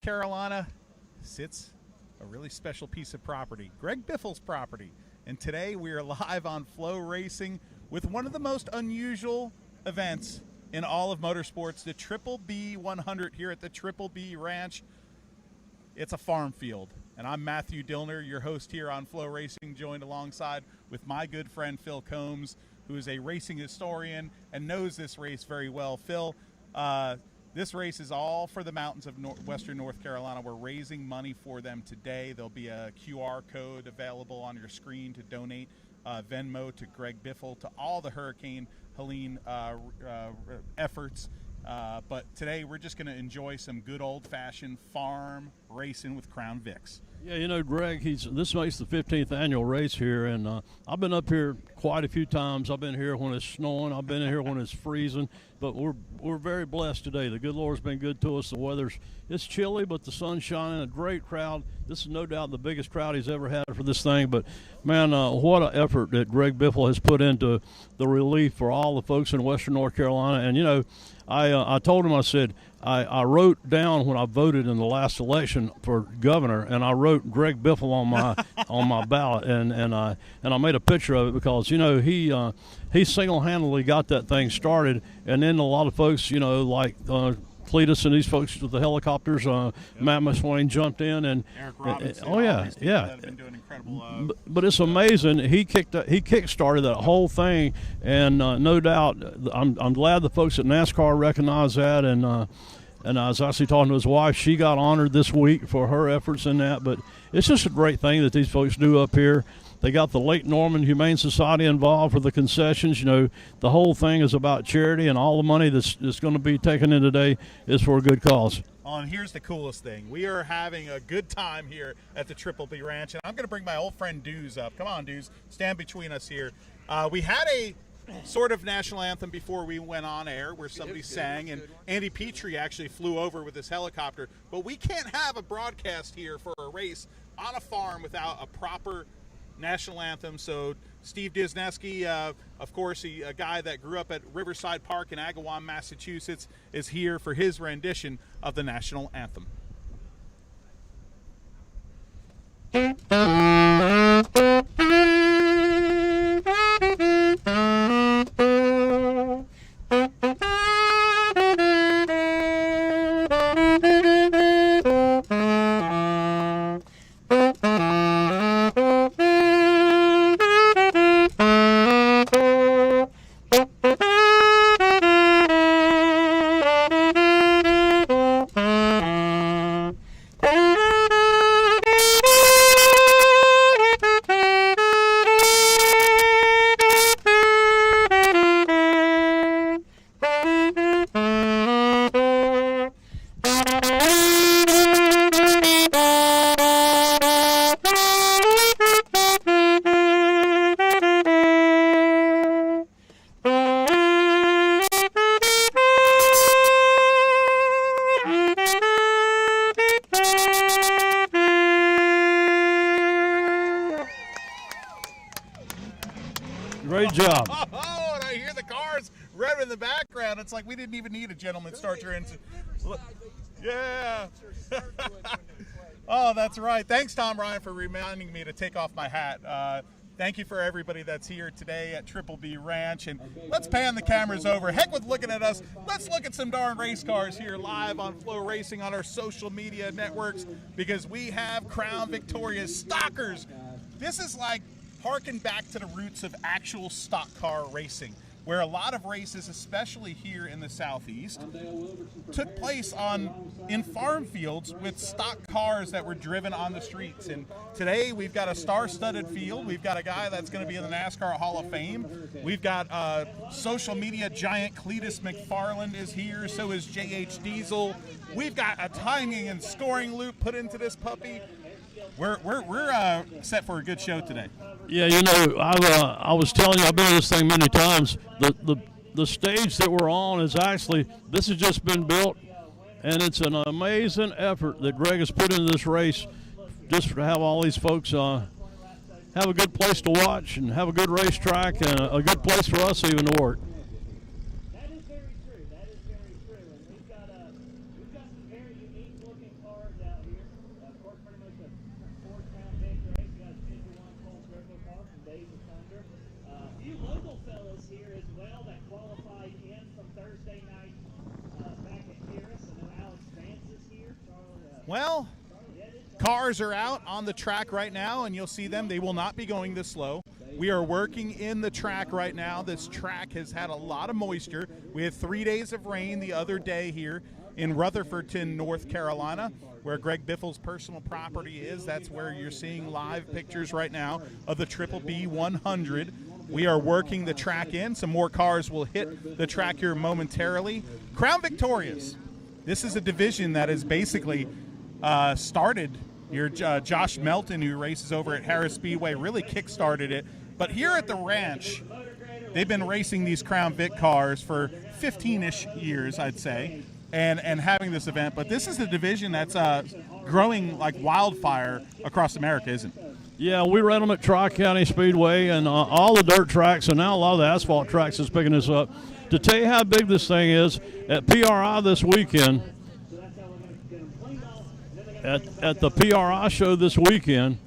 Carolina sits a really special piece of property, Greg Biffle's property. And today we are live on FloRacing with one of the most unusual events in all of motorsports, the Triple B 100 here at the Triple B Ranch. It's a farm field. And I'm Matthew Dillner, your host here on FloRacing, joined alongside with my good friend Phil Combs, who is a racing historian and knows this race very well. Phil, this race is all for the mountains of Western North Carolina. We're raising money for them today. There'll be a QR code available on your screen to donate Venmo to Greg Biffle, to all the Hurricane Helene efforts. But today we're just going to enjoy some good old-fashioned farm racing with Crown Vics. Yeah, you know, Greg, this makes the 15th annual race here, and I've been up here quite a few times. I've been here when it's snowing. I've been here when it's freezing. But we're very blessed today. The good Lord's been good to us. The it's chilly, but the sun's shining. A great crowd. This is no doubt the biggest crowd he's ever had for this thing. But, man, what an effort that Greg Biffle has put into the relief for all the folks in Western North Carolina. And, you know, I told him, I said, I wrote down when I voted in the last election for governor, and I wrote Greg Biffle on my ballot, and I made a picture of it because, you know, he single-handedly got that thing started, and then a lot of folks, you know, like Cleetus and these folks with the helicopters, Matt McSwain jumped in, and Eric Robinson, oh yeah, that have been doing incredible. But it's amazing. He kick-started that whole thing, and no doubt, I'm glad the folks at NASCAR recognize that, and I was actually talking to his wife. She got honored this week for her efforts in that. But it's just a great thing that these folks do up here. They got the Lake Norman Humane Society involved for the concessions. You know, the whole thing is about charity, and all the money that's going to be taken in today is for a good cause. And here's the coolest thing. We are having a good time here at the Triple B Ranch, and I'm going to bring my old friend Dews up. Come on, Dews. Stand between us here. We had a sort of national anthem before we went on air where somebody sang, and Andy Petrie actually flew over with his helicopter. But we can't have a broadcast here for a race on a farm without a proper national anthem. So Steve Disneski, of course, a guy that grew up at Riverside Park in Agawam, Massachusetts, is here for his rendition of the national anthem. Great job. Oh, and I hear the cars revving in the background. It's like we didn't even need a gentleman starter. Yeah. Oh, that's right. Thanks, Tom Ryan, for reminding me to take off my hat. Thank you for everybody that's here today at Triple B Ranch. And let's pan the cameras over. Heck with looking at us. Let's look at some darn race cars here live on FloRacing on our social media networks, because we have Crown Victoria's stalkers. This is like harken back to the roots of actual stock car racing, where a lot of races, especially here in the Southeast, took place in farm fields with stock cars that were driven on the streets. And today we've got a star-studded field. We've got a guy that's going to be in the NASCAR Hall of Fame. We've got social media giant Cleetus McFarland is here. So is J.H. Diesel. We've got a timing and scoring loop put into this puppy. We're set for a good show today. Yeah, you know, I was telling you, I've been in this thing many times. The stage that we're on is actually, this has just been built, and it's an amazing effort that Greg has put into this race, just to have all these folks have a good place to watch and have a good racetrack and a good place for us even to work. That is very true. And we've got some very unique looking cars Well, cars are out on the track right now, and you'll see them. They will not be going this slow. We are working in the track right now. This track has had a lot of moisture. We had 3 days of rain the other day here in Rutherfordton, North Carolina, where Greg Biffle's personal property is. That's where you're seeing live pictures right now of the Triple B 100. We are working the track in. Some more cars will hit the track here momentarily. Crown Victorias. This is a division that is basically started. Your Josh Melton, who races over at Harris Speedway, really kick-started it. But here at the ranch, they've been racing these Crown Vic cars for 15-ish years, I'd say, and having this event. But this is a division that's growing like wildfire across America, isn't it? Yeah, we ran them at Tri-County Speedway and all the dirt tracks, and now a lot of the asphalt tracks is picking this up. To tell you how big this thing is, at PRI this weekend, at the PRI show this weekend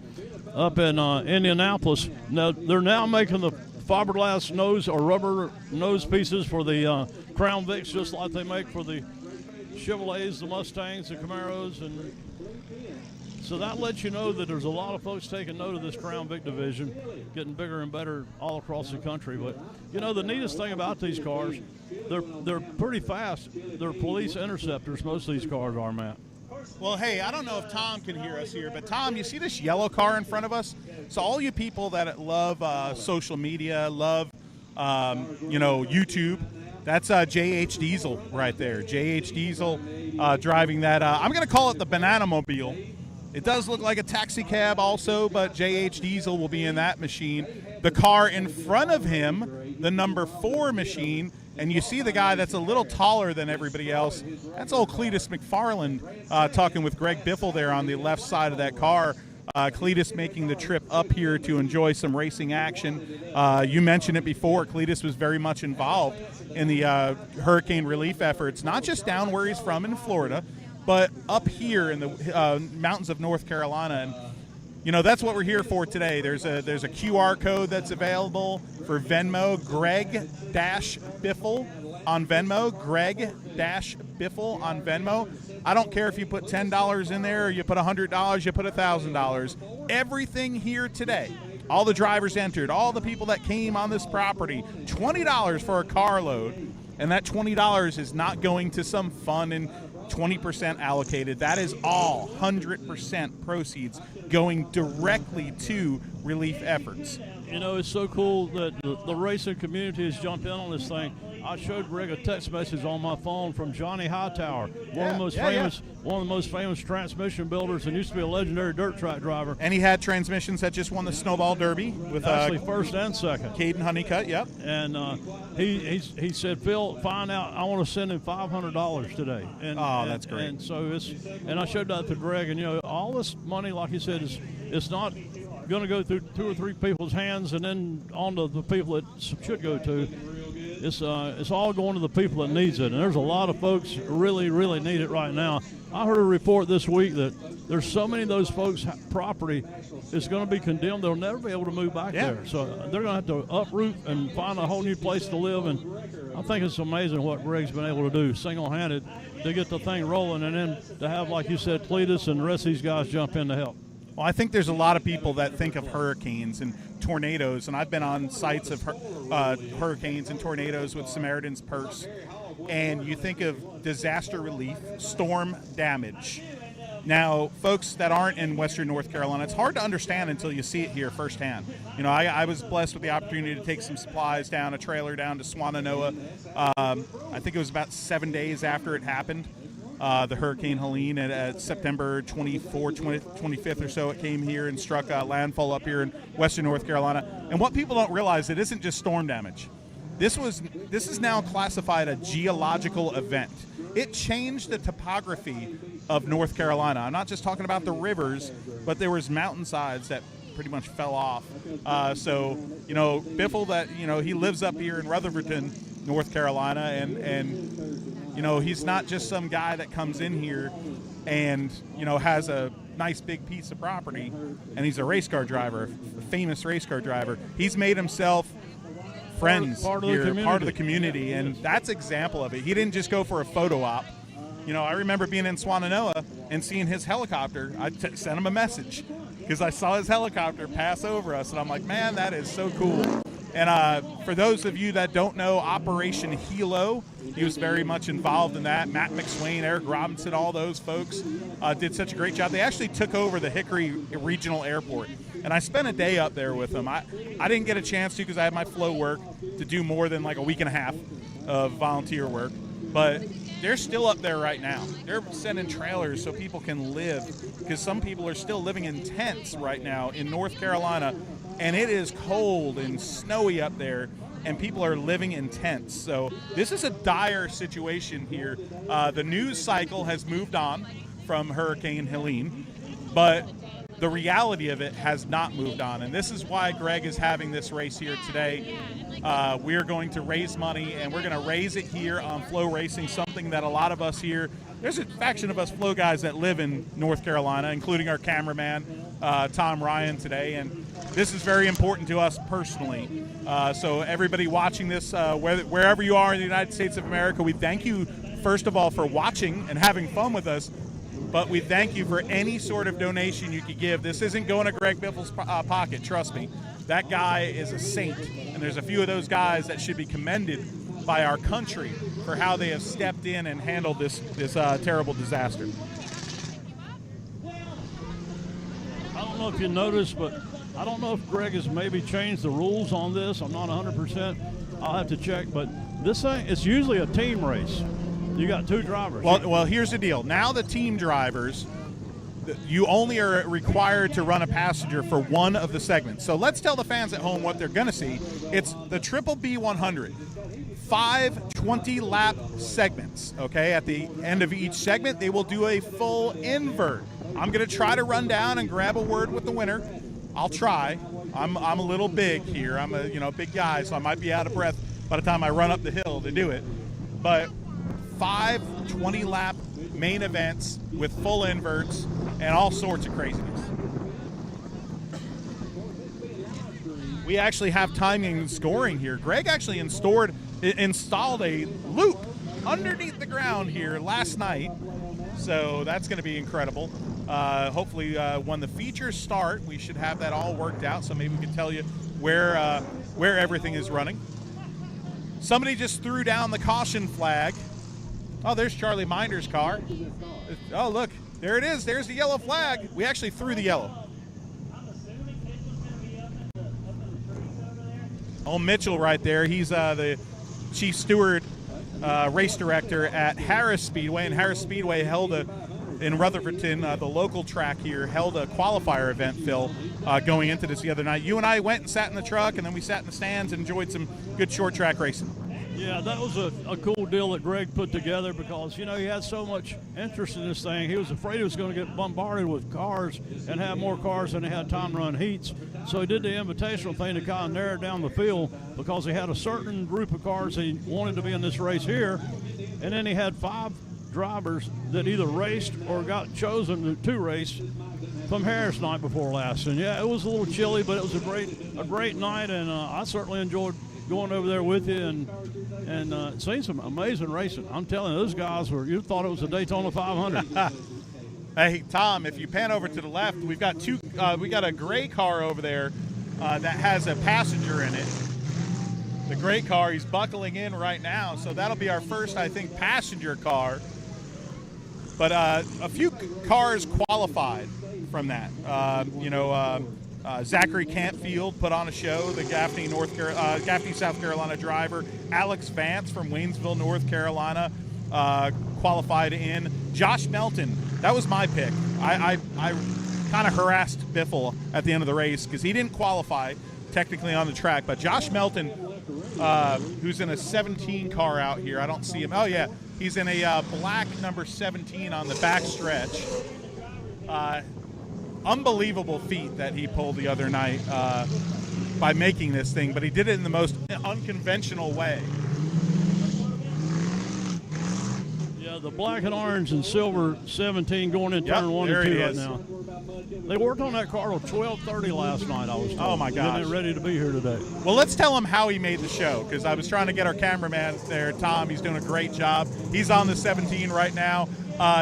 up in Indianapolis, now they're now making the fiberglass nose or rubber nose pieces for the Crown Vics, just like they make for the Chevrolets, the Mustangs, the Camaros, and so that lets you know that there's a lot of folks taking note of this Crown Vic division, getting bigger and better all across the country. But you know, the neatest thing about these cars, they're pretty fast. They're police interceptors. Most of these cars are, Matt. Well, hey, I don't know if Tom can hear us here, but Tom, you see this yellow car in front of us? So all you people that love social media, love, YouTube, that's J.H. Diesel right there. J.H. Diesel driving that. I'm going to call it the Banana Mobile. It does look like a taxi cab also, but J.H. Diesel will be in that machine. The car in front of him, the number 4 machine, and you see the guy that's a little taller than everybody else. That's old Cleetus McFarland talking with Greg Biffle there on the left side of that car. Cleetus making the trip up here to enjoy some racing action. You mentioned it before, Cleetus was very much involved in the hurricane relief efforts, not just down where he's from in Florida, but up here in the mountains of North Carolina. And you know, that's what we're here for today. There's a QR code that's available for Venmo, Greg-Biffle on Venmo, Greg-Biffle on Venmo. I don't care if you put $10 in there or you put $100, you put $1,000. Everything here today, all the drivers entered, all the people that came on this property, $20 for a carload, and that $20 is not going to some fund and 20% allocated. That is all 100% proceeds going directly to relief efforts. You know, it's so cool that the racing community has jumped in on this thing. I showed Greg a text message on my phone from Johnny Hightower, one of the most famous transmission builders, and used to be a legendary dirt track driver. And he had transmissions that just won the Snowball Derby with actually first and second. Caden Honeycutt, yep. And he said, Phil, find out. I want to send him $500 today. And, that's great. And so and I showed that to Greg, and you know, all this money, like he said, it's not going to go through 2 or 3 people's hands and then on to the people it should go to. It's all going to the people that needs it, and there's a lot of folks really, really need it right now. I heard a report this week that there's so many of those folks' property is going to be condemned, they'll never be able to move back there. So they're going to have to uproot and find a whole new place to live, and I think it's amazing what Greg's been able to do single-handed to get the thing rolling, and then to have, like you said, Cleetus and the rest of these guys jump in to help. Well, I think there's a lot of people that think of hurricanes and tornadoes, and I've been on sites of hurricanes and tornadoes with Samaritan's Purse, and you think of disaster relief, storm damage. Now, folks that aren't in Western North Carolina, it's hard to understand until you see it here firsthand. You know, I was blessed with the opportunity to take some supplies down, a trailer down to Swannanoa. I think it was about 7 days after it happened. The Hurricane Helene at September 25th or so, it came here and struck landfall up here in Western North Carolina. And what people don't realize, it isn't just storm damage. This is now classified a geological event. It changed the topography of North Carolina. I'm not just talking about the rivers, but there was mountainsides that pretty much fell off. So, you know, Biffle, that, you know, he lives up here in Rutherfordton, North Carolina, and you know, he's not just some guy that comes in here and, you know, has a nice big piece of property, and he's a race car driver, a famous race car driver. He's made himself friends part of here, the community. part of the community, and that's example of it. He didn't just go for a photo op. You know, I remember being in Swannanoa and seeing his helicopter. I sent him a message because I saw his helicopter pass over us, and I'm like, man, that is so cool. And for those of you that don't know Operation Hilo, he was very much involved in that. Matt McSwain, Eric Robinson, all those folks did such a great job. They actually took over the Hickory Regional Airport, and I spent a day up there with them. I didn't get a chance to because I had my flow work to do more than like a week and a half of volunteer work, but they're still up there right now. They're sending trailers so people can live, because some people are still living in tents right now in North Carolina, and it is cold and snowy up there, and people are living in tents. So this is a dire situation here. The news cycle has moved on from Hurricane Helene, but the reality of it has not moved on, and this is why Greg is having this race here today. We are going to raise money, and we're going to raise it here on FloRacing, something that a lot of us here, there's a faction of us Flow guys that live in North Carolina, including our cameraman, Tom Ryan, today, and this is very important to us personally. So everybody watching this, wherever you are in the United States of America, we thank you, first of all, for watching and having fun with us, but we thank you for any sort of donation you could give. This isn't going to Greg Biffle's pocket, trust me. That guy is a saint, and there's a few of those guys that should be commended by our country for how they have stepped in and handled this terrible disaster. I don't know if you noticed, but I don't know if Greg has maybe changed the rules on this. I'm not 100%. I'll have to check, but this thing, it's usually a team race. You got two drivers. Well, here's the deal. Now the team drivers, you only are required to run a passenger for one of the segments. So let's tell the fans at home what they're going to see. It's the Triple B 100. 5 20-lap segments, okay? At the end of each segment, they will do a full invert. I'm going to try to run down and grab a word with the winner. I'll try. I'm a little big here. I'm a big guy, so I might be out of breath by the time I run up the hill to do it. But 5 20-lap main events with full inverts and all sorts of craziness. We actually have timing and scoring here. Greg actually installed a loop underneath the ground here last night, so that's going to be incredible. Hopefully when the features start, we should have that all worked out, so maybe we can tell you where everything is running. Somebody just threw down the caution flag. Oh, there's Charlie Minder's car. Oh, look, there it is. There's the yellow flag. We actually threw the yellow. Oh, Mitchell right there. He's the chief steward, race director at Harris Speedway, and Harris Speedway held in Rutherfordton, the local track here, held a qualifier event, Phil, going into this the other night. You and I went and sat in the truck, and then we sat in the stands and enjoyed some good short track racing. Yeah, that was a cool deal that Greg put together because, he had so much interest in this thing. He was afraid he was going to get bombarded with cars and have more cars than he had time to run heats. So he did the invitational thing to kind of narrow down the field because he had a certain group of cars he wanted to be in this race here. And then he had 5 drivers that either raced or got chosen to race from Harris night before last. And, yeah, it was a little chilly, but it was a great night, and I certainly enjoyed going over there with you and seeing some amazing racing. I'm telling you, those guys you thought it was a Daytona 500. Hey, Tom, if you pan over to the left, we've got we got a gray car over there that has a passenger in it. The gray car, he's buckling in right now, so that'll be our first, I think, passenger car. But a few cars qualified from that. Zachary Campfield put on a show, the Gaffney, South Carolina driver. Alex Vance from Waynesville, North Carolina, qualified in. Josh Melton, that was my pick. I kind of harassed Biffle at the end of the race because he didn't qualify technically on the track. But Josh Melton, who's in a 17 car out here, I don't see him. Oh, yeah, he's in a black number 17 on the back stretch. Unbelievable feat that he pulled the other night by making this thing, but he did it in the most unconventional way. Yeah, the black and orange and silver 17 going in turn 1 and 2 right now. They worked on that car till 12:30 last night, I was told. Oh, my gosh. Getting it ready to be here today. Well, let's tell him how he made the show, because I was trying to get our cameraman there, Tom. He's doing a great job. He's on the 17 right now.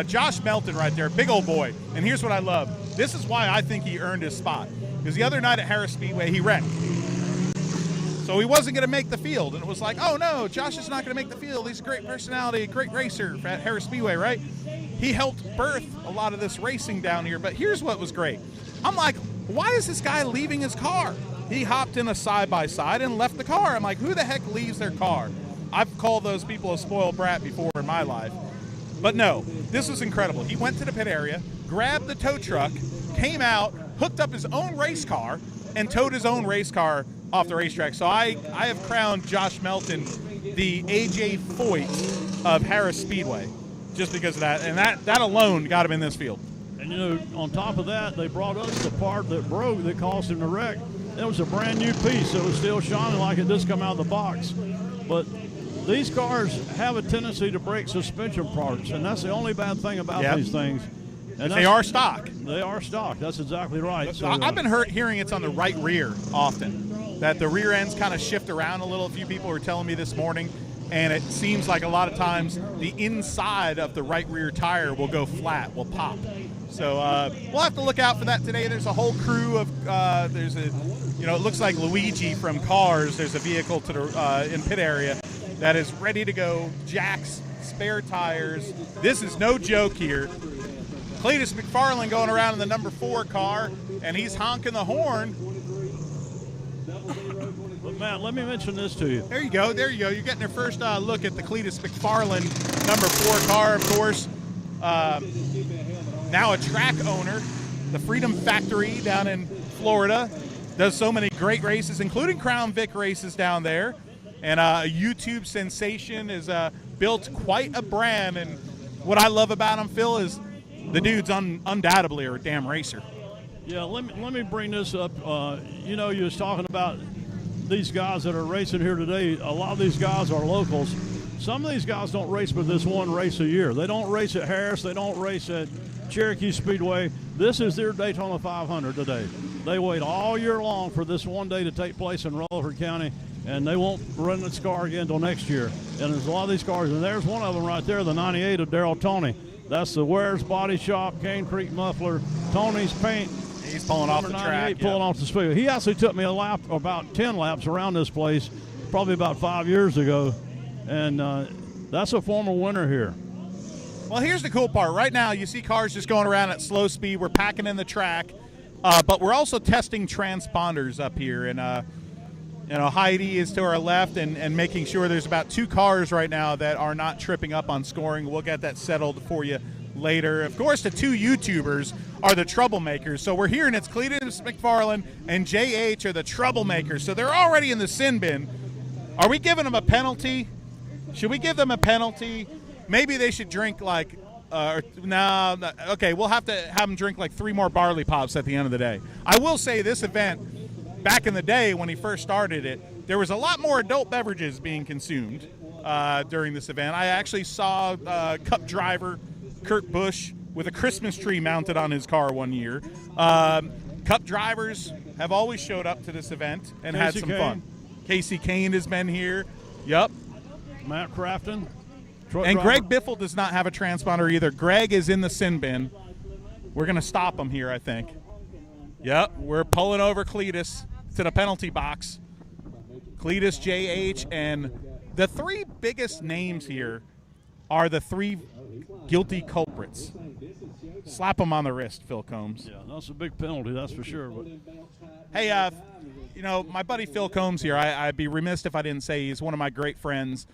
Josh Melton right there, big old boy. And here's what I love. This is why I think he earned his spot. Because the other night at Harris Speedway, he wrecked. So he wasn't going to make the field. And it was like, oh, no, Josh is not going to make the field. He's a great personality, a great racer at Harris Speedway, right? He helped birth a lot of this racing down here. But here's what was great. I'm like, why is this guy leaving his car? He hopped in a side-by-side and left the car. I'm like, who the heck leaves their car? I've called those people a spoiled brat before in my life. But no, this was incredible. He went to the pit area, grabbed the tow truck, came out, hooked up his own race car, and towed his own race car off the racetrack. So I have crowned Josh Melton the A.J. Foyt of Harris Speedway just because of that. And that alone got him in this field. And, you know, on top of that, they brought us the part that broke that caused him to wreck. It was a brand new piece that was still shining like it just come out of the box. But these cars have a tendency to break suspension parts, and that's the only bad thing about these things. And they are stock. They are stock. That's exactly right. So, I've been hearing it's on the right rear often, that the rear ends kind of shift around a little. A few people were telling me this morning, and it seems like a lot of times the inside of the right rear tire will go flat, will pop. So we'll have to look out for that today. There's a whole crew of it looks like Luigi from Cars. There's a vehicle to the in pit area that is ready to go. Jacks, spare tires. This is no joke here. Cleetus McFarland going around in the number 4 car, and he's honking the horn. But Matt, let me mention this to you. There you go. You're getting your first look at the Cleetus McFarland number 4 car, of course. Now a track owner, the Freedom Factory down in Florida, does so many great races, including Crown Vic races down there. And a YouTube sensation has built quite a brand. And what I love about him, Phil, is the dude's undoubtedly a damn racer. Yeah, let me bring this up. You was talking about these guys that are racing here today. A lot of these guys are locals. Some of these guys don't race but this one race a year. They don't race at Harris. They don't race at Cherokee Speedway. This is their Daytona 500 today. They wait all year long for this one day to take place in Rutherford County, and they won't run this car again until next year. And there's a lot of these cars, and there's one of them right there, the 98 of Darrell Toney. That's the Wares Body Shop, Cane Creek Muffler, Tony's Paint. He's pulling off the track. Pulling off the speedway. He actually took me a lap, about 10 laps around this place, probably about 5 years ago. And that's a former winner here. Well, here's the cool part. Right now, you see cars just going around at slow speed. We're packing in the track, but we're also testing transponders up here. And Heidi is to our left and making sure there's about 2 cars right now that are not tripping up on scoring. We'll get that settled for you later. Of course, the 2 YouTubers are the troublemakers. So we're hearing it's Cleetus McFarland and JH are the troublemakers. So they're already in the sin bin. Are we giving them a penalty? Should we give them a penalty? Maybe they should drink okay, we'll have to have them drink like 3 more barley pops at the end of the day. I will say this event, back in the day when he first started it, there was a lot more adult beverages being consumed during this event. I actually saw Cup driver Kurt Busch with a Christmas tree mounted on his car one year. Cup drivers have always showed up to this event and had some fun. Casey Kane has been here. Yep. Matt Crafton. And Greg Biffle does not have a transponder either. Greg is in the sin bin. We're going to stop him here, I think. Yep, we're pulling over Cleetus to the penalty box. Cleetus, JH, and the 3 biggest names here are the 3 guilty culprits. Slap them on the wrist, Phil Combs. Yeah, that's a big penalty, that's for sure. But hey, my buddy Phil Combs here, I'd be remiss if I didn't say he's one of my great friends.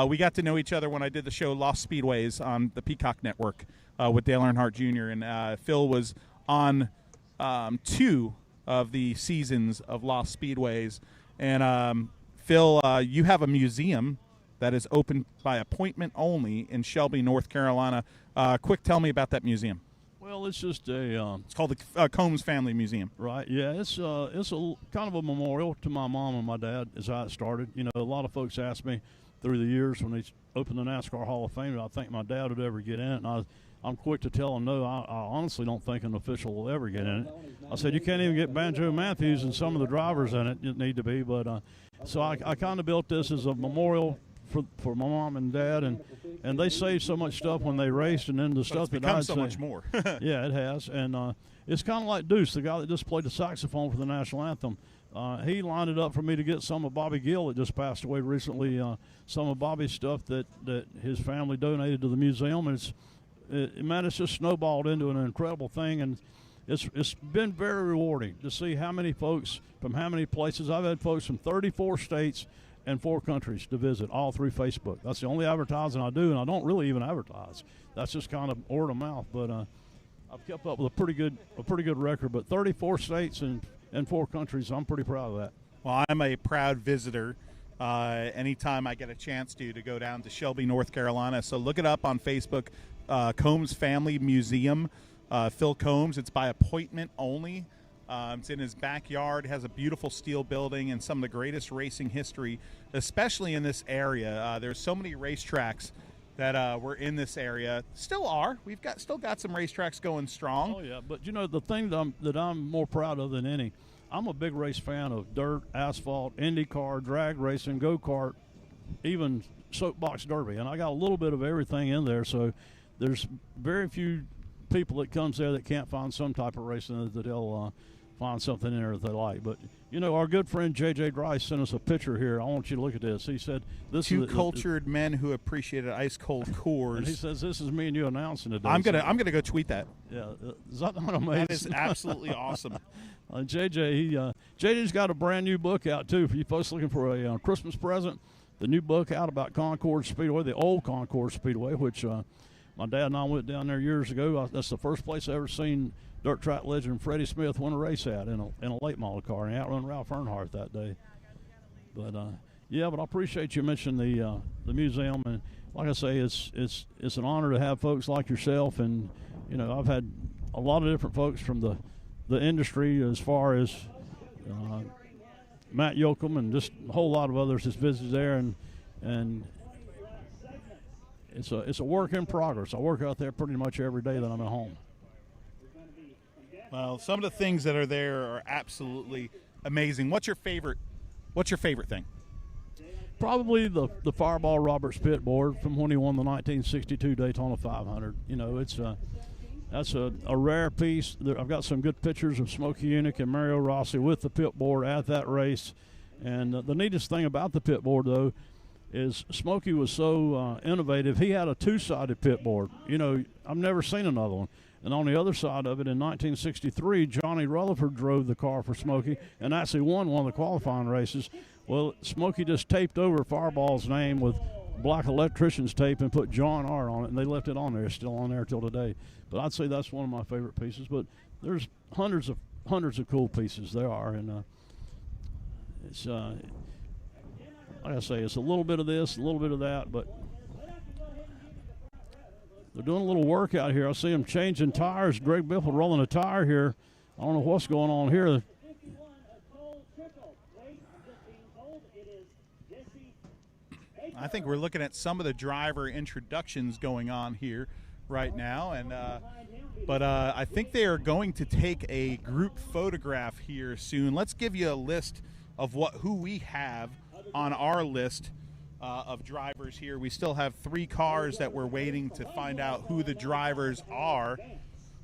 We got to know each other when I did the show Lost Speedways on the Peacock Network with Dale Earnhardt Jr. And Phil was on 2 of the seasons of Lost Speedways. And Phil, you have a museum that is open by appointment only in Shelby, North Carolina. Quick, tell me about that museum. Well, it's just a. It's called the Combs Family Museum. Right. Yeah. It's a kind of a memorial to my mom and my dad. Is how it started. A lot of folks ask me, through the years when they opened the NASCAR Hall of Fame. I think my dad would ever get in it, and I'm quick to tell him no. I honestly don't think an official will ever get in it. I said you can't even get Banjo Matthews and some of the drivers in it need to be. But so I kind of built this as a memorial for my mom and dad, and they saved so much stuff when they raced, and then the stuff that I'd so much more. Yeah, it has, and it's kind of like Deuce, the guy that just played the saxophone for the national anthem. He lined it up for me to get some of Bobby Gill that just passed away recently. Some of Bobby's stuff that his family donated to the museum, and it's just snowballed into an incredible thing, and it's been very rewarding to see how many folks from how many places. I've had folks from 34 states and 4 countries to visit, all through Facebook. That's the only advertising I do, and I don't really even advertise. That's just kind of word of mouth. But I've kept up with a pretty good record. But 34 states and 4 countries, I'm pretty proud of that. Well, I'm a proud visitor. Anytime I get a chance to go down to Shelby, North Carolina. So look it up on Facebook, Combs Family Museum. Phil Combs. It's by appointment only. It's in his backyard, has a beautiful steel building and some of the greatest racing history, especially in this area. There's so many racetracks that were in this area. Still are. We've still got some racetracks going strong. Oh, yeah. But, you know, the thing that I'm more proud of than any, I'm a big race fan of dirt, asphalt, IndyCar, drag racing, go-kart, even soapbox derby. And I got a little bit of everything in there, so there's very few people that comes there that can't find some type of racing that they'll find something in there that they like. But, you know, our good friend J.J. Dryce sent us a picture here. I want you to look at this. He said, "This Two is cultured men who appreciated ice cold Coors." And he says, "This is me and you announcing today." I'm gonna go tweet that. Yeah, is that not amazing? That is absolutely awesome. JJ's got a brand new book out too for you folks looking for a Christmas present. The new book out about Concord Speedway, the old Concord Speedway, which my dad and I went down there years ago. That's the first place I ever seen dirt track legend Freddie Smith won a race at in a late model car, and he outrun Ralph Earnhardt that day. But but I appreciate you mentioning the museum, and like I say, it's an honor to have folks like yourself, and you know I've had a lot of different folks from the industry as far as Matt Yoakum and just a whole lot of others that's visited there, and it's a work in progress. I work out there pretty much every day that I'm at home. Well, some of the things that are there are absolutely amazing. What's your favorite thing? Probably the Fireball Roberts pit board from when he won the 1962 Daytona 500. You know, that's a rare piece. I've got some good pictures of Smokey Unick and Mario Rossi with the pit board at that race. And the neatest thing about the pit board, though, is Smokey was so innovative. He had a 2-sided pit board. You know, I've never seen another one. And on the other side of it, in 1963, Johnny Rutherford drove the car for Smokey and actually won one of the qualifying races. Well, Smokey just taped over Fireball's name with black electrician's tape and put John R. on it, and they left it on there. It's still on there till today. But I'd say that's one of my favorite pieces. But there's hundreds of cool pieces there are, and it's like I say, it's a little bit of this, a little bit of that, but they're doing a little work out here. I see them changing tires. Greg Biffle rolling a tire here. I don't know what's going on here. I think we're looking at some of the driver introductions going on here right now, and but I think they are going to take a group photograph here soon. Let's give you a list of who we have on our list of drivers here. We still have 3 cars that we're waiting to find out who the drivers are.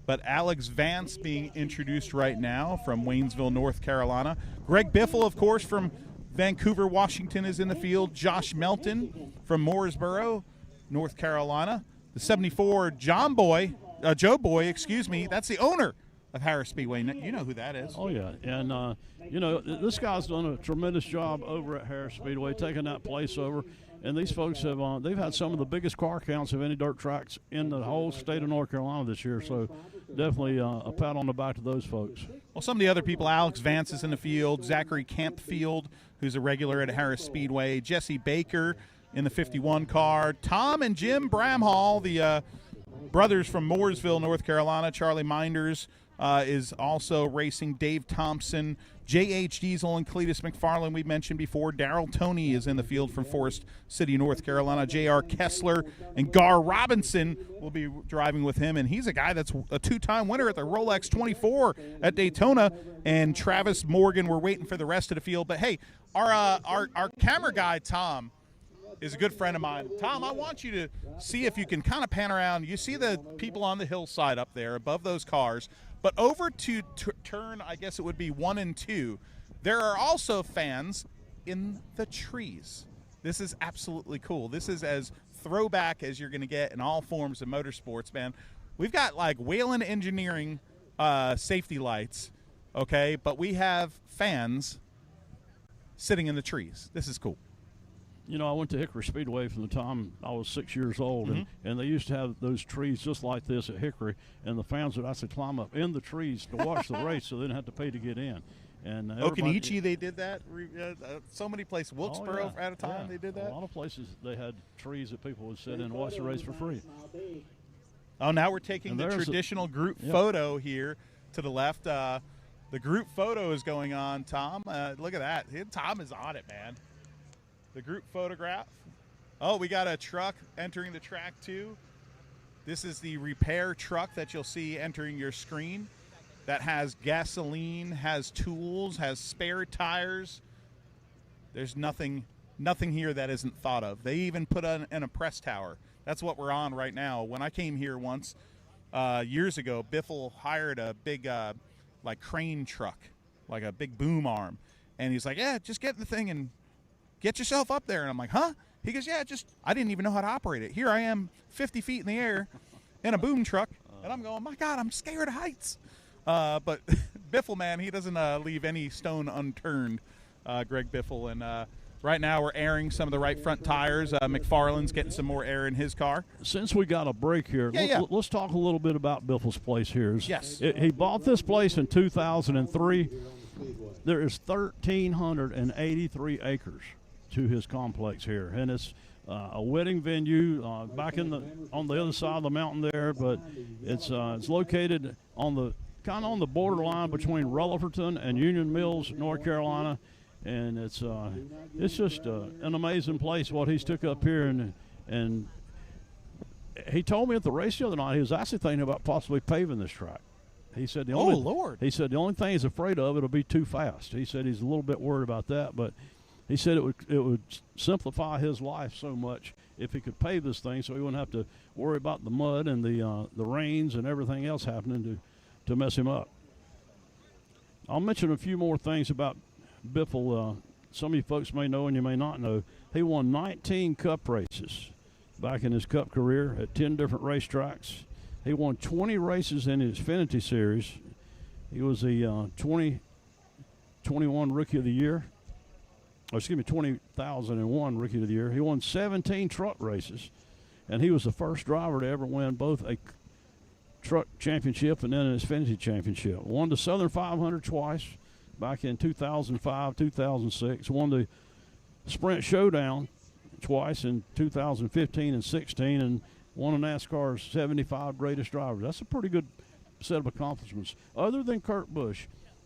But Alex Vance being introduced right now from Waynesville, North Carolina. Greg Biffle, of course, from Vancouver, Washington, is in the field. Josh Melton from Mooresboro, North Carolina. The 74 Joe Boy, that's the owner of Harris Speedway. You know who that is. Oh, yeah. And, you know, this guy's done a tremendous job over at Harris Speedway, taking that place over. And these folks have they've had some of the biggest car counts of any dirt tracks in the whole state of North Carolina this year. So definitely a pat on the back to those folks. Well, some of the other people, Alex Vance is in the field, Zachary Campfield, who's a regular at Harris Speedway, Jesse Baker in the 51 car, Tom and Jim Bramhall, the brothers from Mooresville, North Carolina, Charlie Minders is also racing. Dave Thompson, J.H. Diesel, and Cleetus McFarland we mentioned before. Daryl Toney is in the field from Forest City, North Carolina. J.R. Kessler and Gar Robinson will be driving with him, and he's a guy that's a two-time winner at the Rolex 24 at Daytona. And Travis Morgan, we're waiting for the rest of the field. But, hey, our camera guy, Tom, is a good friend of mine. Tom, I want you to see if you can kind of pan around. You see the people on the hillside up there above those cars. But over to turn, I guess it would be 1 and 2, there are also fans in the trees. This is absolutely cool. This is as throwback as you're going to get in all forms of motorsports, man. We've got like Whalen Engineering safety lights, okay, but we have fans sitting in the trees. This is cool. You know, I went to Hickory Speedway from the time I was 6 years old, Mm-hmm. and they used to have those trees just like this at Hickory, and the fans would actually climb up in the trees to watch the race, so they didn't have to pay to get in. And Okanichi, they did that. So many places. Wilkesboro at a time, they did that. A lot of places they had trees that people would sit in and watch the race for free. Oh, now we're taking the traditional group photo here to the left. The group photo is going on, Tom. Look at that. Tom is on it, man. The group photograph. Oh, we got a truck entering the track, too. This is the repair truck that you'll see entering your screen that has gasoline, has tools, has spare tires. There's nothing here that isn't thought of. They even put in a press tower. That's what we're on right now. When I came here once years ago, Biffle hired a big like crane truck, like a big boom arm. And he's like, yeah, just get in the thing and get yourself up there. And I'm like, huh? He goes, yeah, I didn't even know how to operate it. Here I am 50 feet in the air in a boom truck. And I'm going, my God, I'm scared of heights. But Biffle, man, he doesn't leave any stone unturned, Greg Biffle. And right now we're airing some of the right front tires. McFarland's getting some more air in his car. Since we got a break here, let's talk a little bit about Biffle's place here. Yes. He bought this place in 2003. There is 1,383 acres to his complex here, and it's a wedding venue back on the other side of the mountain there. But it's located on the borderline between Rutherford and Union Mills, North Carolina, and it's just an amazing place what he's took up here. And he told me at the race the other night he was actually thinking about possibly paving this track. He said the only thing he's afraid of, it'll be too fast. He said he's a little bit worried about that, but he said it would simplify his life so much if he could pave this thing, so he wouldn't have to worry about the mud and the rains and everything else happening to mess him up. I'll mention a few more things about Biffle. Some of you folks may know and you may not know. He won 19 Cup races back in his Cup career at 10 different racetracks. He won 20 races in his Xfinity Series. He was the 2021 Rookie of the Year. 2001 Rookie of the Year. He won 17 truck races, and he was the first driver to ever win both a truck championship and then an Xfinity championship. Won the Southern 500 twice back in 2005, 2006. Won the Sprint Showdown twice in 2015 and 16, and one of NASCAR's 75 greatest drivers. That's a pretty good set of accomplishments. Other than Kurt Busch,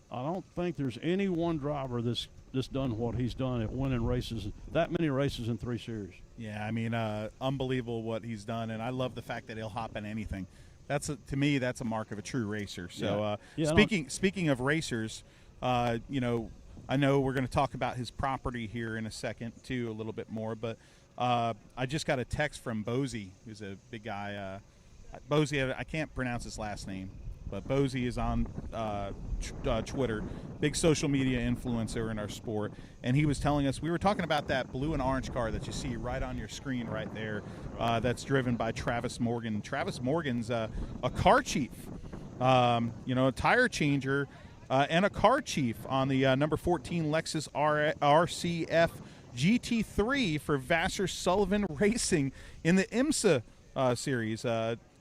I don't think there's any one driver that's done what he's done at winning races, that many races in 3 series. Yeah, I mean, unbelievable what he's done, and I love the fact that he'll hop in anything. To me, that's a mark of a true racer. So, speaking of racers, you know, I know we're going to talk about his property here in a second too, a little bit more, but I just got a text from Bozy, who's a big guy. Bozy, I can't pronounce his last name, but Bozy is on Twitter, big social media influencer in our sport, and he was telling us, we were talking about that blue and orange car that you see right on your screen right there, that's driven by Travis Morgan. Travis Morgan's a car chief, you know, a tire changer, and a car chief on the number 14 Lexus RCF GT3 for Vassar Sullivan Racing in the IMSA series.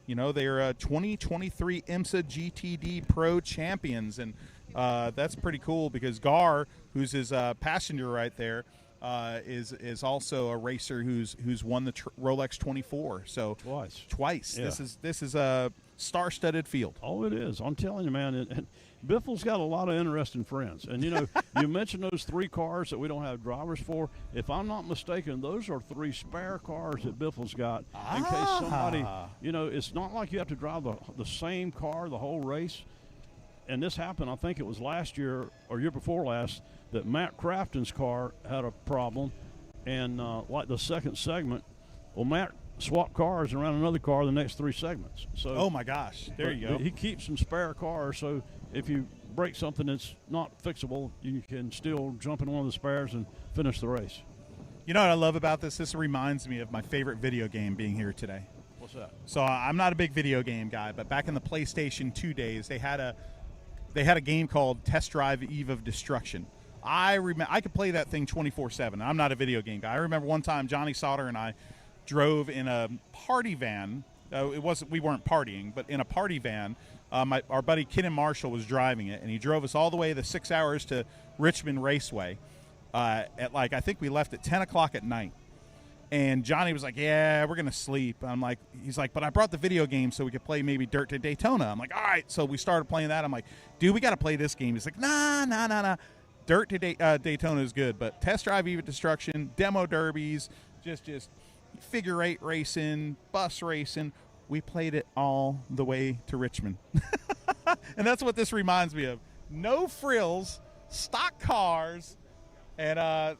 You know, they're 2023 IMSA GTD Pro champions, and that's pretty cool because Gar, who's his passenger right there, is also a racer who's won the Rolex 24. So twice. Yeah. This is star-studded field. Oh, it is. I'm telling you, man. And Biffle's got a lot of interesting friends. And, you know, you mentioned those 3 cars that we don't have drivers for. If I'm not mistaken, those are 3 spare cars that Biffle's got in case somebody, you know, it's not like you have to drive the same car the whole race. And this happened, I think it was last year or year before last, that Matt Crafton's car had a problem. And like the second segment, well, Matt swapped cars and ran another car the next 3 segments. So, oh my gosh, there you go. He keeps some spare cars, so if you break something that's not fixable, you can still jump in one of the spares and finish the race. You know what I love about this? This reminds me of my favorite video game being here today. What's that? So I'm not a big video game guy, but back in the PlayStation 2 days, they had a game called Test Drive Eve of Destruction. I could play that thing 24/7. I'm not a video game guy. I remember one time Johnny Sauter and I drove in a party van. We weren't partying, but in a party van. Our buddy Kenan Marshall was driving it, and he drove us all the way the 6 hours to Richmond Raceway. At like, I think we left at 10 o'clock at night. And Johnny was like, "Yeah, we're gonna sleep." I'm like, he's like, "But I brought the video game so we could play maybe Dirt to Daytona." I'm like, "All right." So we started playing that. I'm like, "Dude, we got to play this game." He's like, "Nah. Dirt to Daytona is good, but Test Drive Eve of Destruction, demo derbies, just figure 8 racing, bus racing. We played it all the way to Richmond." And that's what this reminds me of. No frills, stock cars, and I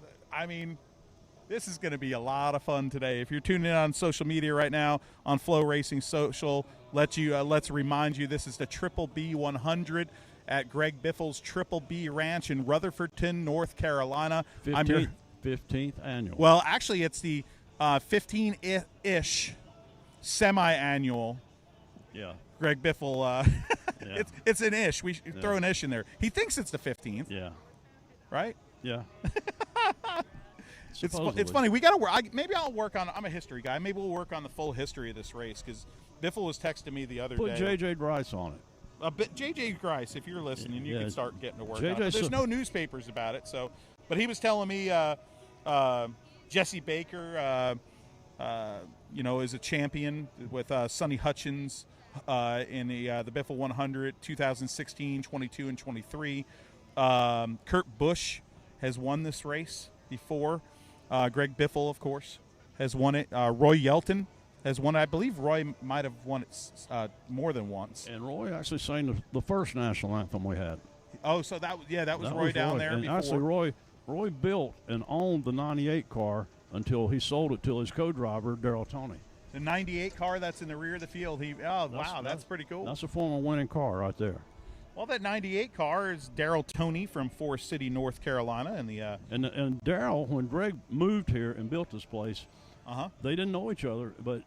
mean, this is going to be a lot of fun today. If you're tuning in on social media right now on FloRacing Social, let's remind you this is the Triple B 100 at Greg Biffle's Triple B Ranch in Rutherfordton, North Carolina. 15th annual. Well, actually, it's the 15-ish semi-annual. Yeah. Greg Biffle. Yeah. It's an ish. We should throw an ish in there. He thinks it's the 15th. Yeah. Right? Yeah. It's funny. We got to work. Maybe I'll work on. I'm a history guy. Maybe we'll work on the full history of this race because Biffle was texting me the other day. Put J.J. Grice on it. J.J. Grice, if you're listening, you can start getting to work on it. JJ There's no newspapers about it. So, but he was telling me Jesse Baker, is a champion with Sonny Hutchins in the Biffle 100, 2016, 22, and 23. Kurt Busch has won this race before. Greg Biffle, of course, has won it. Roy Yelton has won it. I believe Roy might have won it more than once. And Roy actually sang the first national anthem we had. Oh, so that was Roy down there and before. Actually, Roy built and owned the 98 car until he sold it to his co-driver, Darrell Toney. The 98 car that's in the rear of the field. That's pretty cool. That's a former winning car right there. Well, that 98 car is Darrell Toney from Forest City, North Carolina. And Darrell, when Greg moved here and built this place, they didn't know each other, but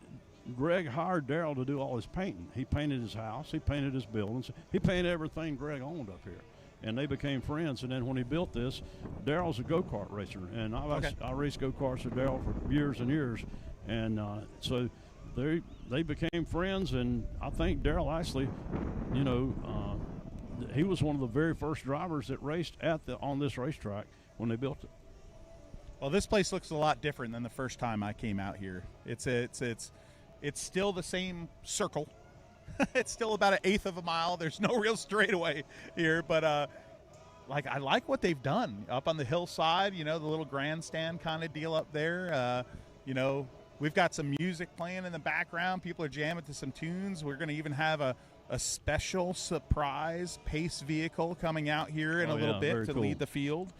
Greg hired Darrell to do all his painting. He painted his house. He painted his buildings. He painted everything Greg owned up here. And they became friends. And then when he built this, Darrell's a go-kart racer. And I raced go-karts with Darrell for years and years. And so they became friends. And I think Darrell actually, he was one of the very first drivers that raced on this racetrack when they built it. Well, this place looks a lot different than the first time I came out here. It's still the same circle. It's still about 1/8 of a mile. There's no real straightaway here, but I like what they've done up on the hillside. The little grandstand kind of deal up there. We've got some music playing in the background. People are jamming to some tunes. We're going to even have a special surprise pace vehicle coming out here in a little bit to lead the field.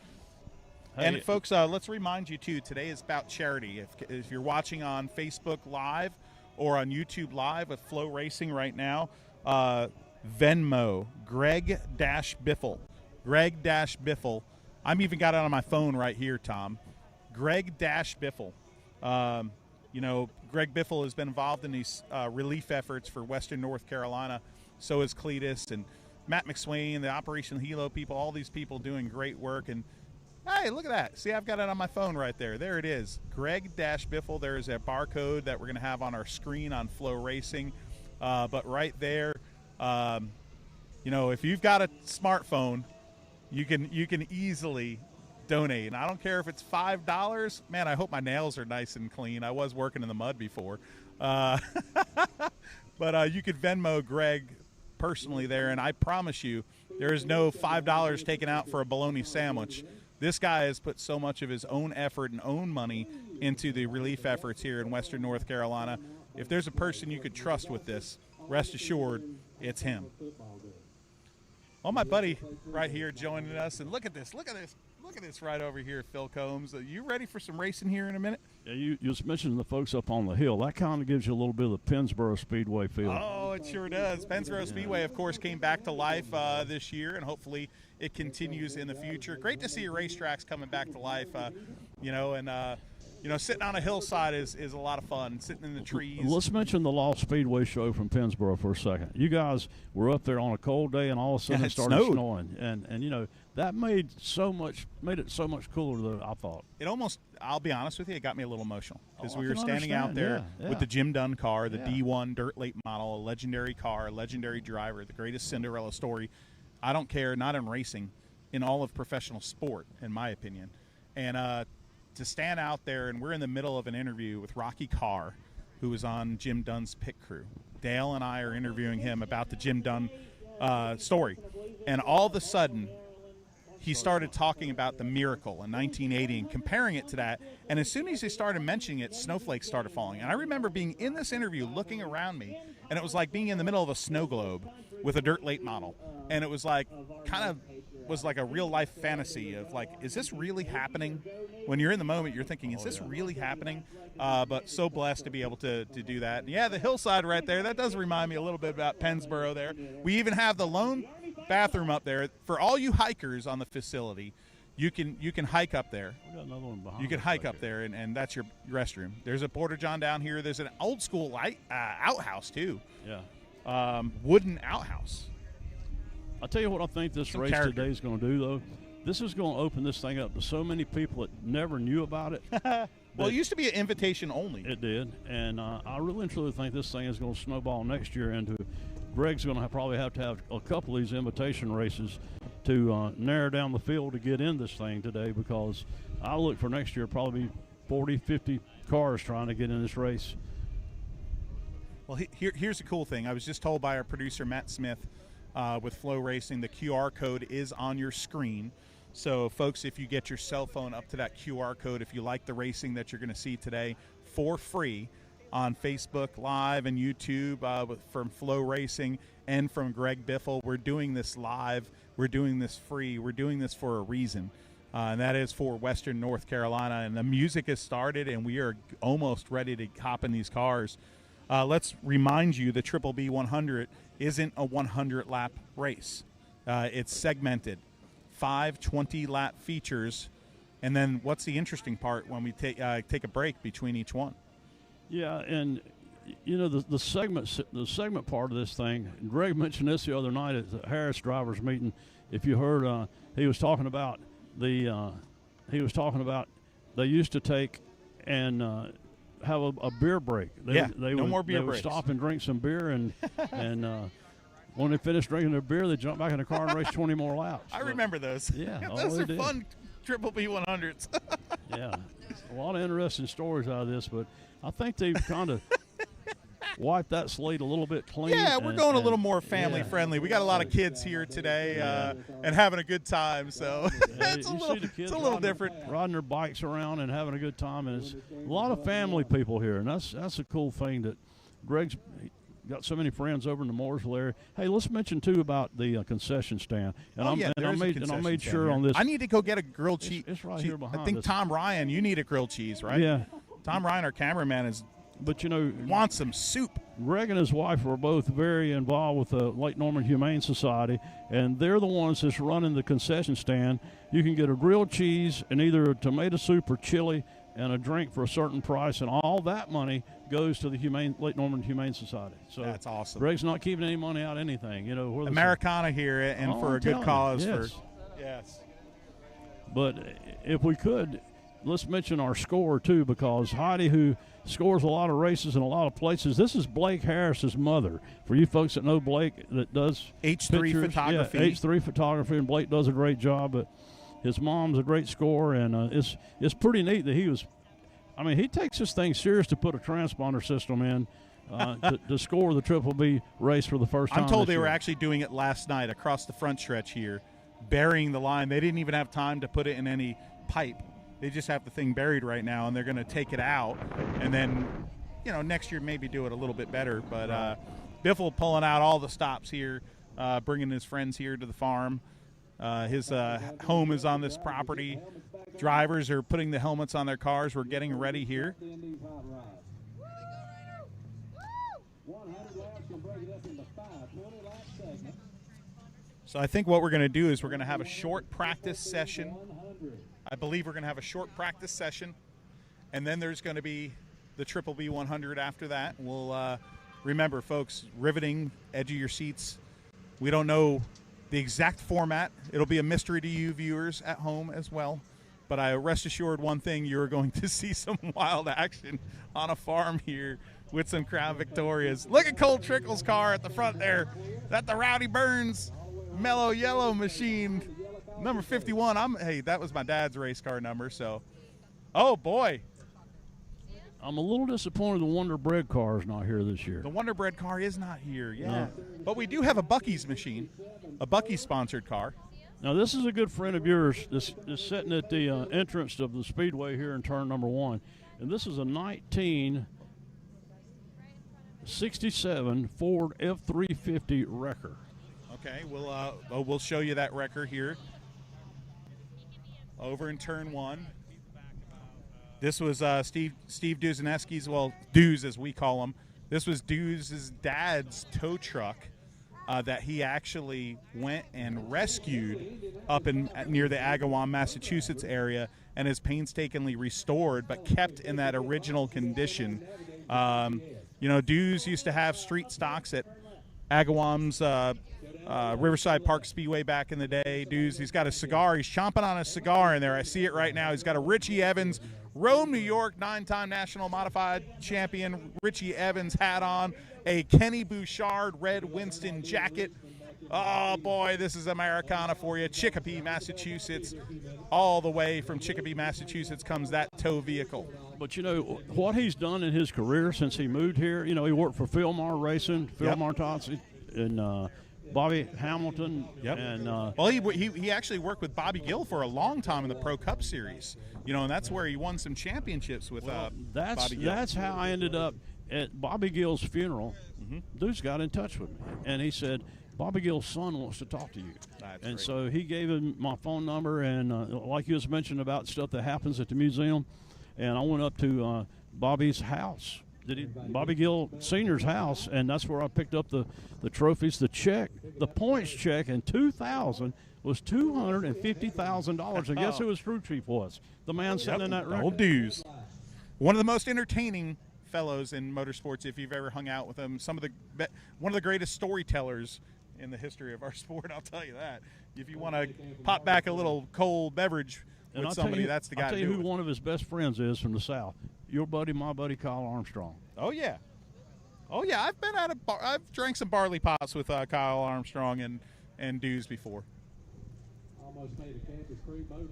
Hey, and folks, let's remind you too, today is about charity. If you're watching on Facebook Live or on YouTube Live with FloRacing right now, Venmo, Greg-Biffle. Greg-Biffle. I'm even got it on my phone right here, Tom. Greg-Biffle. Greg Biffle has been involved in these relief efforts for Western North Carolina. So is Cleetus and Matt McSwain, the Operation Hilo people, all these people doing great work. And hey, look at that. See, I've got it on my phone right there. There it is. Greg-Biffle. There is a barcode that we're going to have on our screen on FloRacing. But right there, if you've got a smartphone, you can easily donate. And I don't care if it's $5. Man, I hope my nails are nice and clean. I was working in the mud before. But But you could Venmo Greg personally there, and I promise you there is no $5 taken out for a bologna sandwich. This guy has put so much of his own effort and own money into the relief efforts here in Western North Carolina. If there's a person you could trust with this, rest assured it's him. Well, my buddy right here joining us, and look at this right over here, Phil Combs. Are you ready for some racing here in a minute? Yeah, you just mentioned the folks up on the hill. That kind of gives you a little bit of the Pennsboro Speedway feel. Oh, it sure does. Pennsboro Speedway, of course, came back to life this year, and hopefully it continues in the future. Great to see your racetracks coming back to life, sitting on a hillside is a lot of fun, sitting in the trees. Let's mention the Lost Speedway show from Pennsboro for a second. You guys were up there on a cold day, and all of a sudden it started snowing. And that made it so much cooler than I thought. It almost, I'll be honest with you, it got me a little emotional because we were standing out there with the Jim Dunn car, the D1 dirt late model, a legendary car, a legendary driver, the greatest Cinderella story. I don't care, not in racing, in all of professional sport, in my opinion. And to stand out there, and we're in the middle of an interview with Rocky Carr, who was on Jim Dunn's pit crew. Dale and I are interviewing him about the Jim Dunn story. And all of a sudden, he started talking about the miracle in 1980 and comparing it to that. And as soon as he started mentioning it, snowflakes started falling. And I remember being in this interview looking around me, and it was like being in the middle of a snow globe with a dirt late model. And it was like was like a real life fantasy of like, is this really happening? When you're in the moment, you're thinking, is this really happening? But so blessed to be able to do that. And yeah, the hillside right there, that does remind me a little bit about Pennsboro there. We even have the lone bathroom up there for all you hikers on the facility. You can hike up there. We got another one behind. You can hike up there, and that's your restroom. There's a porta john down here. There's an old school outhouse too. Yeah. Wooden outhouse. I'll tell you what I think this race today is going to do, though. This is going to open this thing up to so many people that never knew about it. Well, it used to be an invitation only. It did, and I really and truly think this thing is going to snowball next year into Greg's going to probably have to have a couple of these invitation races to narrow down the field to get in this thing today, because I look for next year probably 40, 50 cars trying to get in this race. Well, here's the cool thing. I was just told by our producer, Matt Smith, with FloRacing, the QR code is on your screen. So, folks, if you get your cell phone up to that QR code, if you like the racing that you're going to see today for free on Facebook Live and YouTube from FloRacing and from Greg Biffle, we're doing this live. We're doing this free. We're doing this for a reason, and that is for Western North Carolina. And the music has started, and we are almost ready to hop in these cars. Let's remind you the Triple B 100 isn't a 100-lap race. It's segmented. 5 20-lap features, and then what's the interesting part when we take a break between each one? Yeah, and the segment part of this thing. Greg mentioned this the other night at the Harris drivers meeting. If you heard, he was talking about they used to take and have a beer break. No more beer breaks. They would stop and drink some beer, and when they finished drinking their beer, they jumped back in the car and raced 20 more laps. I remember those. Yeah, those are fun Triple B 100s. Yeah, a lot of interesting stories out of this, but I think they've kind of wiped that slate a little bit clean. Yeah, we're going a little more family friendly. We got a lot of kids here today and having a good time, so it's a little different. Riding their bikes around and having a good time, and it's a lot of family people here, and that's a cool thing that Greg's got so many friends over in the Mooresville area. Hey, let's mention too about the concession stand. And I made sure on this. I need to go get a grilled cheese. It's right here behind us. I think Tom Ryan, you need a grilled cheese, right? Yeah. Tom Ryan, our cameraman, wants some soup. Greg and his wife are both very involved with the Lake Norman Humane Society, and they're the ones that's running the concession stand. You can get a grilled cheese and either a tomato soup or chili and a drink for a certain price, and all that money goes to the Lake Norman Humane Society. So that's awesome. Greg's not keeping any money out of anything. Americana here, and for a good cause. Yes. But if we could, let's mention our score too, because Heidi, who scores a lot of races in a lot of places, this is Blake Harris's mother. For you folks that know Blake, that does H3 pictures, photography. Yeah, H3 photography, and Blake does a great job. But his mom's a great scorer, and it's pretty neat that he takes this thing serious to put a transponder system in to score the Triple B race for the first time. I'm told this they were year. actually doing it last night across the front stretch here, burying the line. They didn't even have time to put it in any pipe. They just have the thing buried right now, and they're going to take it out, and then, next year maybe do it a little bit better. But Biffle pulling out all the stops here, bringing his friends here to the farm. His home is on this property. Drivers are putting the helmets on their cars. We're getting ready here. So I think what we're going to do is we're going to have a short practice session. I believe we're going to have a short practice session, and then there's going to be the Triple B 100 after that. We'll remember, folks, riveting, edge of your seats. We don't know the exact format. It'll be a mystery to you viewers at home as well. But I rest assured one thing, you're going to see some wild action on a farm here with some Crown Victorias. Look at Cole Trickle's car at the front there. That's the Rowdy Burns Mellow Yellow machine, number 51. Hey, that was my dad's race car number, so. Oh, boy. I'm a little disappointed the Wonder Bread car is not here this year. The Wonder Bread car is not here, yeah. No. But we do have a Buc-ee's machine, a Buc-ee's-sponsored car. Now, this is a good friend of yours that's sitting at the entrance of the Speedway here in turn number 1. And this is a 1967 Ford F-350 wrecker. Okay, we'll show you that wrecker here. Over in turn 1. This was Steve Duzaneski's, well, Duz as we call him. This was Duz's dad's tow truck that he actually went and rescued up near the Agawam, Massachusetts area, and is painstakingly restored, but kept in that original condition. Duz used to have street stocks at Agawam's Riverside Park Speedway back in the day. He's got a cigar. He's chomping on a cigar in there. I see it right now. He's got a Richie Evans, Rome, New York, 9-time national modified champion Richie Evans hat on, a Kenny Bouchard red Winston jacket. Oh, boy, this is Americana for you. Chicopee, Massachusetts. All the way from Chicopee, Massachusetts comes that tow vehicle. But, what he's done in his career since he moved here, he worked for Philmar Racing, Philmar Totsi, and Bobby Hamilton. Yep. And well, he actually worked with Bobby Gill for a long time in the Pro Cup Series. And that's where he won some championships with Bobby Gill. That's how I ended up at Bobby Gill's funeral. Mm-hmm. Dudes got in touch with me, and he said, Bobby Gill's son wants to talk to you. That's and great. So he gave him my phone number, and like you was mentioning about stuff that happens at the museum, and I went up to Bobby's house. Bobby Gill Sr.'s house, and that's where I picked up the trophies. The points check in 2000 was $250,000, and guess who his crew chief was? The man sitting in that record. Old Duz. One of the most entertaining fellows in motorsports, if you've ever hung out with him. One of the greatest storytellers in the history of our sport, I'll tell you that. If you want to pop back a little cold beverage with somebody, that's the guy to do it. I'll tell you who one of his best friends is from the South. Your buddy, my buddy, Kyle Armstrong. Oh, yeah. I've been at I've drank some barley pops with Kyle Armstrong and Duz before.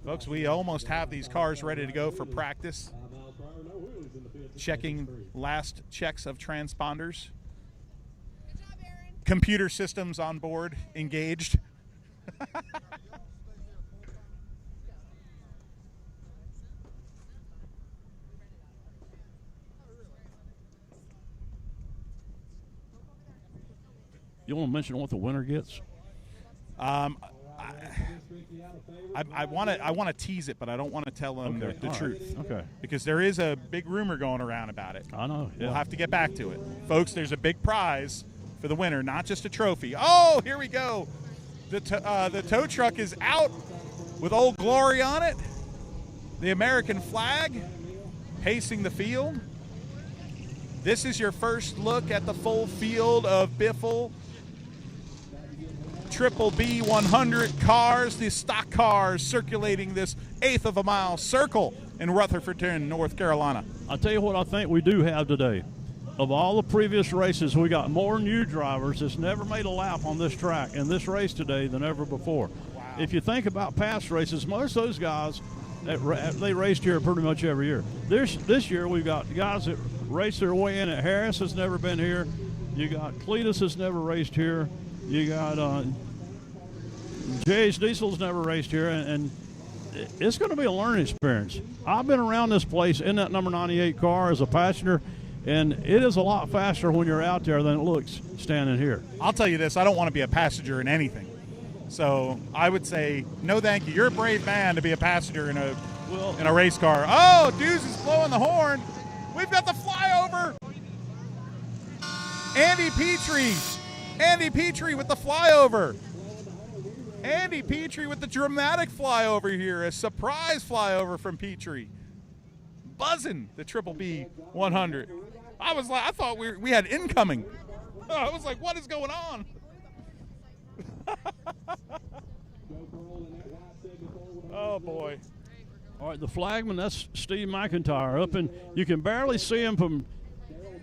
Folks, we almost have these cars ready to go for practice. Checking last checks of transponders. Good job, Aaron. Computer systems on board, engaged. You want to mention what the winner gets? I want to tease it, but I don't want to tell them the truth. Okay. Because there is a big rumor going around about it. I know. Yeah. We'll have to get back to it. Folks, there's a big prize for the winner, not just a trophy. Oh, here we go. The tow truck is out with Old Glory on it. The American flag pacing the field. This is your first look at the full field of Biffle Triple B 100 cars, the stock cars circulating this eighth of a mile circle in Rutherfordton, North Carolina. I'll tell you what I think we do have today. Of all the previous races, we got more new drivers that's never made a lap on this track in this race today than ever before. Wow. If you think about past races, most of those guys, they raced here pretty much every year. This year we've got guys that raced their way in at Harris has never been here. You got Cleetus has never raced here. You got J.H. Diesel's never raced here, and it's going to be a learning experience. I've been around this place in that number 98 car as a passenger, and it is a lot faster when you're out there than it looks standing here. I'll tell you this, I don't want to be a passenger in anything. So I would say, no thank you. You're a brave man to be a passenger in a race car. Oh, Deuce is blowing the horn. We've got the flyover. Andy Petrie with the flyover. Andy Petrie with the dramatic flyover here. A surprise flyover from Petrie. Buzzing the Triple B 100. I thought we had incoming. I was like, what is going on? Oh boy. All right, the flagman, that's Steve McIntyre up, and you can barely see him from.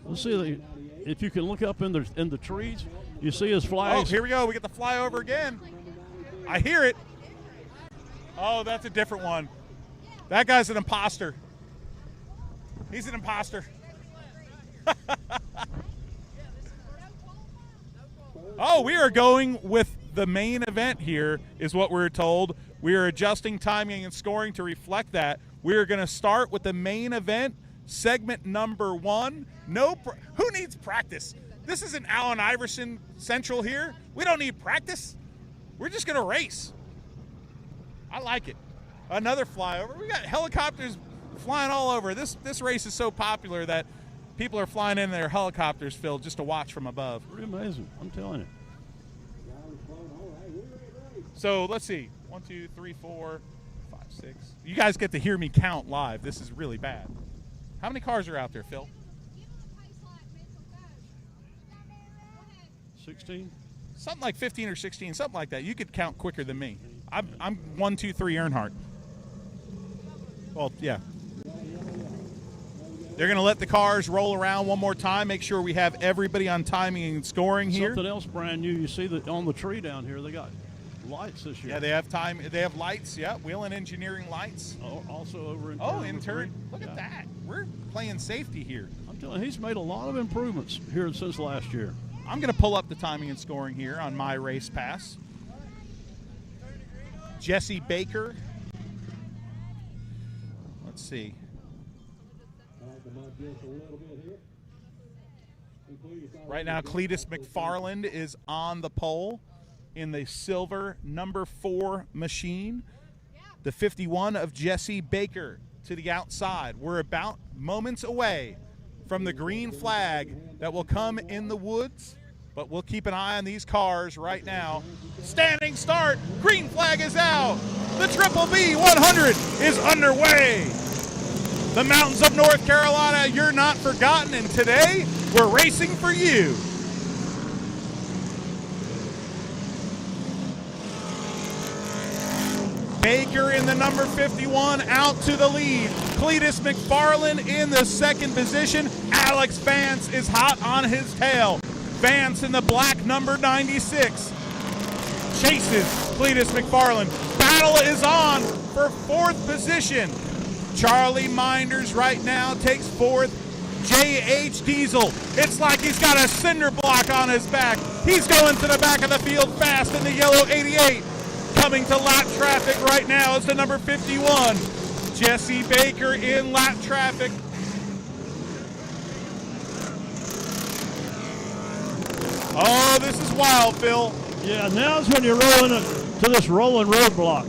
Let's see if you can look up in the trees. You see his flags. Oh, here we go. We get the flyover again. I hear it. Oh, that's a different one. That guy's an imposter. He's an imposter. Oh, we are going with the main event here, is what we're told. We are adjusting timing and scoring to reflect that. We are going to start with the main event, segment number 1. Who needs practice? This isn't Allen Iverson Central here. We don't need practice. We're just going to race. I like it. Another flyover. We got helicopters flying all over. This race is so popular that people are flying in their helicopters, Phil, just to watch from above. Pretty amazing, I'm telling you. So let's see. 1, 2, 3, 4, 5, 6. You guys get to hear me count live. This is really bad. How many cars are out there, Phil? 16? Something like 15 or 16, something like that. You could count quicker than me. I'm 1, 2, 3 Earnhardt. Well, yeah. They're going to let the cars roll around one more time, make sure we have everybody on timing and scoring here. Something else brand new. You see that on the tree down here, they got lights this year. Yeah, they have time. They have lights. Yeah, Whelen Engineering lights. Also over in in turn. Look at that. We're playing safety here. I'm telling you, he's made a lot of improvements here since last year. I'm going to pull up the timing and scoring here on my race pass. Jesse Baker. Let's see. Right now, Cleetus McFarland is on the pole in the silver number 4 machine. The 51 of Jesse Baker to the outside. We're about moments away from the green flag that will come in the woods, but we'll keep an eye on these cars right now. Standing start, green flag is out. The Triple B 100 is underway. The mountains of North Carolina, you're not forgotten, and today we're racing for you. Baker in the number 51 out to the lead. Cleetus McFarland in the second position. Alex Vance is hot on his tail. Vance in the black number 96 chases Cleetus McFarland. Battle is on for 4th position. Charlie Minders right now takes 4th. J.H. Diesel, it's like he's got a cinder block on his back. He's going to the back of the field fast in the yellow 88. Coming to lap traffic right now is the number 51. Jesse Baker in lap traffic. Oh, this is wild, Phil. Yeah, now's when you're rolling to this rolling roadblock.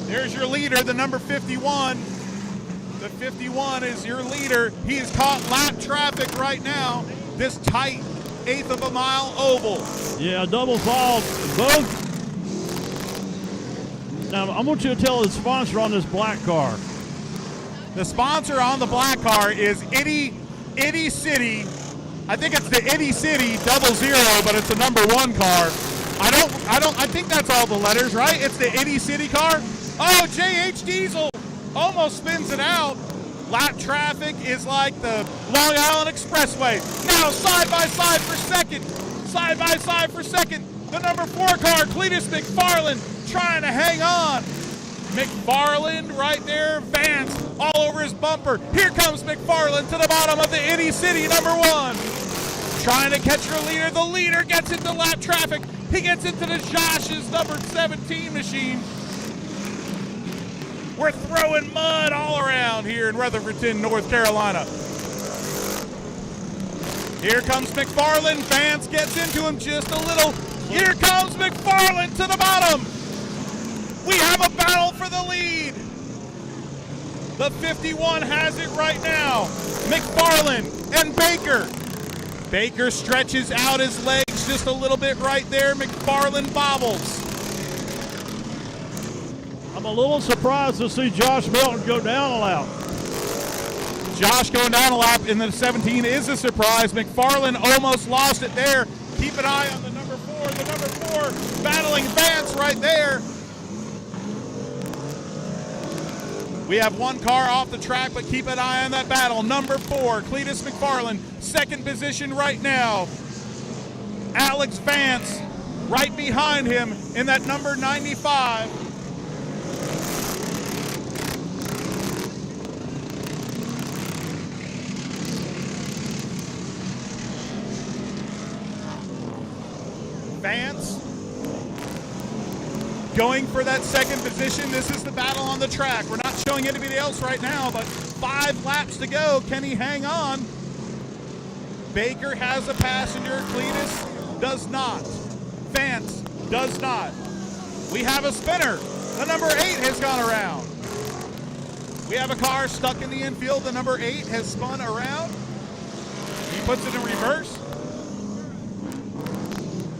There's your leader, the number 51. The 51 is your leader. He is caught lap traffic right now. This tight 1/8 of a mile oval. Yeah, double fall. Both. Now, I want you to tell the sponsor on this black car. The sponsor on the black car is Itty City. I think it's the Itty City 00, but it's a number 1 car. I think that's all the letters, right? It's the Itty City car. Oh, J.H. Diesel almost spins it out. Lap traffic is like the Long Island Expressway. Now side by side for second. Side by side for second. The number 4 car, Cleetus McFarland, trying to hang on. McFarland right there. Vance all over his bumper. Here comes McFarland to the bottom of the Itty City #1. Trying to catch your leader. The leader gets into lap traffic. He gets into the Josh's number 17 machine. We're throwing mud all around here in Rutherfordton, North Carolina. Here comes McFarland. Vance gets into him just a little. Here comes McFarland to the bottom. We have a battle for the lead. The 51 has it right now. McFarland and Baker. Baker stretches out his legs just a little bit right there. McFarland bobbles. I'm a little surprised to see Josh Melton go down a lap. Josh going down a lap in the 17 is a surprise. McFarland almost lost it there. Keep an eye on the number 4. The number 4 battling Vance right there. We have one car off the track, but keep an eye on that battle. Number 4, Cleetus McFarland, second position right now. Alex Vance right behind him in that number 95. Vance going for that second position. This is the battle on the track. We're not showing anybody else right now, but 5 laps to go. Can he hang on? Baker has a passenger. Cleetus does not. Vance does not. We have a spinner. The number 8 has gone around. We have a car stuck in the infield. The number 8 has spun around. He puts it in reverse.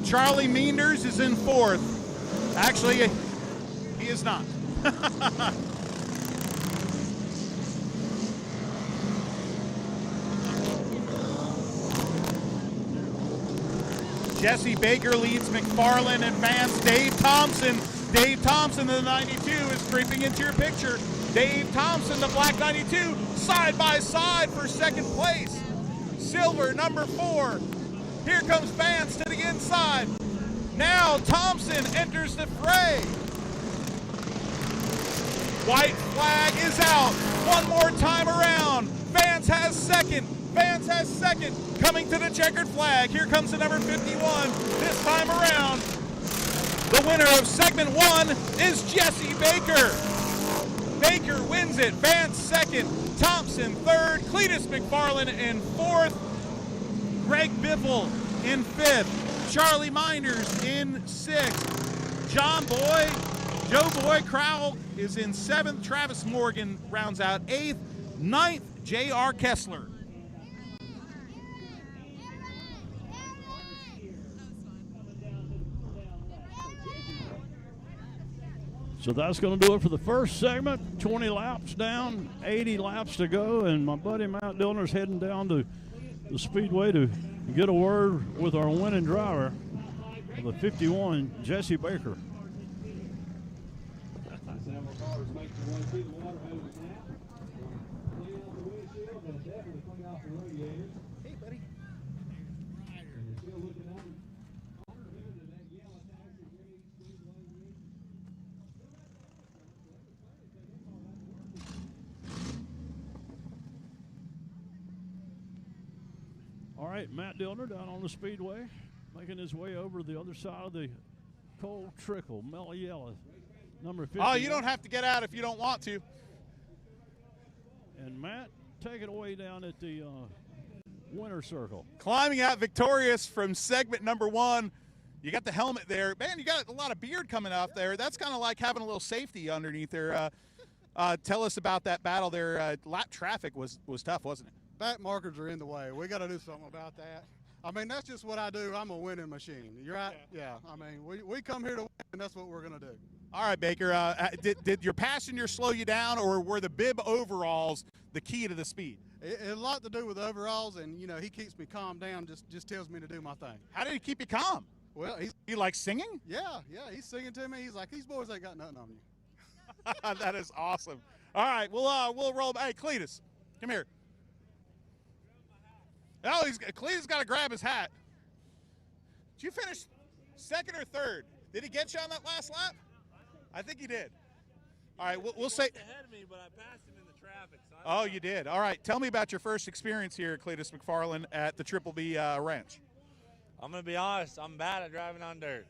Charlie Meanders is in 4th. Actually, he is not. Jesse Baker leads McFarland and Vance. Dave Thompson in the 92 is creeping into your picture. Dave Thompson, the black 92, side by side for second place. Silver, number 4. Here comes Vance to the inside. Now Thompson enters the fray. White flag is out. One more time around. Vance has second. Coming to the checkered flag. Here comes the number 51. This time around, the winner of segment 1 is Jesse Baker. Baker wins it. Vance second. Thompson third. Cleetus McFarland in 4th. Greg Biffle in 5th. Charlie Minders in 6th. Joe Boy Crowell is in 7th. Travis Morgan rounds out 8th. 9th, J.R. Kessler. So that's going to do it for the first segment. 20 laps down, 80 laps to go, and my buddy Matt Dillner's heading down to the speedway to get a word with our winning driver of the 51, Jesse Baker. Hey, buddy. All right, Matt Dillner down on the speedway, making his way over the other side of the cold trickle, mellow yellow, number 50. Oh, you don't have to get out if you don't want to. And Matt, take it away down at the winner circle. Climbing out victorious from segment number 1. You got the helmet there. Man, you got a lot of beard coming out there. That's kind of like having a little safety underneath there. Tell us about that battle there. Lap traffic was tough, wasn't it? Back markers are in the way. We got to do something about that. I mean, that's just what I do. I'm a winning machine. You're right. Yeah. I mean, we come here to win, and that's what we're going to do. All right, Baker. Did your passenger slow you down, or were the bib overalls the key to the speed? It had a lot to do with overalls, and, you know, he keeps me calm down, just tells me to do my thing. How did he keep you calm? Well, You like singing? yeah, he's singing to me. He's like, these boys ain't got nothing on you. That is awesome. All right, we'll roll. Hey, Cleetus, come here. Oh, Cleetus got to grab his hat. Did you finish second or third? Did he get you on that last lap? I think he did. All right, we'll say. Ahead of me, but I passed him in the traffic. So Oh, you did. All right, tell me about your first experience here, Cleetus McFarland, at the Triple B Ranch. I'm gonna be honest. I'm bad at driving on dirt.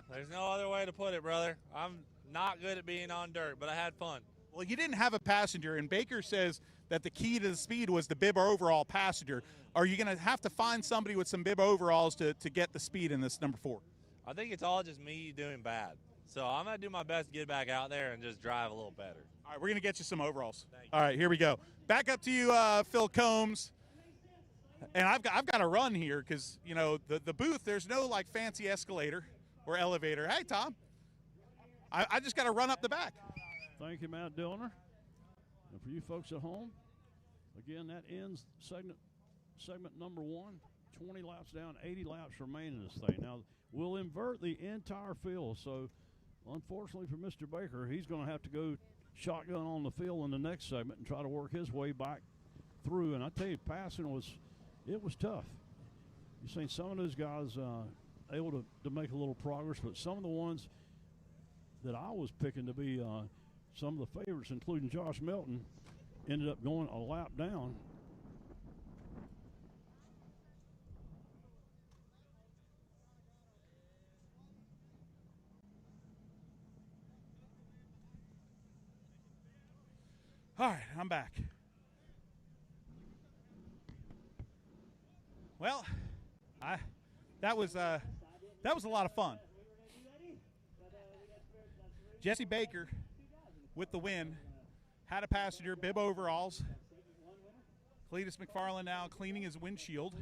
There's no other way to put it, brother. I'm not good at being on dirt, but I had fun. Well, you didn't have a passenger, and Baker says that the key to the speed was the bib overall passenger. Are you going to have to find somebody with some bib overalls to get the speed in this number 4? I think it's all just me doing bad. So I'm gonna do my best to get back out there and just drive a little better. All right, we're going to get you some overalls. Thank you. All right, here we go. Back up to you, Phil Combs. And I've got to run here because, you know, the booth, there's no, like, fancy escalator or elevator. Hey, Tom. I just got to run up the back. Thank you, Matt Dillner. And for you folks at home, again, that ends segment number 1. 20 laps down, 80 laps remain in this thing. Now, we'll invert the entire field. So, unfortunately for Mr. Baker, he's going to have to go shotgun on the field in the next segment and try to work his way back through. And I tell you, passing was tough. You've seen some of those guys able to make a little progress, but some of the ones that I was picking to be some of the favorites, including Josh Melton, ended up going a lap down. All right, I'm back. Well, that was a lot of fun. Jesse Baker with the win, had a passenger, bib overalls. Cleetus McFarland now cleaning his windshield.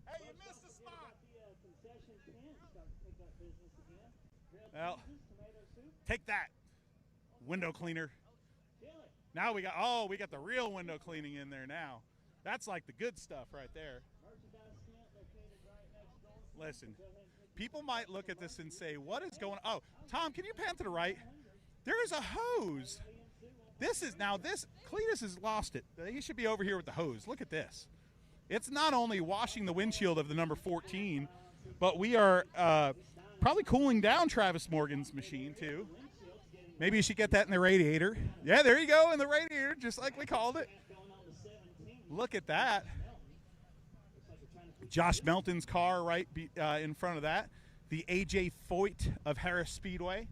Hey, you missed the spot. Well, take that, window cleaner. Now we got the real window cleaning in there now. That's like the good stuff right there. Listen, people might look at this and say, what is going on? Oh, Tom, can you pan to the right? There is a hose. Cleetus has lost it. He should be over here with the hose. Look at this. It's not only washing the windshield of the number 14, but we are probably cooling down Travis Morgan's machine too. Maybe you should get that in the radiator. Yeah, there you go, in the radiator, just like we called it. Look at that. Josh Melton's car right in front of that. The A.J. Foyt of Harris Speedway.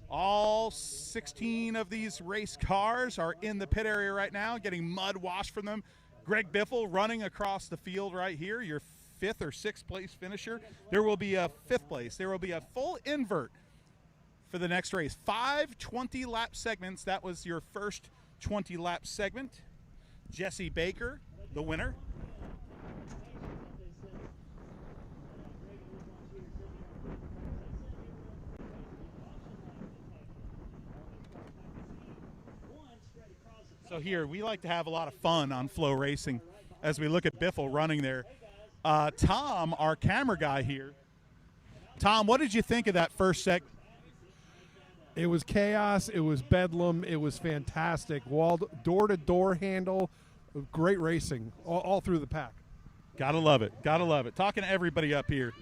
All 16 of these race cars are in the pit area right now, getting mud washed from them. Greg Biffle running across the field right here, your 5th or 6th place finisher. There will be a 5th place. There will be a full invert for the next race. 5 20-lap segments. That was your first 20-lap segment. Jesse Baker, the winner. So here, we like to have a lot of fun on FloRacing as we look at Biffle running there. Tom, our camera guy here. Tom, what did you think of that first segment? It was chaos. It was bedlam. It was fantastic. Door-to-door handle. Great racing all through the pack. Gotta love it. Gotta love it. Talking to everybody up here.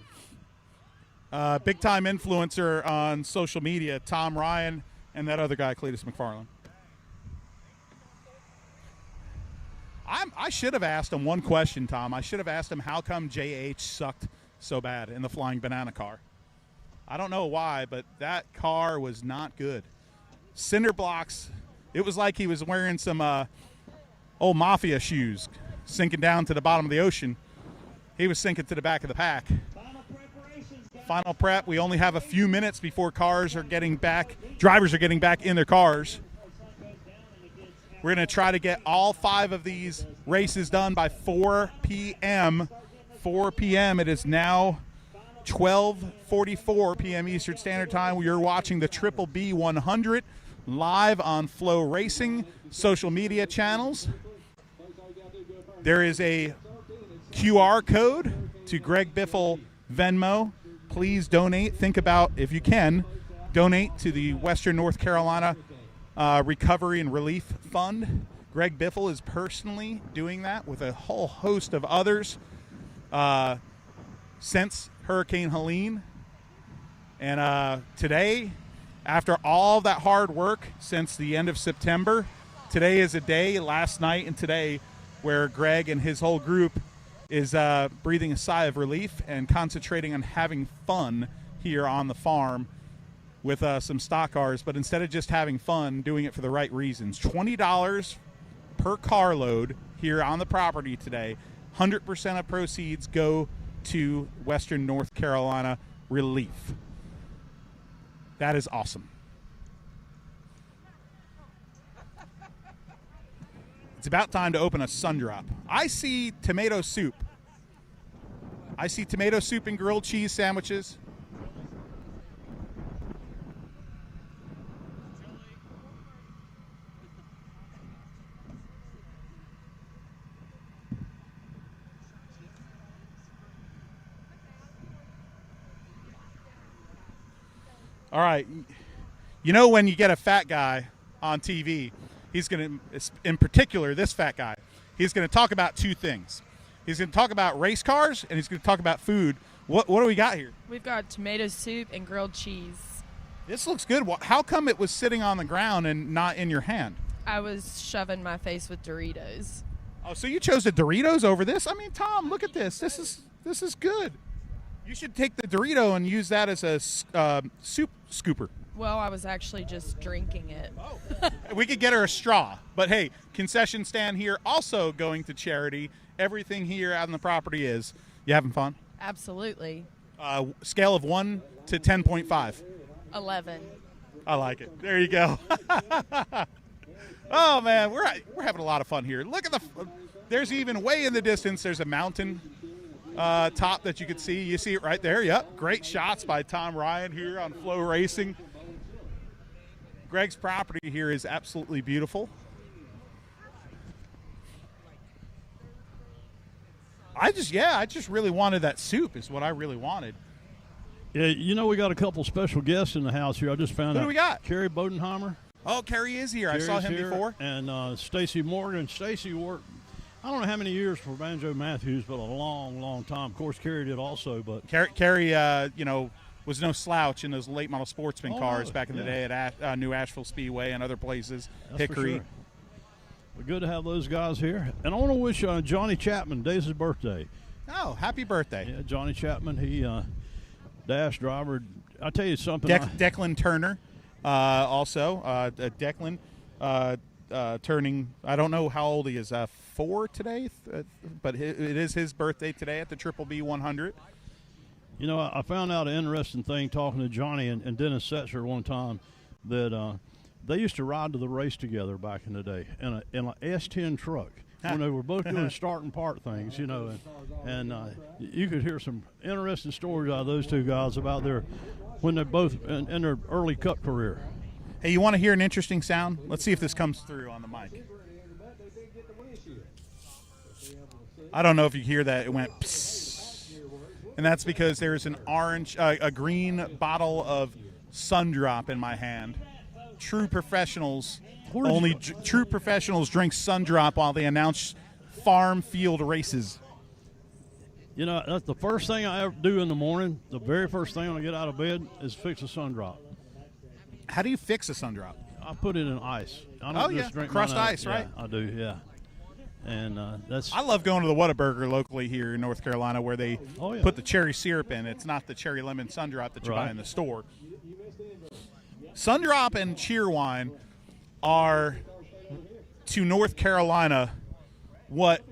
Big-time influencer on social media, Tom Ryan, and that other guy, Cleetus McFarland. I should have asked him one question, Tom. I should have asked him how come JH sucked so bad in the Flying Banana car. I don't know why, but that car was not good. Cinder blocks. It was like he was wearing some old mafia shoes, sinking down to the bottom of the ocean. He was sinking to the back of the pack. Final prep. We only have a few minutes before drivers are getting back in their cars. We're going to try to get all 5 of these races done by 4 p.m. 4 p.m. It is now 12:44 p.m. Eastern Standard Time. We are watching the Triple B 100 live on FloRacing social media channels. There is a QR code to Greg Biffle Venmo. Please donate. Think about, if you can, donate to the Western North Carolina Recovery and Relief Fund. Greg Biffle is personally doing that with a whole host of others since Hurricane Helene. And today, after all that hard work since the end of September, today is a day, last night and today, where Greg and his whole group is breathing a sigh of relief and concentrating on having fun here on the farm with some stock cars. But instead of just having fun, doing it for the right reasons. $20 per carload here on the property today. 100% of proceeds go to Western North Carolina Relief. That is awesome. It's about time to open a sun drop. I see tomato soup. I see tomato soup and grilled cheese sandwiches. All right. You know when you get a fat guy on TV, he's going to, in particular, this fat guy, he's going to talk about two things. He's going to talk about race cars, and he's going to talk about food. What do we got here? We've got tomato soup and grilled cheese. This looks good. How come it was sitting on the ground and not in your hand? I was shoving my face with Doritos. Oh, so you chose the Doritos over this? I mean, Tom, look at this. This is good. You should take the Dorito and use that as a soup scooper. Well, I was actually just drinking it. Oh. We could get her a straw. But, hey, concession stand here also going to charity. Everything here out on the property is. You having fun? Absolutely. Scale of 1 to 10.5. 11. I like it. There you go. Oh, man, we're having a lot of fun here. Look at there's even way in the distance, there's a mountain top that you could see. You see it right there. Yep. Great shots by Tom Ryan here on FloRacing. Greg's property here is absolutely beautiful. I just really wanted that soup is what I really wanted. Yeah, you know we got a couple special guests in the house here. I just found out. Who do we got? Carrie Bodenheimer. Oh, Carrie is here. Carrie's I saw him here, before. And Stacy Morgan. Stacy worked, I don't know how many years for Banjo Matthews, but a long, long time. Of course, Carrie did also. But Carrie, was no slouch in those late model sportsman cars back in the day at New Asheville Speedway and other places. That's Hickory. For sure. But good to have those guys here. And I want to wish Johnny Chapman, today's his birthday. Oh, happy birthday. Yeah, Johnny Chapman, he dash driver. I'll tell you something. Declan Turner, also. Declan turning, I don't know how old he is, 4 today, but it is his birthday today at the Triple B 100. You know, I found out an interesting thing talking to Johnny and Dennis Setzer one time that they used to ride to the race together back in the day in an S10 truck when they were both doing start and part things, you know, and you could hear some interesting stories out of those two guys about when they're both in their early Cup career. Hey, you want to hear an interesting sound? Let's see if this comes through on the mic. I don't know if you hear that. It went psst. And that's because there's a green bottle of Sun Drop in my hand. True professionals drink Sun Drop while they announce farm field races. You know, that's the first thing I ever do in the morning. The very first thing when I get out of bed is fix a Sun Drop. How do you fix a Sun Drop? I put it in ice. I don't just drink crushed mine out. ice, right? Yeah, I do, yeah. And that's. I love going to the Whataburger locally here in North Carolina where they put the cherry syrup in. It's not the cherry lemon Sun Drop that you buy in the store. Sun Drop and Cheerwine are to North Carolina what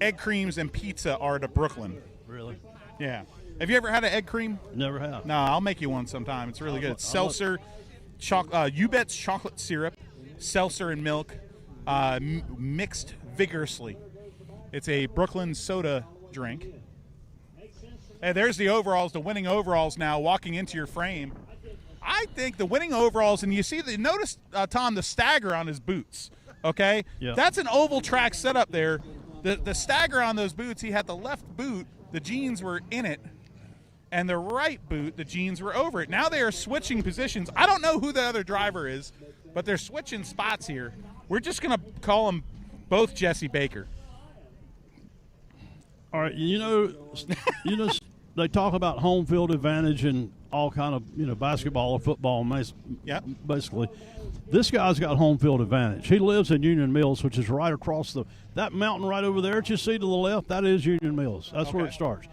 egg creams and pizza are to Brooklyn. Really? Yeah. Have you ever had an egg cream? Never have. No, I'll make you one sometime. It's really good. It's seltzer, U-Bet's chocolate syrup, seltzer and milk, mixed vigorously. It's a Brooklyn soda drink. Hey, there's the overalls, the winning overalls now walking into your frame. I think the winning overalls, and you see, notice, Tom, the stagger on his boots, okay? Yeah. That's an oval track setup there. The stagger on those boots, he had the left boot, the jeans were in it, and the right boot, the jeans were over it. Now they are switching positions. I don't know who the other driver is, but they're switching spots here. We're just going to call them both Jesse Baker. All right, you know, they talk about home field advantage, and all kind of, basketball or football, Yep. basically. This guy's got home field advantage. He lives in Union Mills, which is right across that mountain right over there that you see to the left. That is Union Mills. That's where it starts.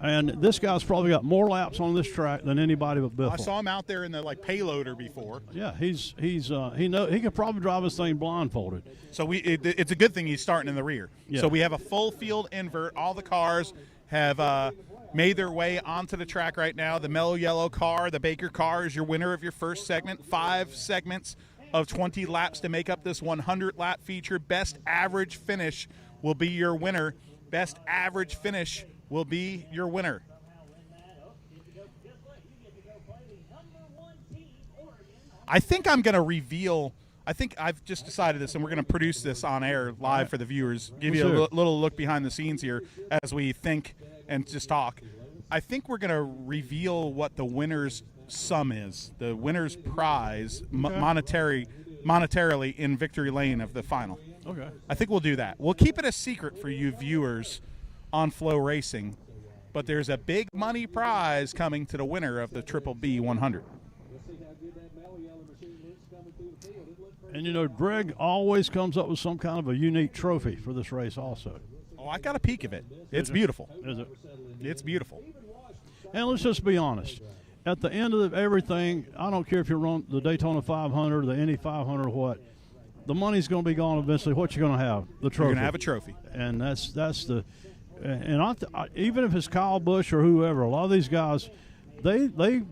And this guy's probably got more laps on this track than anybody but Biffle. I saw him out there in the payloader before. Yeah, he could probably drive this thing blindfolded. So it's a good thing he's starting in the rear. Yeah. So we have a full field invert. All the cars have made their way onto the track right now. The mellow yellow car, the Baker car, is your winner of your first segment. 5 segments of 20 laps to make up this 100-lap feature. Best average finish will be your winner. Best average finish will be your winner. I think I'm going to reveal. I think I've just decided this, and we're going to produce this on air live for the viewers. Give you a little look behind the scenes here as we think and just talk. I think we're going to reveal what the winner's sum is, the winner's prize monetarily in victory lane of the final. Okay. I think we'll do that. We'll keep it a secret for you viewers on FloRacing, but there's a big money prize coming to the winner of the Triple B 100. And Greg always comes up with some kind of a unique trophy for this race also. Oh, I got a peek of it. It's beautiful. Is it? It's beautiful. And let's just be honest. At the end of everything, I don't care if you run the Daytona 500, the Indy 500, or what. The money's going to be gone eventually. What you going to have? The trophy. You're going to have a trophy. And that's the. And even if it's Kyle Busch or whoever, a lot of these guys, they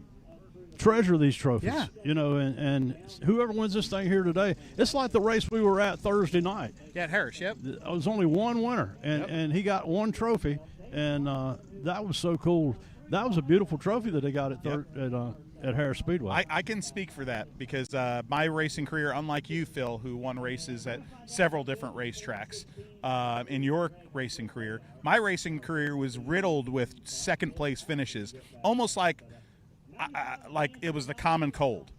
treasure these trophies. Yeah. And whoever wins this thing here today, it's like the race we were at Thursday night. Yeah, at Harris. Yep. It was only one winner, and he got one trophy, and that was so cool. That was a beautiful trophy that they got at Harris Speedway. I can speak for that because my racing career, unlike you, Phil, who won races at several different racetracks, in your racing career, my racing career was riddled with second-place finishes, almost like it was the common cold.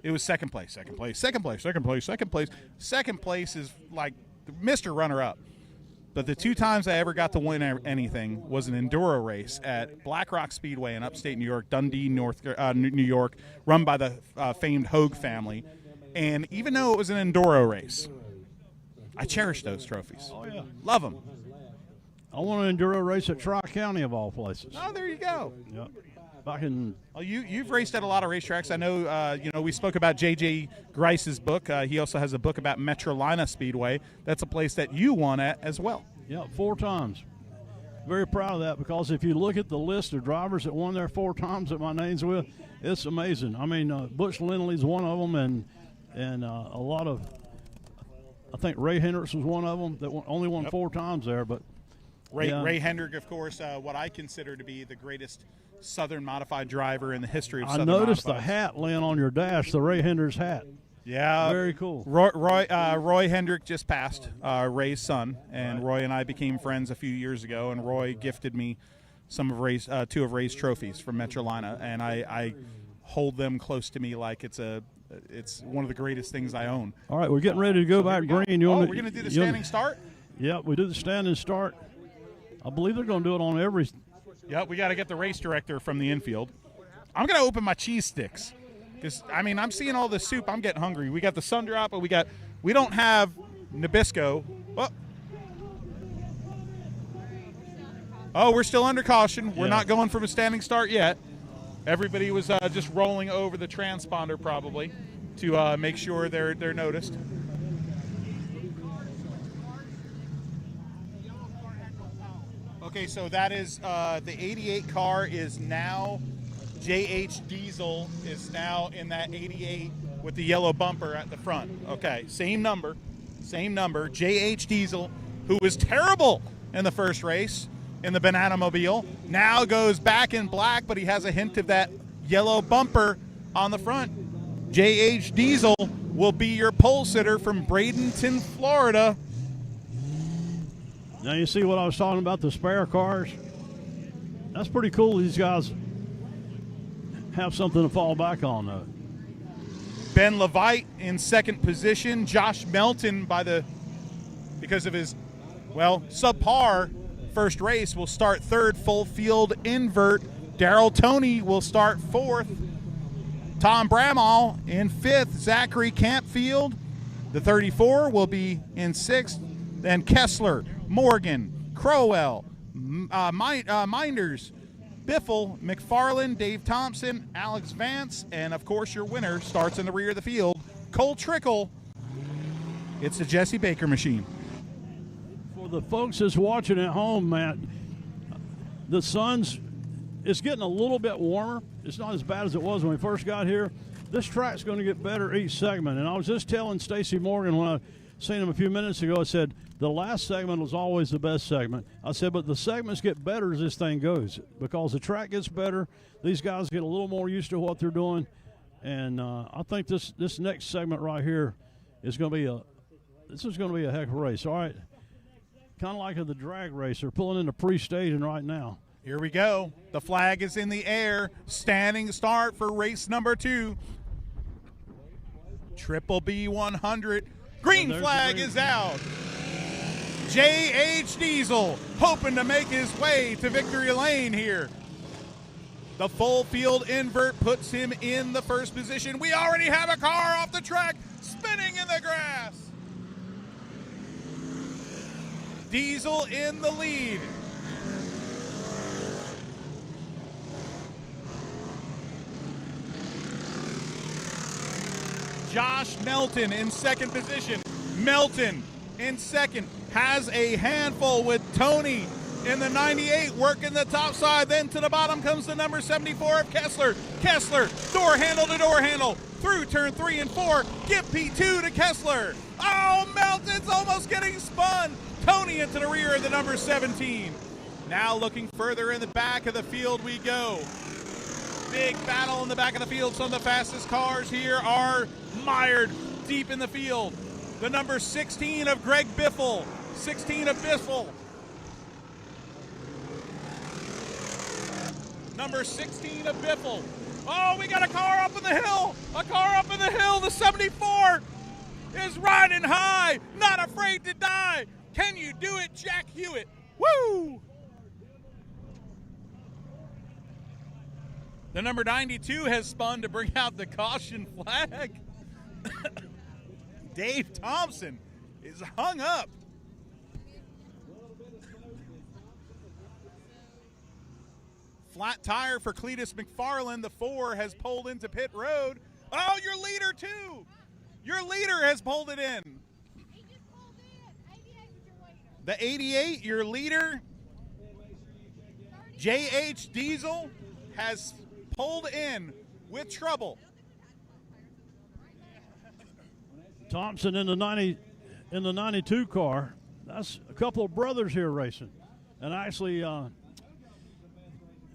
It was second place, second place, second place, second place, second place. Second place is like Mr. Runner-up. But the 2 times I ever got to win anything was an enduro race at Black Rock Speedway in upstate New York, Dundee, New York, run by the famed Hogue family. And even though it was an enduro race, I cherish those trophies. Oh, yeah. Love them. I won an enduro race at Tri-County, of all places. Oh, there you go. Yep. Back in. Well, you've raced at a lot of racetracks. I know, we spoke about J.J. Grice's book. He also has a book about Metrolina Speedway. That's a place that you won at as well. Yeah, 4 times. Very proud of that because if you look at the list of drivers that won there 4 times that my name's with, it's amazing. I mean, Butch Lindley's one of them, and a lot of, I think Ray Hendricks was one of them that only won 4 times there. But Ray Hendrick, of course, what I consider to be the greatest Southern modified driver in the history of Southern noticed modifieds. the hat laying on your dash, the Ray Hendricks hat. Yeah. Very cool. Roy Hendrick just passed, Ray's son, and Roy and I became friends a few years ago, and Roy gifted me some of Ray's 2 of Ray's trophies from Metrolina, and I hold them close to me like it's one of the greatest things I own. All right, we're getting ready to go back green. We're going to do the standing start? Yeah, we do the standing start. I believe they're going to do it on every. Yep, we got to get the race director from the infield. I'm going to open my cheese sticks because, I'm seeing all this soup. I'm getting hungry. We got the sun drop, but we don't have Nabisco. Oh, we're still under caution. We're not going from a standing start yet. Everybody was just rolling over the transponder probably to make sure they're noticed. Okay, so that is the 88 car is now, JH Diesel is now in that 88 with the yellow bumper at the front. Okay, same number. JH Diesel, who was terrible in the first race in the Banana Mobile, now goes back in black, but he has a hint of that yellow bumper on the front. JH Diesel will be your pole sitter from Bradenton, Florida. Now you see what I was talking about, the spare cars? That's pretty cool. These guys have something to fall back on, though. Ben Levite in second position. Josh Melton, because of his, subpar first race, will start third. Full field invert Daryl Toney will start 4th. Tom Bramall in 5th. Zachary Campfield, the 34, will be in 6th. Then Kessler, Morgan, Crowell, Minders, Biffle, McFarland, Dave Thompson, Alex Vance, and of course your winner starts in the rear of the field, Cole Trickle. It's the Jesse Baker machine. For the folks that's watching at home, Matt, the sun's it's getting a little bit warmer. It's not as bad as it was when we first got here. This track's going to get better each segment. And I was just telling Stacy Morgan when I seen him a few minutes ago, I said, the last segment was always the best segment. I said, but the segments get better as this thing goes because the track gets better. These guys get a little more used to what they're doing. And I think this next segment right here is going to be a heck of a race. All right, kind of like the drag race. They're pulling into pre-staging right now. Here we go. The flag is in the air. Standing start for race number 2. Triple B 100. Green flag is out. J.H. Diesel hoping to make his way to victory lane here. The full field invert puts him in the first position. We already have a car off the track spinning in the grass. Diesel in the lead. Josh Melton in second position. Melton in second has a handful with Tony in the 98 working the top side. Then to the bottom comes the number 74 of Kessler. Kessler, door handle to door handle through turn 3 and 4. Give P2 to Kessler. Oh, Melton's almost getting spun. Tony into the rear of the number 17. Now looking further in the back of the field we go. Big battle in the back of the field. Some of the fastest cars here are mired deep in the field. The number 16 of Greg Biffle. 16 of Biffle. Number 16 of Biffle. Oh, we got a car up in the hill. A car up in the hill. The 74 is riding high. Not afraid to die. Can you do it, Jack Hewitt? Woo! The number 92 has spun to bring out the caution flag. Dave Thompson is hung up. Flat tire for Cleetus McFarland. The 4 has pulled into pit road. Oh, your leader too. Your leader has pulled it in. He just pulled in. 88 was your leader. The 88, your leader, J.H. Diesel, has pulled in with trouble. Thompson in the 92 car. That's a couple of brothers here racing. And actually,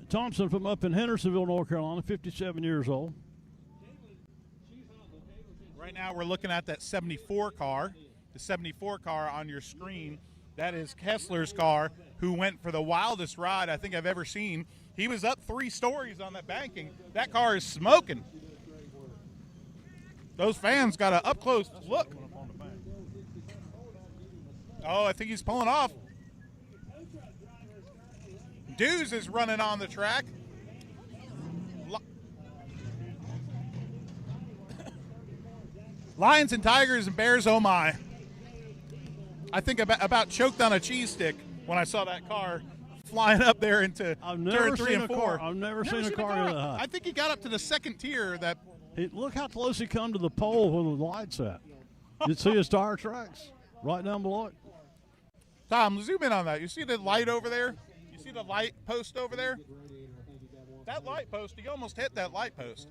Thompson from up in Hendersonville, North Carolina, 57 years old. Right now we're looking at that 74 car. The 74 car on your screen, that is Kessler's car, who went for the wildest ride I think I've ever seen. He was up 3 stories on that banking. That car is smoking. Those fans got an up-close look. Oh, I think he's pulling off. Dews is running on the track. Lions and Tigers and Bears, oh my. I think about choked on a cheese stick when I saw that car flying up there into turn 3 and 4. I've never seen a car that high. I think he got up to the second tier. Look how close he come to the pole where the light's at. You see his tire tracks right down below it. Tom, zoom in on that. You see the light over there? You see the light post over there? That light post, he almost hit that light post.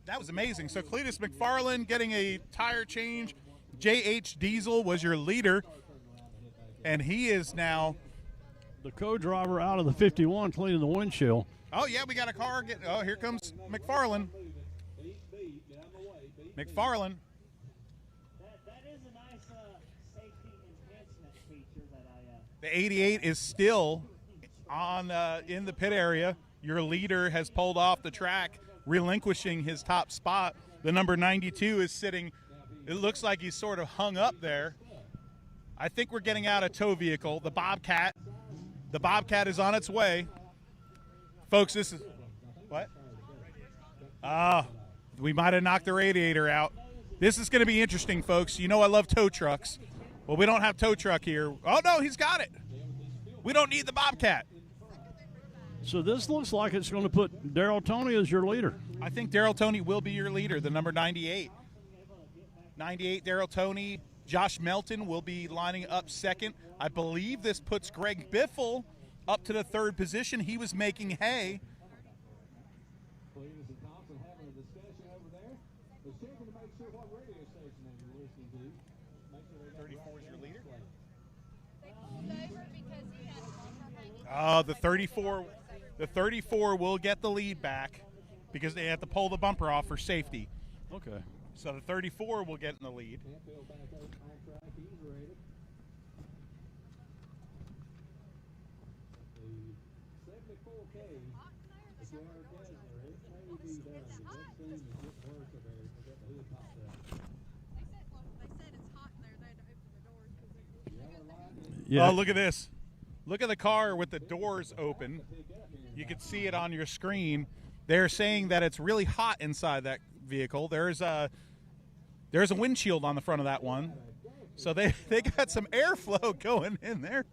That was amazing. So Cleetus McFarland getting a tire change. J.H. Diesel was your leader, and he is now the co-driver out of the 51 cleaning the windshield. Oh, yeah, we got a car. Oh, here comes McFarland. McFarland. That is a nice safety enhancement feature that The 88 is still on in the pit area. Your leader has pulled off the track, relinquishing his top spot. The number 92 is sitting. It looks like he's sort of hung up there. I think we're getting out a tow vehicle. The Bobcat. The Bobcat is on its way. Folks, this is what? We might have knocked the radiator out. This is going to be interesting, folks. You know I love tow trucks. Well, we don't have tow truck here. Oh, no, he's got it. We don't need the Bobcat. So this looks like it's going to put Daryl Toney as your leader. I think Daryl Toney will be your leader, the number 98. 98, Daryl Toney. Josh Melton will be lining up second. I believe this puts Greg Biffle up to the third position. He was making hay. 34 is your leader? They pulled over because he had a bumper hanging. The 34 will get the lead back because they have to pull the bumper off for safety. Okay. So the 34 will get in the lead. Yeah. Oh, look at this. Look at the car with the doors open. You can see it on your screen. They're saying that it's really hot inside that vehicle. There's a windshield on the front of that one. So they got some airflow going in there.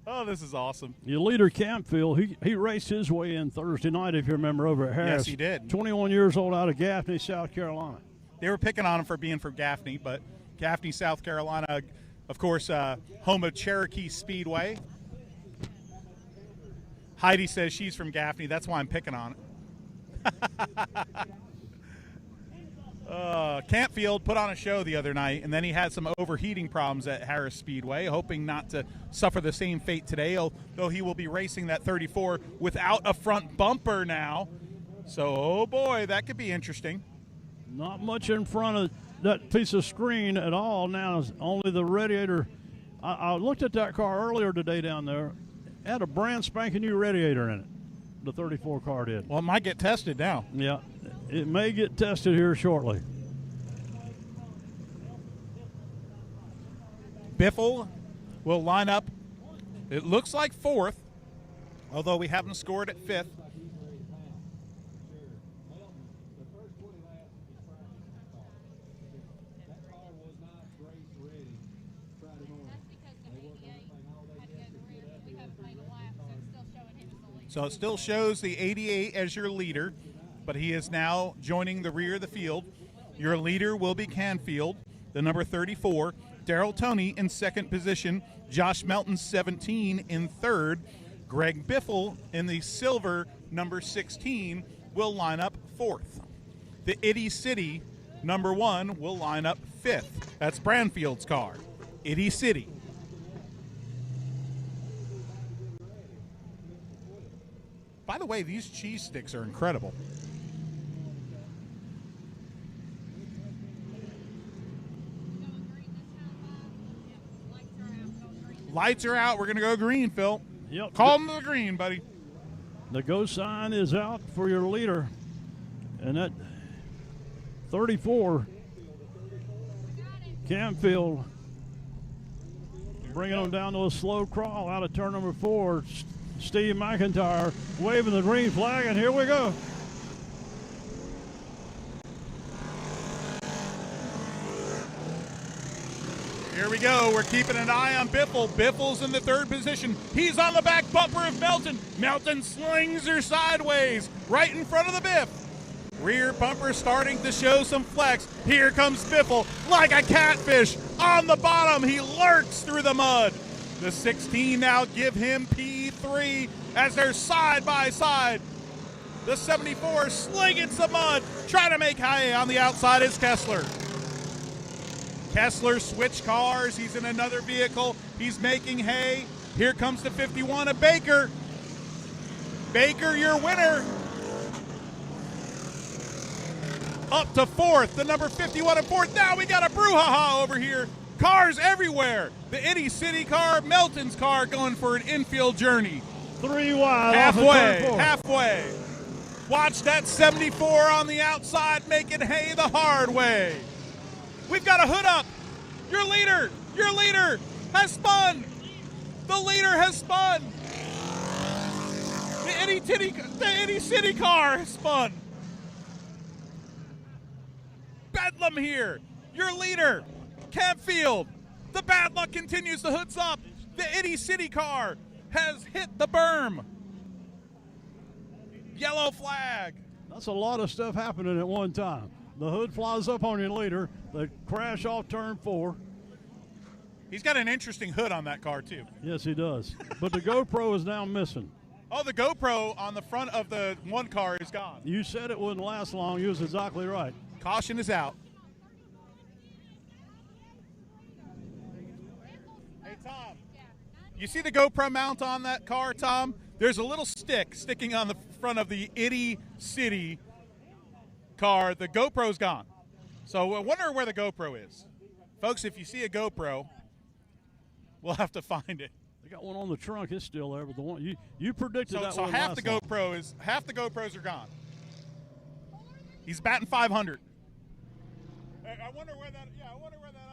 Oh, this is awesome. Your leader, Campfield, he raced his way in Thursday night, if you remember, over at Harris. Yes, he did. 21 years old, out of Gaffney, South Carolina. They were picking on him for being from Gaffney, but Gaffney, South Carolina, of course, home of Cherokee Speedway. Heidi says she's from Gaffney. That's why I'm picking on it. Campfield put on a show the other night, and then he had some overheating problems at Harris Speedway, hoping not to suffer the same fate today, although he will be racing that 34 without a front bumper now. So, oh boy, that could be interesting. Not much in front of that piece of screen at all now. Is only the radiator. I looked at that car earlier today down there. It had a brand spanking new radiator in it. The 34 car did. Well, it might get tested now. Yeah, it may get tested here shortly. Biffle will line up, it looks like fourth, although we haven't scored at fifth. So it still shows the 88 as your leader, but he is now joining the rear of the field. Your leader will be Canfield, the number 34. Daryl Toney in second position. Josh Melton, 17, in third. Greg Biffle in the silver, number 16, will line up fourth. The Itty City, number 1, will line up fifth. That's Branfield's car. Itty City. By the way, these cheese sticks are incredible. Lights are out. We're going to go green, Phil. Yep. Call them to the green, buddy. The go sign is out for your leader. And that 34, Campfield, bringing them down to a slow crawl out of turn number 4. Steve McIntyre waving the green flag, and here we go. Here we go. We're keeping an eye on Biffle. Biffle's in the third position. He's on the back bumper of Melton. Melton slings her sideways right in front of the Biff. Rear bumper starting to show some flex. Here comes Biffle like a catfish. On the bottom, he lurks through the mud. The 16 now give him P3 as they're side by side. The 74 slinging some mud, trying to make hay. On the outside is Kessler. Kessler switched cars. He's in another vehicle. He's making hay. Here comes the 51 of Baker. Baker, your winner. Up to fourth, the number 51 of fourth. Now we got a brouhaha over here. Cars everywhere. The Itty City car, Melton's car going for an infield journey. 3 wide. Halfway. Watch that 74 on the outside making hay the hard way. We've got a hood up. Your leader has spun. The leader has spun. The Itty City car spun. Bedlam here. Your leader, Campfield. The bad luck continues. The hood's up. The Itty City car has hit the berm. Yellow flag. That's a lot of stuff happening at one time. The hood flies up on your leader. They crash off turn 4. He's got an interesting hood on that car, too. Yes, he does. But the GoPro is now missing. Oh, the GoPro on the front of the one car is gone. You said it wouldn't last long. You was exactly right. Caution is out. Hey, Tom. You see the GoPro mount on that car, Tom? There's a little stick sticking on the front of the Itty City car. The GoPro's gone. So I wonder where the GoPro is. Folks, if you see a GoPro, we'll have to find it. They got one on the trunk. It's still there, but the one you predicted that So one half last the long. half the GoPros are gone. He's batting 500. I wonder where that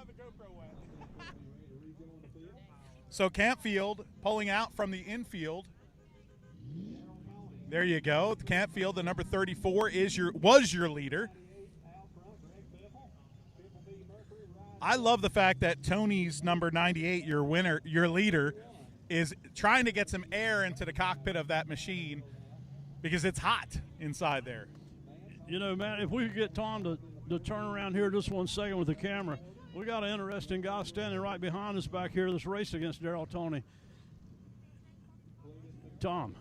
other GoPro went. So Campfield pulling out from the infield. There you go. Campfield, the number 34, was your leader. I love the fact that Tony's number 98, your leader, is trying to get some air into the cockpit of that machine because it's hot inside there. You know, man, if we could get Tom to turn around here just 1 second with the camera, we got an interesting guy standing right behind us back here that's raced against Daryl Toney. Tom.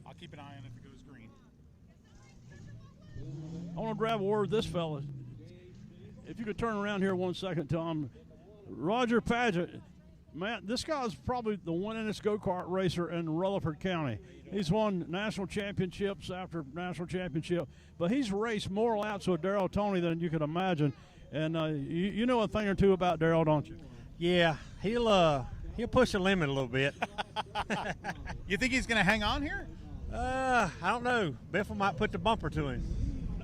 I'll keep an eye on it if it goes green. I want to grab a word with this fella. If you could turn around here 1 second, Tom. Roger Padgett, man, this guy's probably the winningest go-kart racer in Rutherford County. He's won national championships after national championship, but he's raced more laps with Daryl Toney than you could imagine. And you know a thing or two about Daryl, don't you? Yeah, he'll push the limit a little bit. You think he's going to hang on here? I don't know. Biffle might put the bumper to him.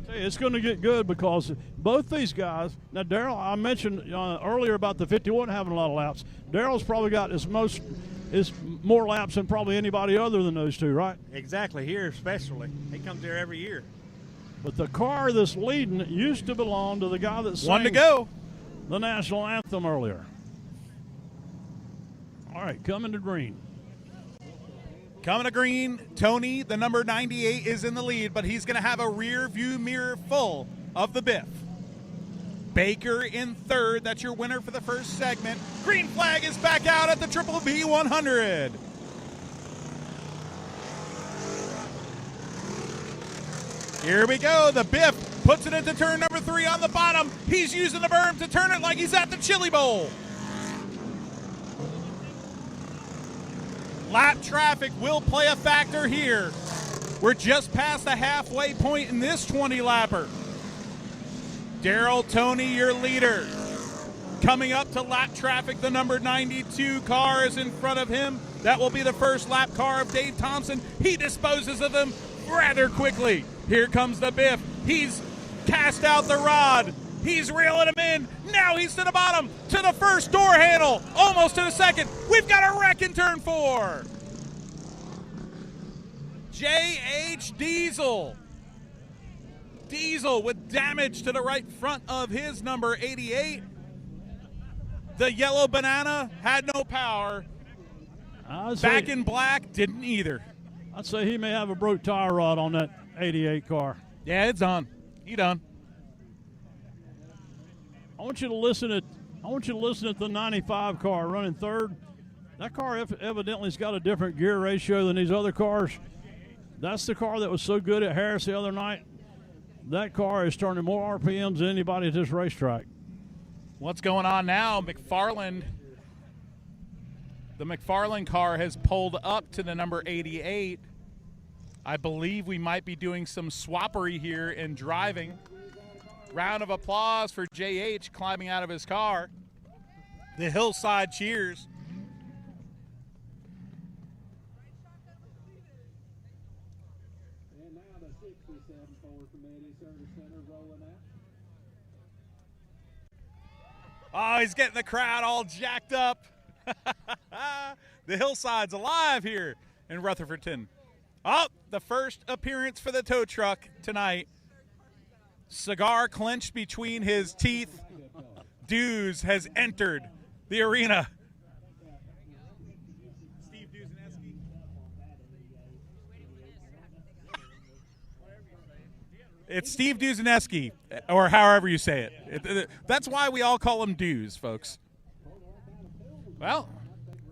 It's going to get good because both these guys. Now, Daryl, I mentioned earlier about the 51 having a lot of laps. Daryl's probably got more laps than probably anybody other than those two, right? Exactly, here especially. He comes here every year. But the car that's leading used to belong to the guy that sang One to go. The national anthem earlier. All right, coming to green. Coming to green, Tony, the number 98, is in the lead, but he's going to have a rear view mirror full of the Biff. Baker in third. That's your winner for the first segment. Green flag is back out at the Triple B 100. Here we go. The Biff puts it into turn number 3 on the bottom. He's using the berm to turn it like he's at the Chili Bowl. Lap traffic will play a factor here. We're just past the halfway point in this 20-lapper. Daryl Toney, your leader. Coming up to lap traffic, the number 92 car is in front of him. That will be the first lap car of Dave Thompson. He disposes of them rather quickly. Here comes the Biff. He's cast out the rod. He's reeling him in. Now he's to the bottom, to the first door handle, almost to the second. We've got a wreck in turn 4. J.H. Diesel. Diesel with damage to the right front of his number 88. The yellow banana had no power. Back in black didn't either. I'd say he may have a broke tire rod on that 88 car. Yeah, it's done. He done. I want you to listen at the 95 car running third. That car evidently has got a different gear ratio than these other cars. That's the car that was so good at Harris the other night. That car is turning more RPMs than anybody at this racetrack. What's going on now? McFarland. The McFarland car has pulled up to the number 88. I believe we might be doing some swappery here in driving. Round of applause for JH climbing out of his car. The hillside cheers. And now the 67 Ford Committee Service Center rolling out. Oh, he's getting the crowd all jacked up. The hillside's alive here in Rutherfordton. Oh, the first appearance for the tow truck tonight. Cigar clenched between his teeth. Dews has entered the arena. Steve Duzaneski. It's Steve Duzaneski, or however you say it. That's why we all call him Dews, folks. Well,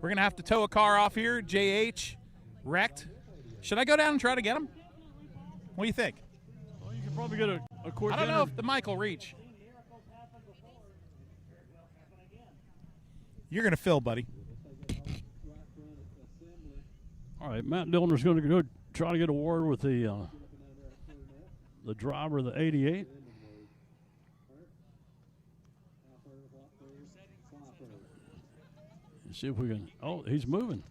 we're going to have to tow a car off here. JH, wrecked. Should I go down and try to get him? What do you think? Well, you could probably get a quick I don't know if the mic will reach. You're going to fill, buddy. All right, Matt Dillner's going to go try to get a word with the driver of the 88. See if we can. Oh, he's moving.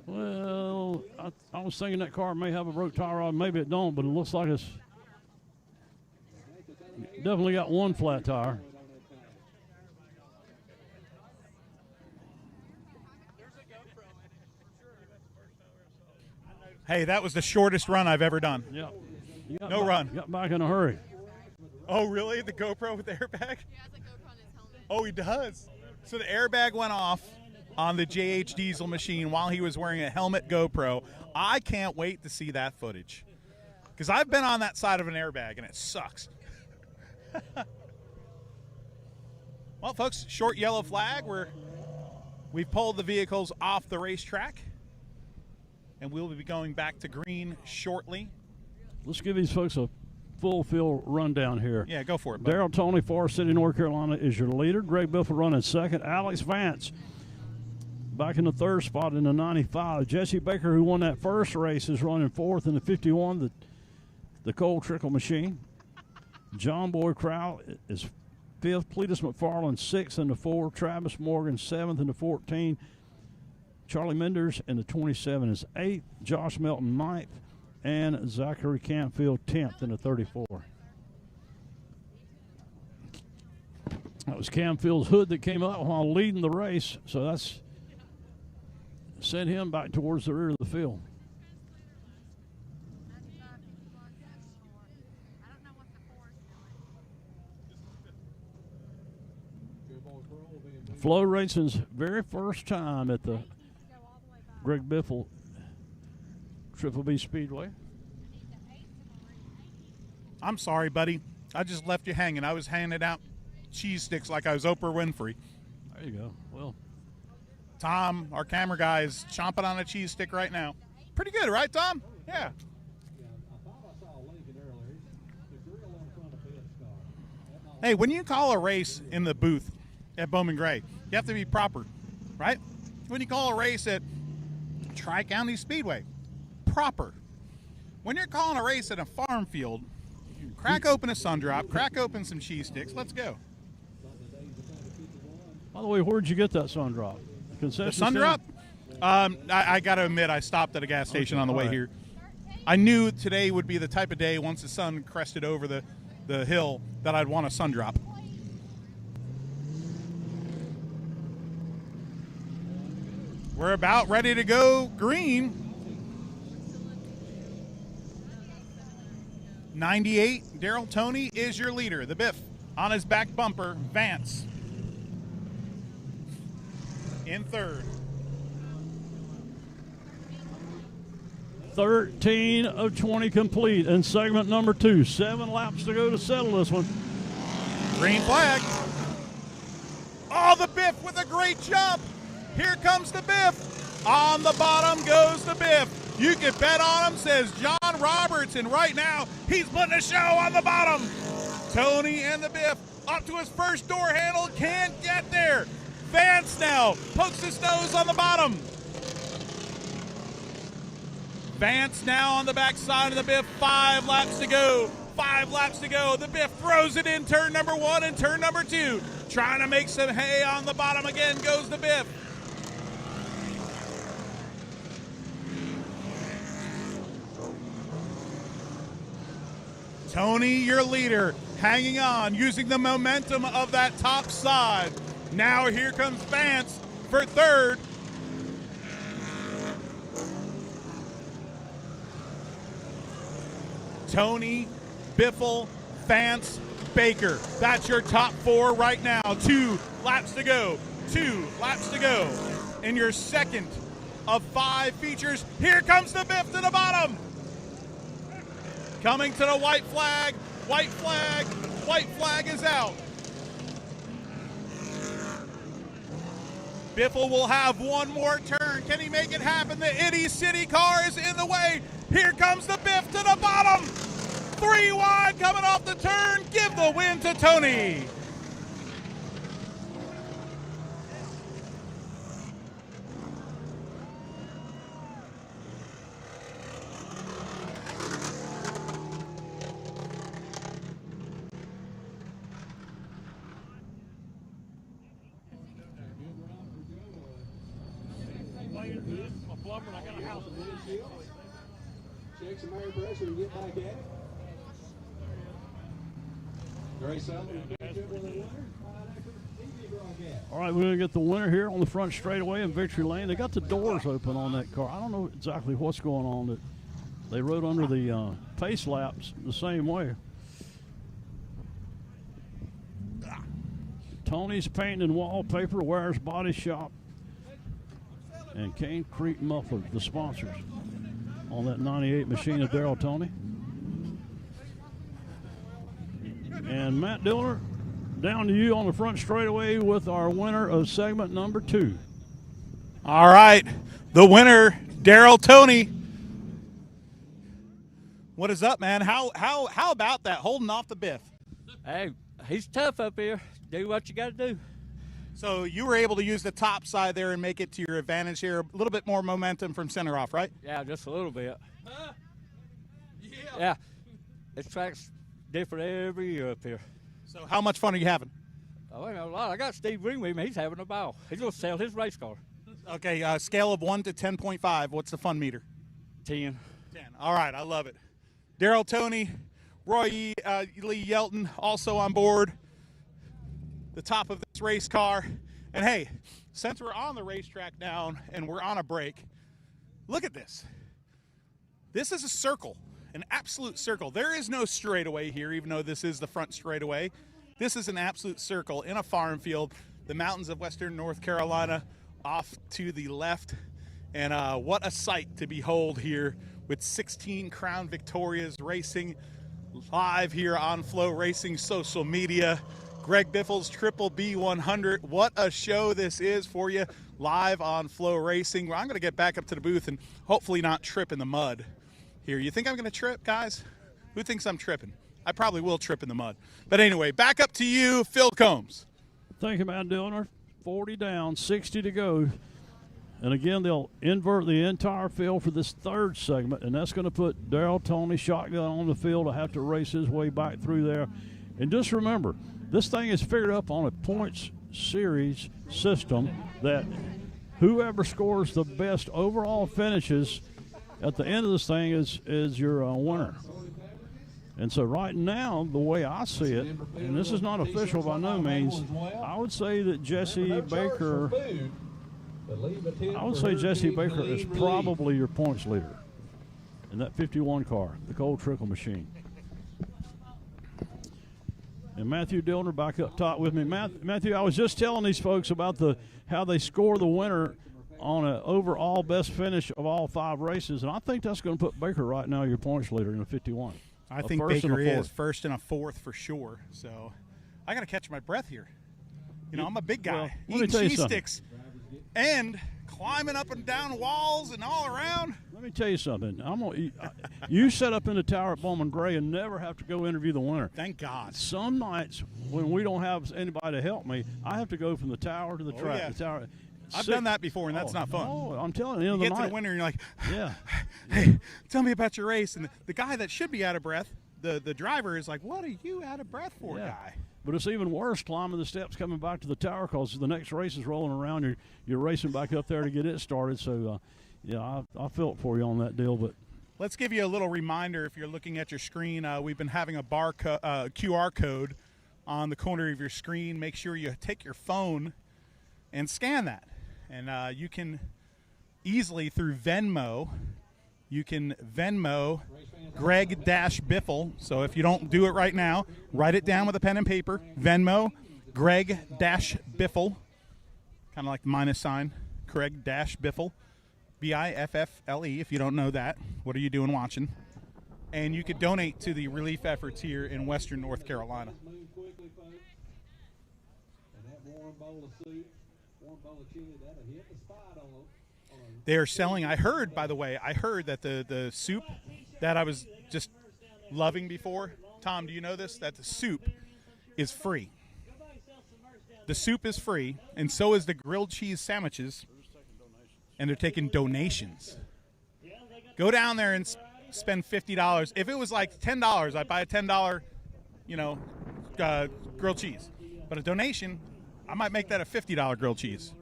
Well, I was thinking that car may have a broke tire on. Maybe it don't, but it looks like it's definitely got one flat tire. Hey, that was the shortest run I've ever done. Yeah. No run. Got back in a hurry. Oh, really? The GoPro with the airbag? Oh, he does. So the airbag went off on the JH Diesel machine while he was wearing a helmet GoPro. I can't wait to see that footage because I've been on that side of an airbag and it sucks. Well, folks, short yellow flag. We've pulled the vehicles off the racetrack, and we'll be going back to green shortly. Let's give these folks a full field rundown here. Yeah, go for it, buddy. Darrell Toney, Forest City, North Carolina, is your leader. Greg Biffle running second. Alex Vance back in the third spot in the 95. Jesse Baker, who won that first race, is running fourth in the 51, the Cole Trickle machine. John Boy Crowell is fifth. Cleetus McFarland sixth in the 4. Travis Morgan seventh in the 14. Charlie Menders in the 27 is eighth. Josh Melton ninth. And Zachary Canfield 10th in the 34. That was Canfield's hood that came up while leading the race, so that's sent him back towards the rear of the field. FloRacing's very first time at the Greg Biffle Triple B Speedway. I'm sorry, buddy. I just left you hanging. I was handing out cheese sticks like I was Oprah Winfrey. There you go. Well, Tom, our camera guy, is chomping on a cheese stick right now. Pretty good, right, Tom? Yeah. Hey, when you call a race in the booth at Bowman Gray, you have to be proper, right? When you call a race at Tri-County Speedway, proper. When you're calling a race at a farm field, crack open a sun drop, crack open some cheese sticks. Let's go. By the way, where'd you get that sun drop? The sun drop? I got to admit, I stopped at a gas station on the way here. I knew today would be the type of day, once the sun crested over the hill, that I'd want a sun drop. We're about ready to go green. 98, Darrell Toney is your leader. The Biff on his back bumper, Vance in third. 13 of 20 complete in segment number 2. 7 laps to go to settle this one. Green flag. Oh, the Biff with a great jump. Here comes the Biff. On the bottom goes the Biff. You can bet on him, says John Roberts, and right now he's putting a show on the bottom. Toney and the Biff up to his first door handle, can't get there. Vance now pokes his nose on the bottom. Vance now on the backside of the Biff. 5 laps to go. 5 laps to go. The Biff throws it in turn number 1 and turn number 2. Trying to make some hay on the bottom again goes the Biff. Tony, your leader, hanging on, using the momentum of that top side. Now here comes Vance for third. Tony, Biffle, Vance, Baker. That's your top four right now. 2 laps to go. 2 laps to go. In your second of 5 features, here comes the Biff to the bottom. Coming to the white flag. White flag. White flag is out. Biffle will have one more turn. Can he make it happen? The Itty City car is in the way. Here comes the Biff to the bottom. 3 wide coming off the turn. Give the win to Tony. Check some air pressure and get back at it. Gray Sullivan catch up with the winner. All right, we're going to get the winner here on the front straightaway in Victory Lane. They got the doors open on that car. I don't know exactly what's going on. They rode under the pace laps the same way. Tony's Paint and Wallpaper, Ware's Body Shop, and Cane Creek Muffler, the sponsors on that 98 machine of Daryl Tony. And Matt Dillner, down to you on the front straightaway with our winner of segment number 2. All right, the winner, Daryl Tony. What is up, man? How about that, holding off the Biff? Hey, he's tough up here. Do what you got to do. So you were able to use the top side there and make it to your advantage here. A little bit more momentum from center off, right? Yeah, just a little bit. Yeah. This track's different every year up here. So how much fun are you having? Oh, I know a lot. I got Steve Green with me. He's having a ball. He's going to sell his race car. Okay, scale of 1 to 10.5. What's the fun meter? 10. 10. All right, I love it. Daryl Tony, Roy Lee Yelton also on board. The top of this race car. And hey, since we're on the racetrack now and we're on a break, look at this. This is a circle, an absolute circle. There is no straightaway here, even though this is the front straightaway. This is an absolute circle in a farm field. The mountains of western North Carolina off to the left. And what a sight to behold here with 16 Crown Victorias racing live here on FloRacing social media. Greg Biffle's Triple B 100. What a show this is for you live on FloRacing. I'm going to get back up to the booth and hopefully not trip in the mud here. You think I'm going to trip, guys? Who thinks I'm tripping? I probably will trip in the mud. But anyway, back up to you, Phil Combs. Thank you, Matt Dillner. 40 down, 60 to go. And again, they'll invert the entire field for this third segment, and that's going to put Daryl Tony shotgun on the field to have to race his way back through there. And just remember, this thing is figured up on a points series system that whoever scores the best overall finishes at the end of this thing is your winner. And so right now, the way I see it, and this is not official by no means, I would say that Jesse Baker is probably your points leader in that 51 car, the Cold Trickle machine. And Matthew Dillner back up top with me. Matthew, I was just telling these folks about how they score the winner on an overall best finish of all 5 races, and I think that's going to put Baker right now your points leader in a 51. I think Baker is first and a fourth for sure. So I got to catch my breath here. You know, I'm a big guy. Well, eating cheese sticks and climbing up and down walls and all around. Let me tell you something. You set up in the tower at Bowman Gray and never have to go interview the winner. Thank God. Some nights when we don't have anybody to help me, I have to go from the tower to the track. Yeah. The tower. I've done that before, and that's not fun. Oh, I'm telling you, you get to the winner, and you're like, yeah. Hey, tell me about your race. And the guy that should be out of breath, the driver, is like, what are you out of breath for, guy? But it's even worse climbing the steps coming back to the tower because the next race is rolling around. You're racing back up there to get it started. So, I felt for you on that deal. But Let's give you a little reminder if you're looking at your screen. We've been having a QR code on the corner of your screen. Make sure you take your phone and scan that. And you can easily, through Venmo, you can Venmo Greg-Biffle. So if you don't do it right now, write it down with a pen and paper. Venmo Greg-Biffle. Kind of like the minus sign. Greg-Biffle. Biffle, if you don't know that. What are you doing watching? And you could donate to the relief efforts here in Western North Carolina. They are selling, I heard, by the way, that the soup that I was just loving before, Tom, do you know this? That the soup is free. The soup is free, and so is the grilled cheese sandwiches. And they're taking donations. Go down there and spend $50. If it was like $10, I'd buy a $10, grilled cheese. But a donation, I might make that a $50 grilled cheese.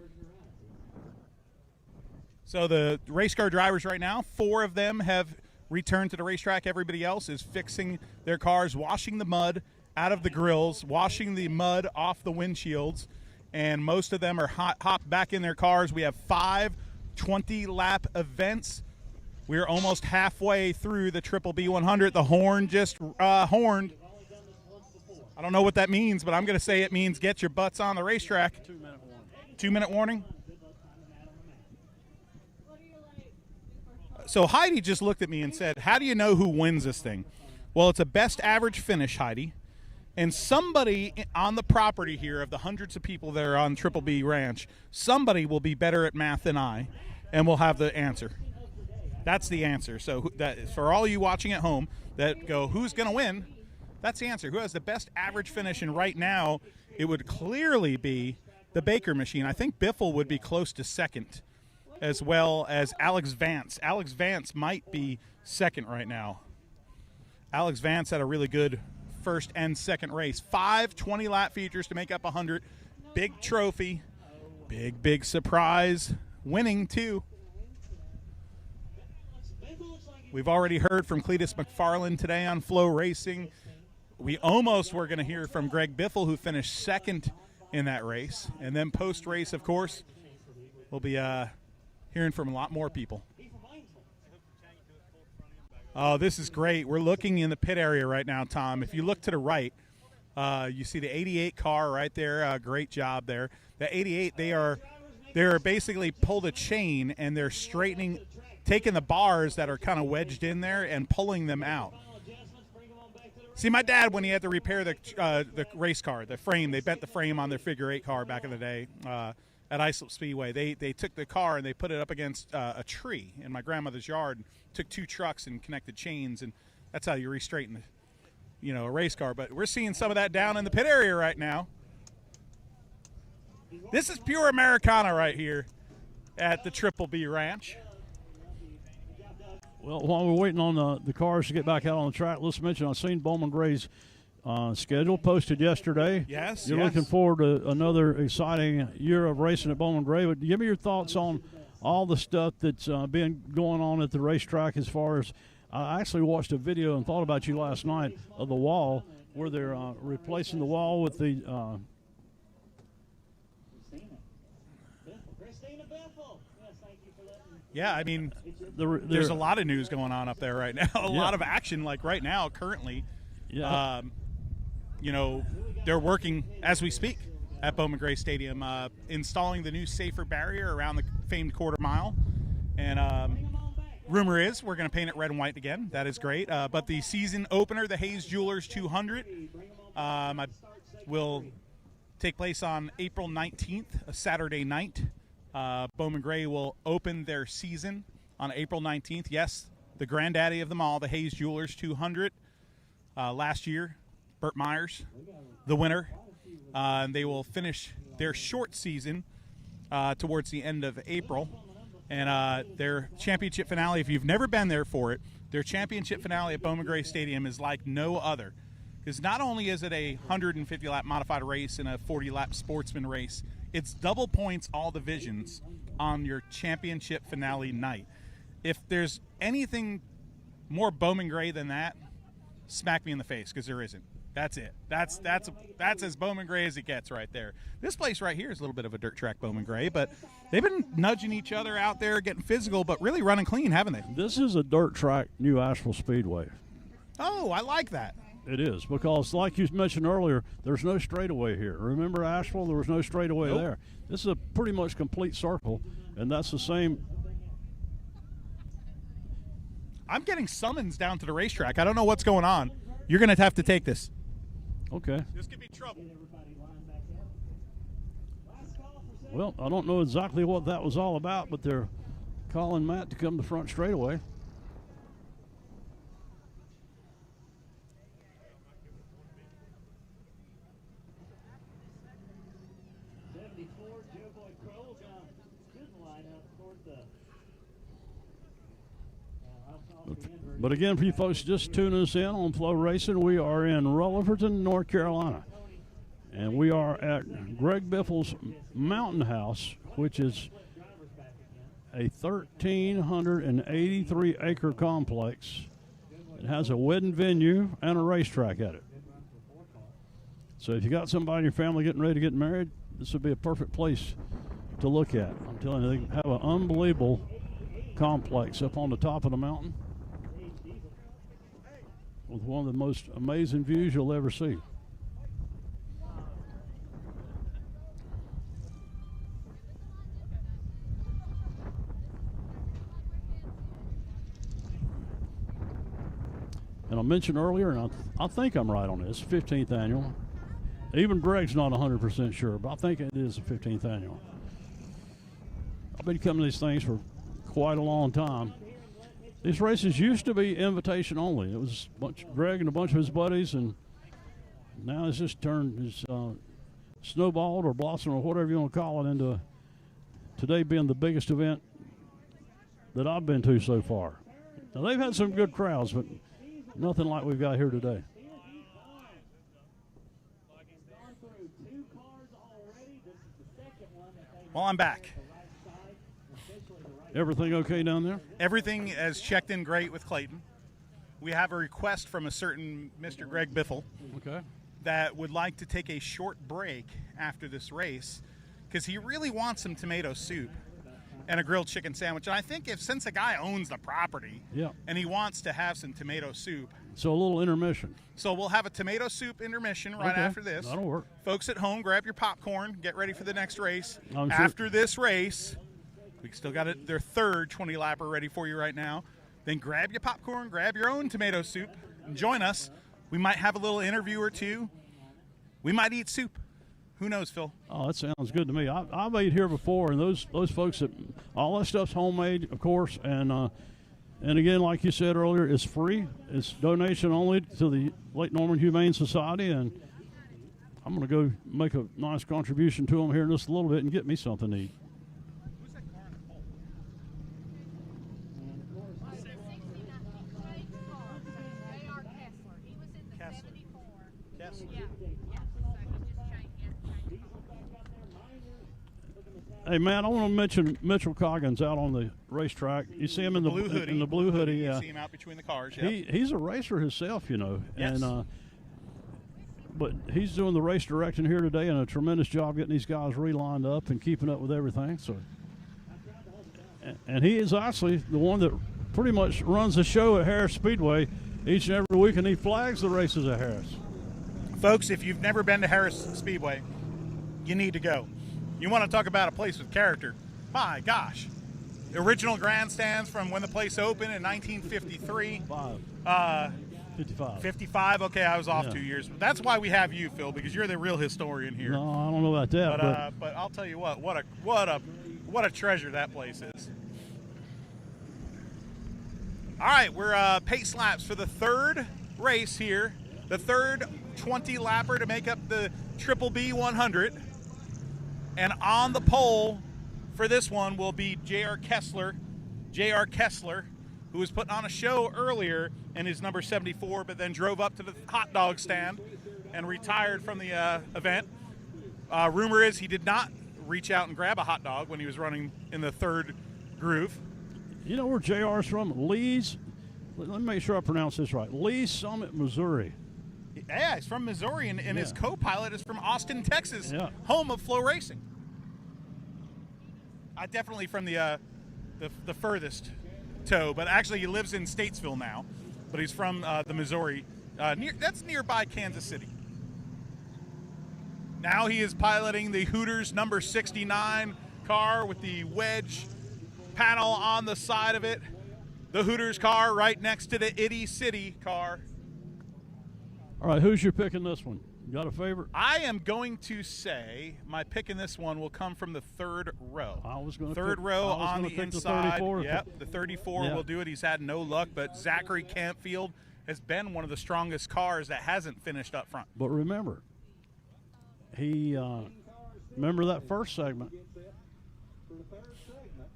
So the race car drivers right now, 4 of them have returned to the racetrack. Everybody else is fixing their cars, washing the mud out of the grills, washing the mud off the windshields, and most of them are hopped back in their cars. We have 5 20-lap events. We're almost halfway through the Triple B 100. The horn just horned. I don't know what that means, but I'm going to say it means get your butts on the racetrack. 2-minute warning. 2-minute warning? So Heidi just looked at me and said, how do you know who wins this thing? Well, it's a best average finish, Heidi. And somebody on the property here, of the hundreds of people that are on Triple B Ranch, somebody will be better at math than I, and we'll have the answer. That's the answer. So that, for all you watching at home that go, who's going to win? That's the answer. Who has the best average finish? And right now, it would clearly be the Baker machine. I think Biffle would be close to second, as well as Alex Vance. Alex Vance might be second right now. Alex Vance had a really good first and second race. 5 20-lap features to make up 100. Big trophy. Big surprise. Winning, too. We've already heard from Cleetus McFarland today on FloRacing. We almost were going to hear from Greg Biffle, who finished second in that race. And then post-race, of course, we'll be hearing from a lot more people. Oh, this is great. We're looking in the pit area right now, Tom. If you look to the right, you see the 88 car right there. Great job there. The 88, they're basically pulled a chain, and they're straightening, taking the bars that are kind of wedged in there and pulling them out. See, my dad, when he had to repair the race car, the frame, they bent the frame on their figure 8 car back in the day at Islip Speedway. They took the car and they put it up against a tree in my grandmother's yard. Took 2 trucks and connected chains, and that's how you re-straighten a race car. But we're seeing some of that down in the pit area right now. This is pure Americana right here at the Triple B Ranch. Well, while we're waiting on the cars to get back out on the track, let's mention I've seen Bowman Gray's schedule posted yesterday. Yes, You're looking forward to another exciting year of racing at Bowman Gray. But give me your thoughts on all the stuff that's been going on at the racetrack. As far as I actually watched a video and thought about you last night of the wall where they're replacing the wall with the yeah, I mean, there's a lot of news going on up there right now. A lot of action, like right now, currently. Yeah. They're working as we speak at Bowman Gray Stadium, installing the new safer barrier around the famed quarter mile. And rumor is we're going to paint it red and white again. That is great. But the season opener, the Hayes Jewelers 200, will take place on April 19th, a Saturday night. Bowman Gray will open their season on April 19th. Yes, the granddaddy of them all, the Hayes Jewelers 200. Last year, Burt Myers, the winner. And they will finish their short season towards the end of April. And their championship finale, if you've never been there for it, their championship finale at Bowman Gray Stadium is like no other. Because not only is it a 150-lap modified race and a 40-lap sportsman race, it's double points all divisions on your championship finale night. If there's anything more Bowman Gray than that, smack me in the face, because there isn't. That's it. That's as Bowman Gray as it gets right there. This place right here is a little bit of a dirt track Bowman Gray, but they've been nudging each other out there, getting physical, but really running clean, haven't they? This is a dirt track New Asheville Speedway. Oh, I like that. It is, because like you mentioned earlier, there's no straightaway here. Remember Asheville? There was no straightaway there. This is a pretty much complete circle, and that's the same. I'm getting summons down to the racetrack. I don't know what's going on. You're going to have to take this. Okay. This could be trouble. Well, I don't know exactly what that was all about, but they're calling Matt to come to front straightaway. But again, for you folks just tuning us in on FloRacing, we are in Rutherfordton, North Carolina. And we are at Greg Biffle's Mountain House, which is a 1,383-acre complex. It has a wedding venue and a racetrack at it. So if you got somebody in your family getting ready to get married, this would be a perfect place to look at. I'm telling you, they have an unbelievable complex up on the top of the mountain with one of the most amazing views you'll ever see. And I mentioned earlier, and I think I'm right on this, 15th annual. Even Greg's not 100% sure, but I think it is the 15th annual. I've been coming to these things for quite a long time. These races used to be invitation only. It was Greg and a bunch of his buddies, and now it's just turned, it's snowballed or blossomed or whatever you want to call it into today being the biggest event that I've been to so far. Now, they've had some good crowds, but nothing like we've got here today. Well, I'm back. Everything okay down there? Everything is checked in great with Clayton. We have a request from a certain Mr. Greg Biffle that would like to take a short break after this race because he really wants some tomato soup and a grilled chicken sandwich. And I think since the guy owns the property and he wants to have some tomato soup. So a little intermission. So we'll have a tomato soup intermission right after this. That'll work. Folks at home, grab your popcorn, get ready for the next race. After this race, we still got their third 20-lapper ready for you right now. Then grab your popcorn, grab your own tomato soup, and join us. We might have a little interview or two. We might eat soup. Who knows, Phil? Oh, that sounds good to me. I've ate here before, and those folks all that stuff's homemade, of course, and again, like you said earlier, it's free. It's donation only to the Lake Norman Humane Society, and I'm going to go make a nice contribution to them here in just a little bit and get me something to eat. Hey, Matt, I want to mention Mitchell Coggins out on the racetrack. You see him in the blue hoodie. In the blue hoodie, yeah. You see him out between the cars. He's a racer himself, you know. Yes. And but he's doing the race directing here today, and a tremendous job getting these guys re-lined up and keeping up with everything. So, and he is actually the one that pretty much runs the show at Harris Speedway each and every week, and he flags the races at Harris. Folks, if you've never been to Harris Speedway, you need to go. You want to talk about a place with character. My gosh. The original grandstands from when the place opened in 1953. 55. Okay, I was off 2 years. That's why we have you, Phil, because you're the real historian here. No, I don't know about that. But I'll tell you what a treasure that place is. All right, we're pace laps for the third race here. The third 20-lapper to make up the Triple B 100. And on the pole for this one will be J.R. Kessler, who was putting on a show earlier in his number 74, but then drove up to the hot dog stand and retired from the event. Rumor is he did not reach out and grab a hot dog when he was running in the third groove. You know where JR's from? Lee's Let me make sure I pronounce this right. Lee Summit, Missouri. Yeah, he's from Missouri, and his co-pilot is from Austin, Texas, home of FloRacing. Definitely from the furthest toe, but actually he lives in Statesville now, but he's from the Missouri. That's nearby Kansas City. Now he is piloting the Hooters number 69 car with the wedge panel on the side of it. The Hooters car right next to the Itty City car. All right, who's your pick in this one? You got a favorite? I am going to say my pick in this one will come from the third row. I was going to third row on the inside. The 34. Yep, the 34 will do it. He's had no luck, but Zachary Campfield has been one of the strongest cars that hasn't finished up front. But remember, remember that first segment.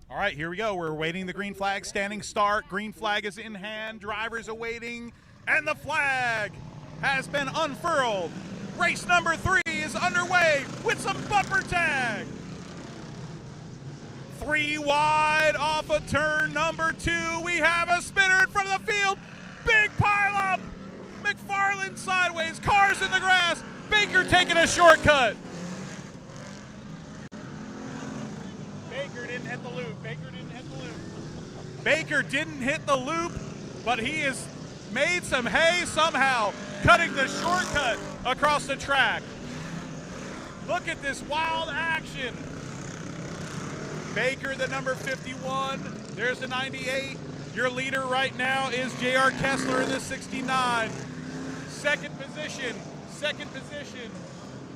All right, here we go. We're awaiting the green flag, standing start. Green flag is in hand. Drivers awaiting, and the flag has been unfurled. Race number 3 is underway with some bumper tag. 3 wide off of turn number 2. We have a spinner in front of the field. Big pile up. McFarland sideways. Cars in the grass. Baker taking a shortcut. Baker didn't hit the loop. Baker didn't hit the loop, but he has made some hay somehow, cutting the shortcut across the track. Look at this wild action. Baker, the number 51. There's the 98. Your leader right now is J.R. Kessler in the 69. Second position.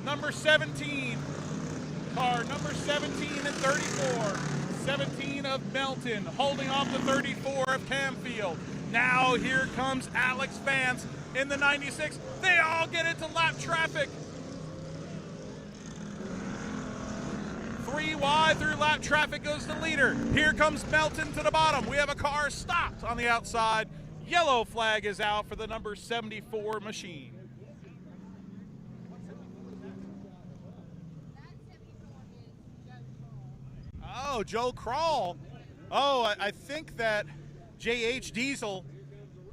Number 17. Car number 17 and 34. 17 of Melton, holding off the 34 of Camfield. Now here comes Alex Vance in the 96. They all get into lap traffic. 3 wide through lap traffic goes the leader. Here comes Melton to the bottom. We have a car stopped on the outside. Yellow flag is out for the number 74 machine. Oh, Joe Crawl. Oh, I think that J.H. Diesel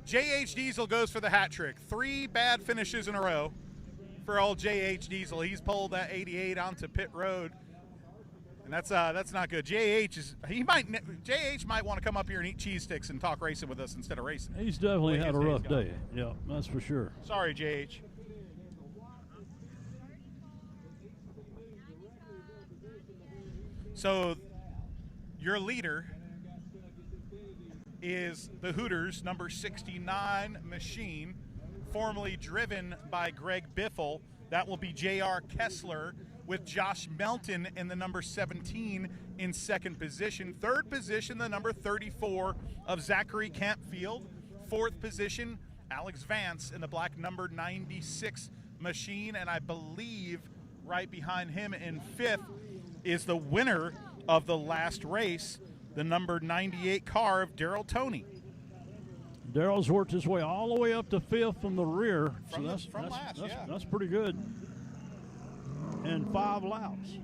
goes for the hat trick. 3 bad finishes in a row for old J.H. Diesel. He's pulled that 88 onto pit road, and that's not good. J.H. might want to come up here and eat cheese sticks and talk racing with us instead of racing. He's definitely had a rough day. Yeah, that's for sure. Sorry, J.H. So your leader is the Hooters number 69 machine, formerly driven by Greg Biffle. That will be J.R. Kessler with Josh Melton in the number 17 in second position. Third position, the number 34 of Zachary Campfield. Fourth position, Alex Vance in the black number 96 machine. And I believe right behind him in fifth is the winner of the last race, the number 98 car of Daryl Toney. Daryl's worked his way all the way up to fifth from the rear. That's pretty good. And 5 laps.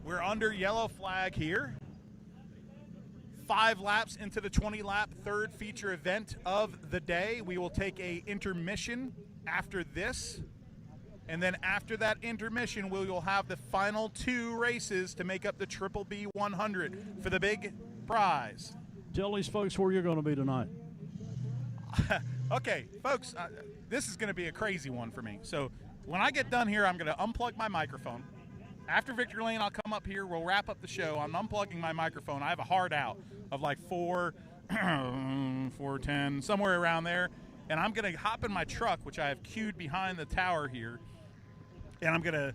We're under yellow flag here. 5 laps into the 20-lap third feature event of the day. We will take a intermission after this. And then after that intermission, we will have the final 2 races to make up the Triple B 100 for the big prize. Tell these folks where you're going to be tonight. Okay, folks, this is going to be a crazy one for me. So when I get done here, I'm going to unplug my microphone. After Victory Lane, I'll come up here. We'll wrap up the show. I'm unplugging my microphone. I have a hard out of like 4:10, somewhere around there. And I'm going to hop in my truck, which I have queued behind the tower here. And I'm going to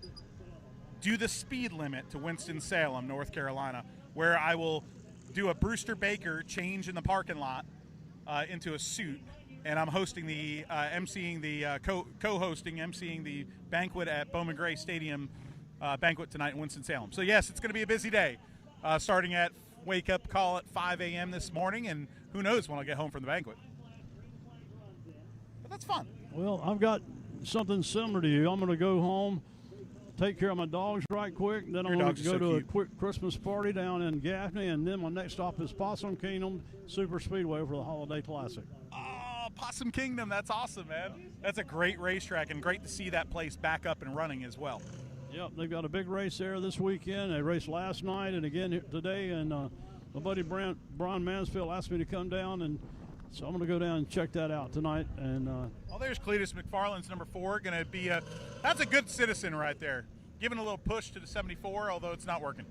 do the speed limit to Winston-Salem, North Carolina, where I will do a Brewster Baker change in the parking lot into a suit. And I'm hosting emceeing the banquet at Bowman Gray Stadium banquet tonight in Winston-Salem. So, yes, it's going to be a busy day, starting at wake-up call at 5 a.m. this morning, and who knows when I'll get home from the banquet. But that's fun. Well, I've got something similar to you. I'm going to go home take care of my dogs right quick. Then I'm going to go to a quick Christmas party down in Gaffney, and then my next stop is Possum Kingdom Super Speedway for the Holiday Classic. Oh, Possum Kingdom, that's awesome, man. That's a great racetrack, and great to see that place back up and running as well. Yep, they've got a big race there this weekend. They raced last night and again today, and my buddy Brian Mansfield asked me to come down, and so I'm going to go down and check that out tonight. And well, there's Cleetus McFarland's number 4. Going to be that's a good citizen right there. Giving a little push to the 74, although it's not working.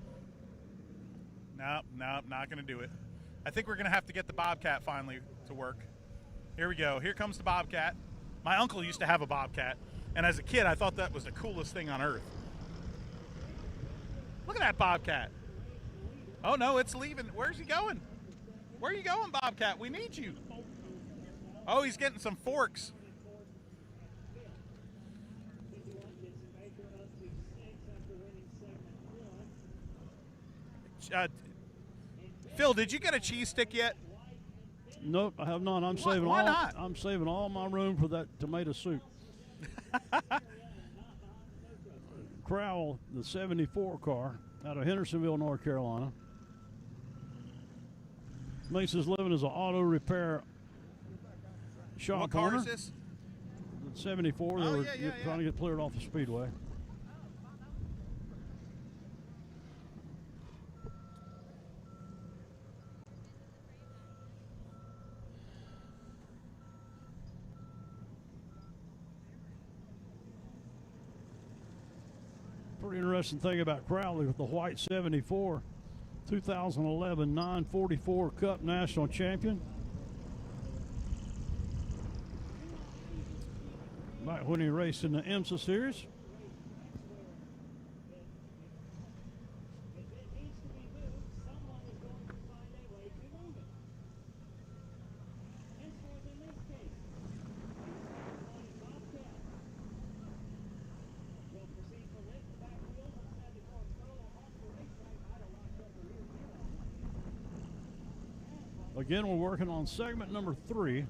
No, not going to do it. I think we're going to have to get the Bobcat finally to work. Here we go. Here comes the Bobcat. My uncle used to have a Bobcat, and as a kid, I thought that was the coolest thing on earth. Look at that Bobcat. Oh, no, it's leaving. Where's he going? Where are you going, Bobcat? We need you. Oh, he's getting some forks. Phil, did you get a cheese stick yet? Nope, I have not. Why not? I'm saving all my room for that tomato soup. Crowell, the 74 car out of Hendersonville, North Carolina. Makes his living as an auto repair shop What car owner. is this? 74. They were trying to get cleared off the speedway. Pretty interesting thing about Crowley with the white 74, 2011 944 Cup National Champion. Back when he raced in the IMSA Series. Again, we're working on segment number 3,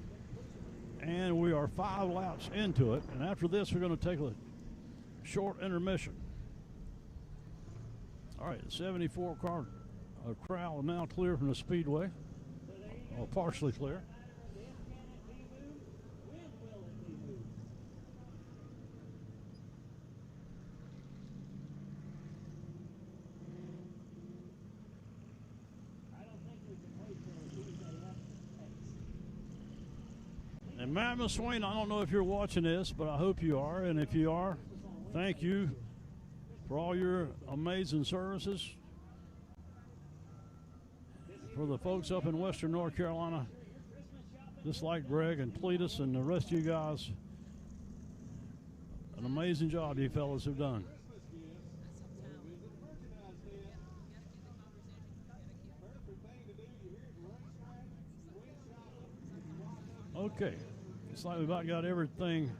and we are 5 laps into it. And after this, we're going to take a short intermission. All right, the 74 car Crowell now clear from the speedway, or partially clear. And Matt Swain, I don't know if you're watching this, but I hope you are. And if you are, thank you for all your amazing services. For the folks up in Western North Carolina, just like Greg and Cleetus and the rest of you guys, an amazing job you fellas have done. Okay, looks like we've about got everything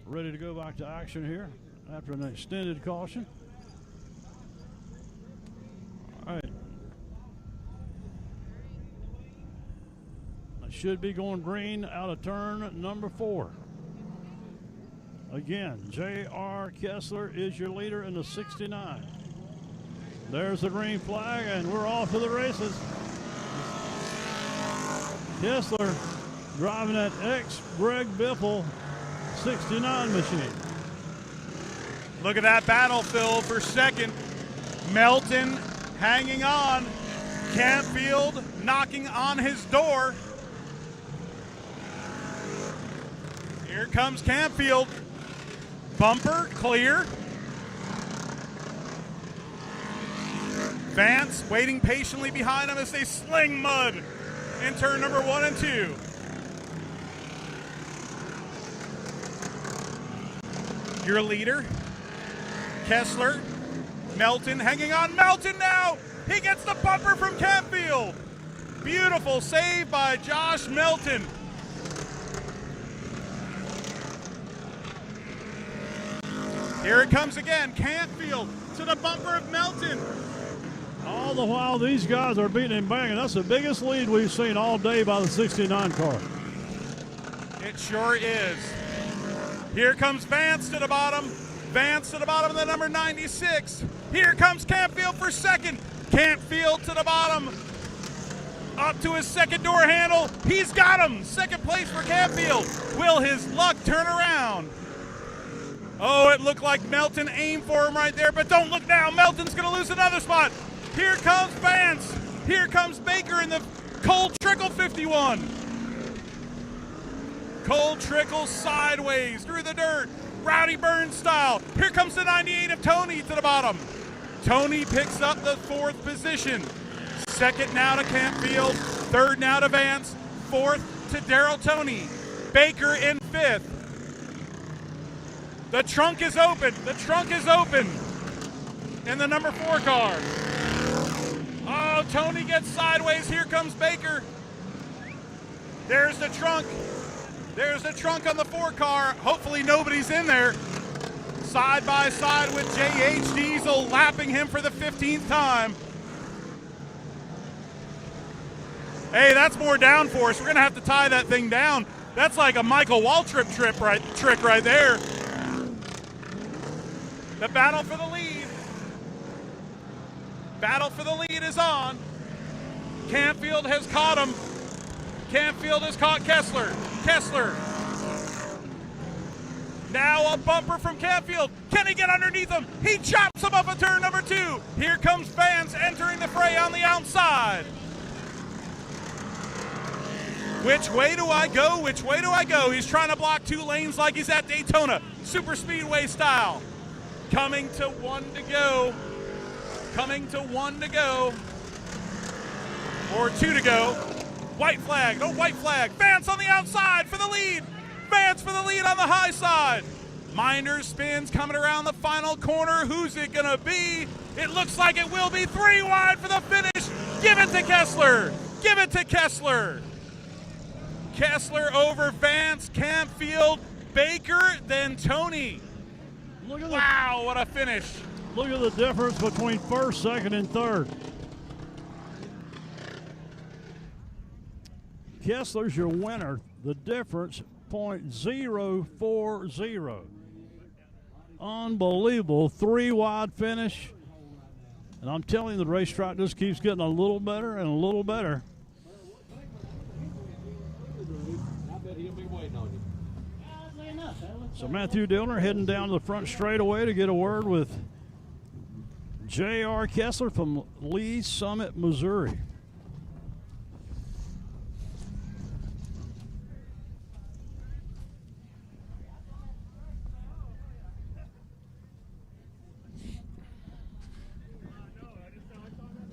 ready to go back to action here after an extended caution. All right. I should be going green out of turn number 4. Again, J.R. Kessler is your leader in the 69. There's the green flag, and we're off to the races. Kessler driving that ex-Greg Biffle 69 machine. Look at that battle, Phil, for second. Melton hanging on. Campfield knocking on his door. Here comes Campfield. Bumper clear. Vance waiting patiently behind him as they sling mud in turn number 1 and 2. Your leader, Kessler. Melton hanging on. Melton now! He gets the bumper from Campfield. Beautiful save by Josh Melton. Here it comes again. Campfield to the bumper of Melton. All the while, these guys are beating and banging. That's the biggest lead we've seen all day by the 69 car. It sure is. Here comes Vance to the bottom. Vance to the bottom of the number 96. Here comes Campfield for second. Campfield to the bottom. Up to his second door handle. He's got him. Second place for Campfield. Will his luck turn around? Oh, it looked like Melton aimed for him right there, but don't look now. Melton's going to lose another spot. Here comes Vance. Here comes Baker in the Cole Trickle 51. Cole Trickle sideways through the dirt. Rowdy Burns style. Here comes the 98 of Tony to the bottom. Tony picks up the fourth position. Second now to Campfield. Third now to Vance. Fourth to Daryl Tony. Baker in fifth. The trunk is open. The trunk is open in the number 4 car. Oh, Tony gets sideways. Here comes Baker. There's the trunk. There's the trunk on the 4 car. Hopefully nobody's in there. Side by side with J.H. Diesel, lapping him for the 15th time. Hey, that's more downforce. We're going to have to tie that thing down. That's like a Michael Waltrip trick right there. The battle for the lead. Battle for the lead is on. Campfield has caught him. Campfield has caught Kessler. Kessler. Now a bumper from Campfield. Can he get underneath him? He chops him up at turn number 2. Here comes Vance entering the fray on the outside. Which way do I go? Which way do I go? He's trying to block 2 lanes like he's at Daytona. Super Speedway style. Coming to 1 to go. Coming to 1 to go. Or 2 to go. White flag. No white flag. Vance on the outside for the lead. Vance for the lead on the high side. Minder spins coming around the final corner. Who's it going to be? It looks like it will be 3 wide for the finish. Give it to Kessler. Give it to Kessler. Kessler over Vance, Campfield, Baker, then Tony. Look at wow, what a finish. Look at the difference between first, second, and third. Kessler's your winner. The difference, .040. Unbelievable. 3 wide finish. And I'm telling you, the racetrack just keeps getting a little better and a little better. So Matthew Dillner heading down to the front straightaway to get a word with J.R. Kessler from Lee Summit, Missouri.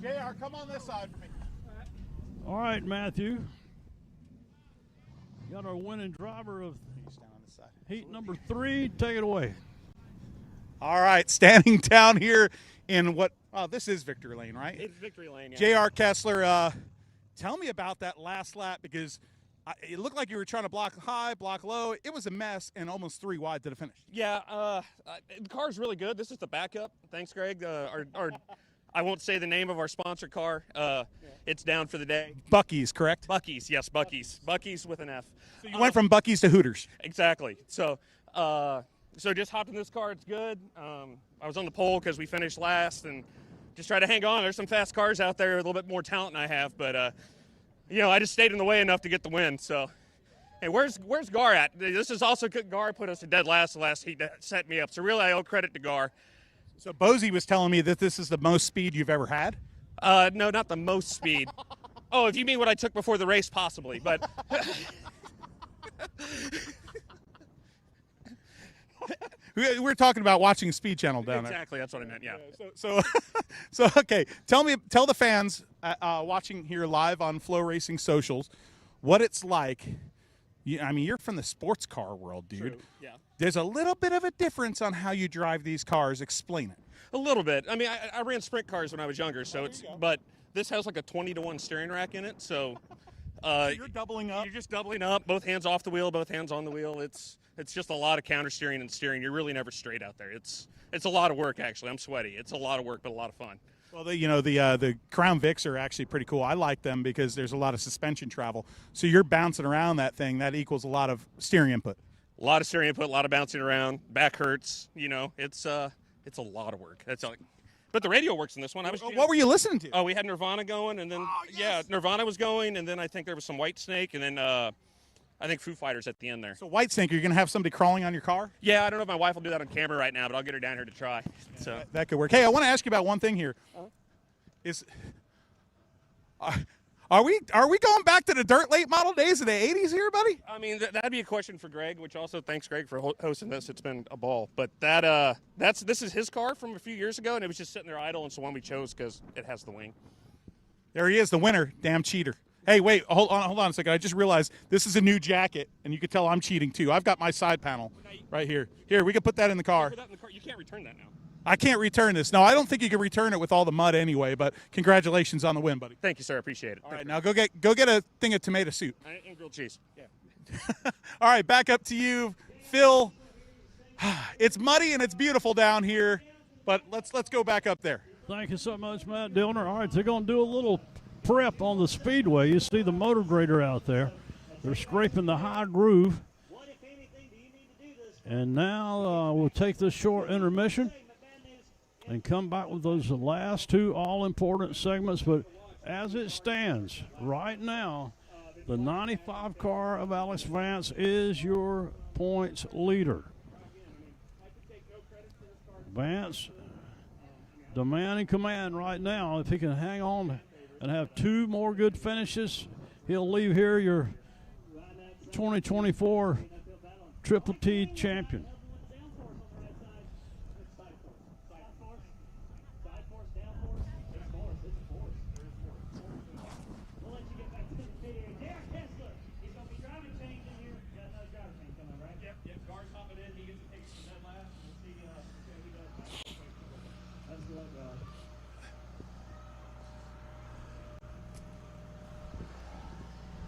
JR, come on this side for me. All right, Matthew. Got our winning driver of heat number 3. Take it away. All right, standing down here in what, oh, this is Victory Lane, right? It's Victory Lane, yeah. J.R. Kessler, tell me about that last lap, because it looked like you were trying to block high, block low. It was a mess and almost 3 wide to the finish. Yeah, the car's really good. This is the backup. Thanks, Greg. I won't say the name of our sponsor car. It's down for the day. Buc-ee's, correct? Buc-ee's, yes, Buc-ee's. Buc-ee's with an F. So you went from Buc-ee's to Hooters. Exactly. So just hopped in this car. It's good. I was on the pole because we finished last, and just try to hang on. There's some fast cars out there, a little bit more talent than I have, but I just stayed in the way enough to get the win. So, hey, where's Gar at? This is also Gar put us to dead last the last heat that set me up. So really, I owe credit to Gar. So Bozy was telling me that this is the most speed you've ever had? No, not the most speed. Oh, if you mean what I took before the race, possibly, but. We're talking about watching Speed Channel down there. Exactly, that's what I meant, yeah. So okay, tell the fans watching here live on FloRacing socials what it's like. You're from the sports car world, dude. True, yeah. There's a little bit of a difference on how you drive these cars. Explain it. A little bit. I mean, I ran sprint cars when I was younger, so but this has like a 20-to-1 steering rack in it, so. So you're doubling up? You're just doubling up, both hands off the wheel, both hands on the wheel. It's just a lot of counter steering and steering. You're really never straight out there. It's a lot of work, actually. I'm sweaty. It's a lot of work, but a lot of fun. Well, the Crown Vics are actually pretty cool. I like them because there's a lot of suspension travel. So you're bouncing around that thing. That equals a lot of steering input. A A lot of steering input, a lot of bouncing around. Back hurts. You know, it's a lot of work. That's all. But the radio works in this one. What were you listening to? Oh, we had Nirvana going, and then Nirvana was going, and then I think there was some Whitesnake, and then I think Foo Fighters at the end there. So Whitesnake, are you going to have somebody crawling on your car? Yeah, I don't know if my wife will do that on camera right now, but I'll get her down here to try. So that could work. Hey, I want to ask you about one thing here. Are we going back to the dirt late model days of the 80s here, buddy? I mean, that'd be a question for Greg, which also thanks Greg for hosting this. It's been a ball. But this is his car from a few years ago, and it was just sitting there idle, and it's the one we chose because it has the wing. There he is, the winner. Damn cheater. Hey, wait, hold on a second. I just realized this is a new jacket, and you can tell I'm cheating too. I've got my side panel right here. Here, we can put that in the car. You can't return that now. I can't return this. No, I don't think you can return it with all the mud anyway, but congratulations on the win, buddy. Thank you, sir. I appreciate it. All right, now go get a thing of tomato soup. And grilled cheese. Yeah. All right, back up to you, Phil. It's muddy and it's beautiful down here, but let's go back up there. Thank you so much, Matt Dillner. All right, they're going to do a little prep on the speedway. You see the motor grader out there. They're scraping the high groove. And now we'll take this short intermission and come back with those last two all-important segments. But as it stands right now, the 95 car of Alex Vance is your points leader. Vance demanding command right now. If he can hang on and have two more good finishes, he'll leave here your 2024 Triple T champion.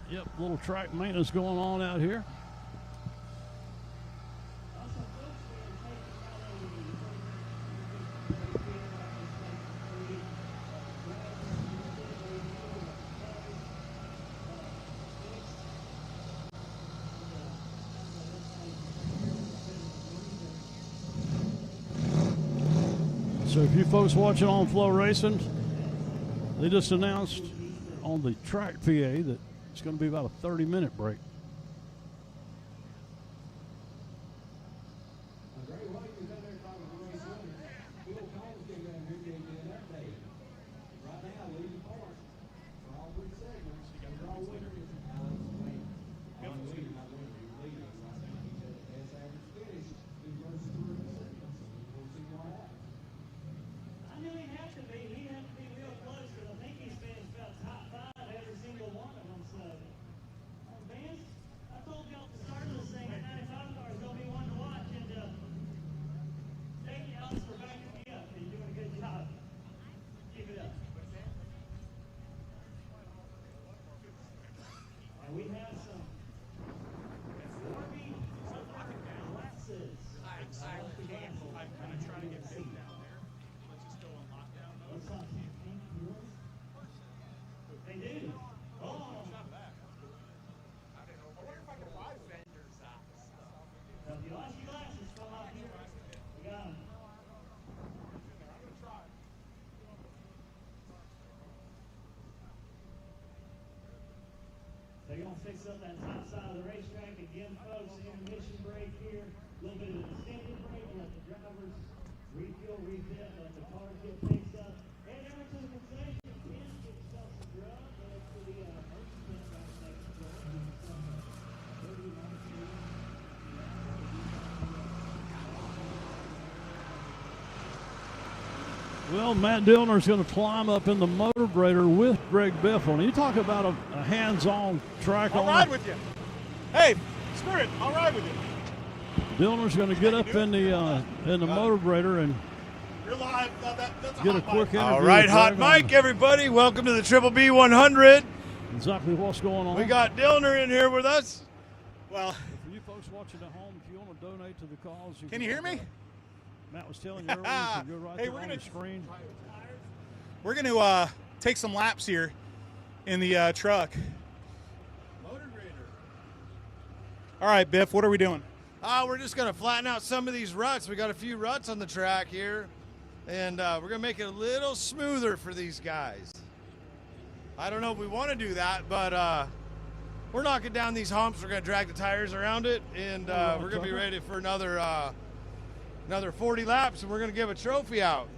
Yep, little track maintenance going on out here. So if you folks watching on FloRacing, they just announced on the track PA that it's going to be about a 30-minute break. They're going to fix up that top side of the racetrack again, folks. Intermission break here. A little bit of an extended break. Let the drivers refuel, refit, let the cars get fixed up. Head over to the concession. Get yourself some grub. Head to the merchant right next door. Well, Matt Dillner is going to climb up in the motor grader with Greg Biffle. And you talk about a hands-on track. I'll ride with you. Hey, screw it. I'll ride with you. Dillner's going to get up in the motor grader and You're live. That's get a quick interview. All right, hot mic, everybody. Welcome to the Triple B 100. Exactly what's going on. We got Dillner in here with us. Well, for you folks watching at home, if you want to donate to the cause, can you hear me? Matt was telling you earlier, you can go right there on the screen. We're going to take some laps here in the truck. All right, Biff, what are we doing? We're just going to flatten out some of these ruts. We got a few ruts on the track here, and we're going to make it a little smoother for these guys. I don't know if we want to do that, but we're knocking down these humps. We're going to drag the tires around it, and we're going to be ready for another 40 laps, and we're going to give a trophy out.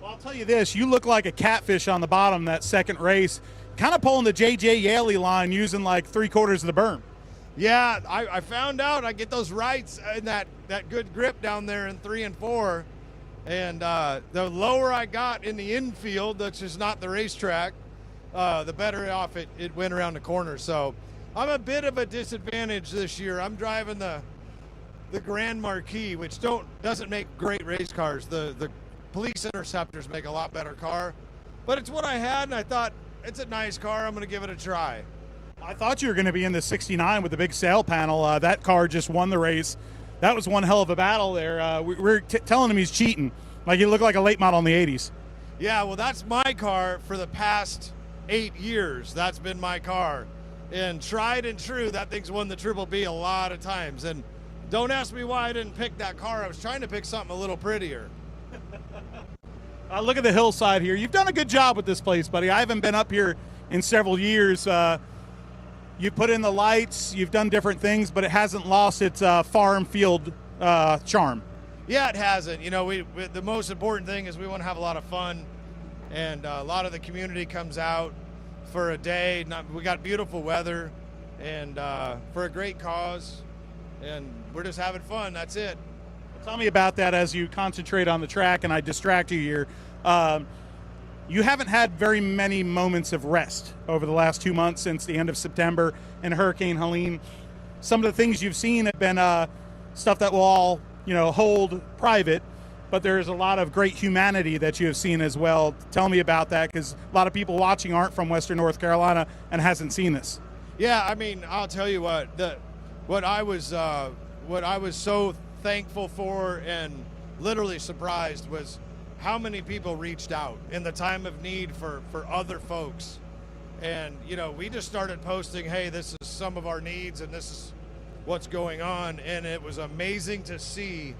Well, I'll tell you this. You look like a catfish on the bottom that second race, kind of pulling the J.J. Yaley line using like 3/4 of the berm. Yeah, I found out I get those rights and that good grip down there in 3 and 4. And the lower I got in the infield, which is not the racetrack, the better off it went around the corner. So I'm a bit of a disadvantage this year. I'm driving the Grand Marquis, which doesn't make great race cars. The Police Interceptors make a lot better car. But it's what I had, and I thought, it's a nice car. I'm going to give it a try. I thought you were going to be in the 69 with the big sail panel. That car just won the race. That was one hell of a battle there. We're telling him he's cheating. Like, he looked like a late model in the 80s. Yeah, well, that's my car for the past 8 years. That's been my car. And tried and true, that thing's won the Triple B a lot of times. And don't ask me why I didn't pick that car. I was trying to pick something a little prettier. Look at the hillside here. You've done a good job with this place, buddy. I haven't been up here in several years. You put in the lights, you've done different things, but it hasn't lost its farm field charm. Yeah, it hasn't. You know, the most important thing is we want to have a lot of fun, and a lot of the community comes out for a day. We got beautiful weather, and for a great cause, and we're just having fun. That's it. Tell me about that as you concentrate on the track, and I distract you here. You haven't had very many moments of rest over the last 2 months since the end of September and Hurricane Helene. Some of the things you've seen have been stuff that will all, hold private, but there's a lot of great humanity that you have seen as well. Tell me about that, because a lot of people watching aren't from Western North Carolina and hasn't seen this. Yeah, I mean, I'll tell you what I was so thankful for and literally surprised was how many people reached out in the time of need for other folks. And, we just started posting, hey, this is some of our needs and this is what's going on. And it was amazing to see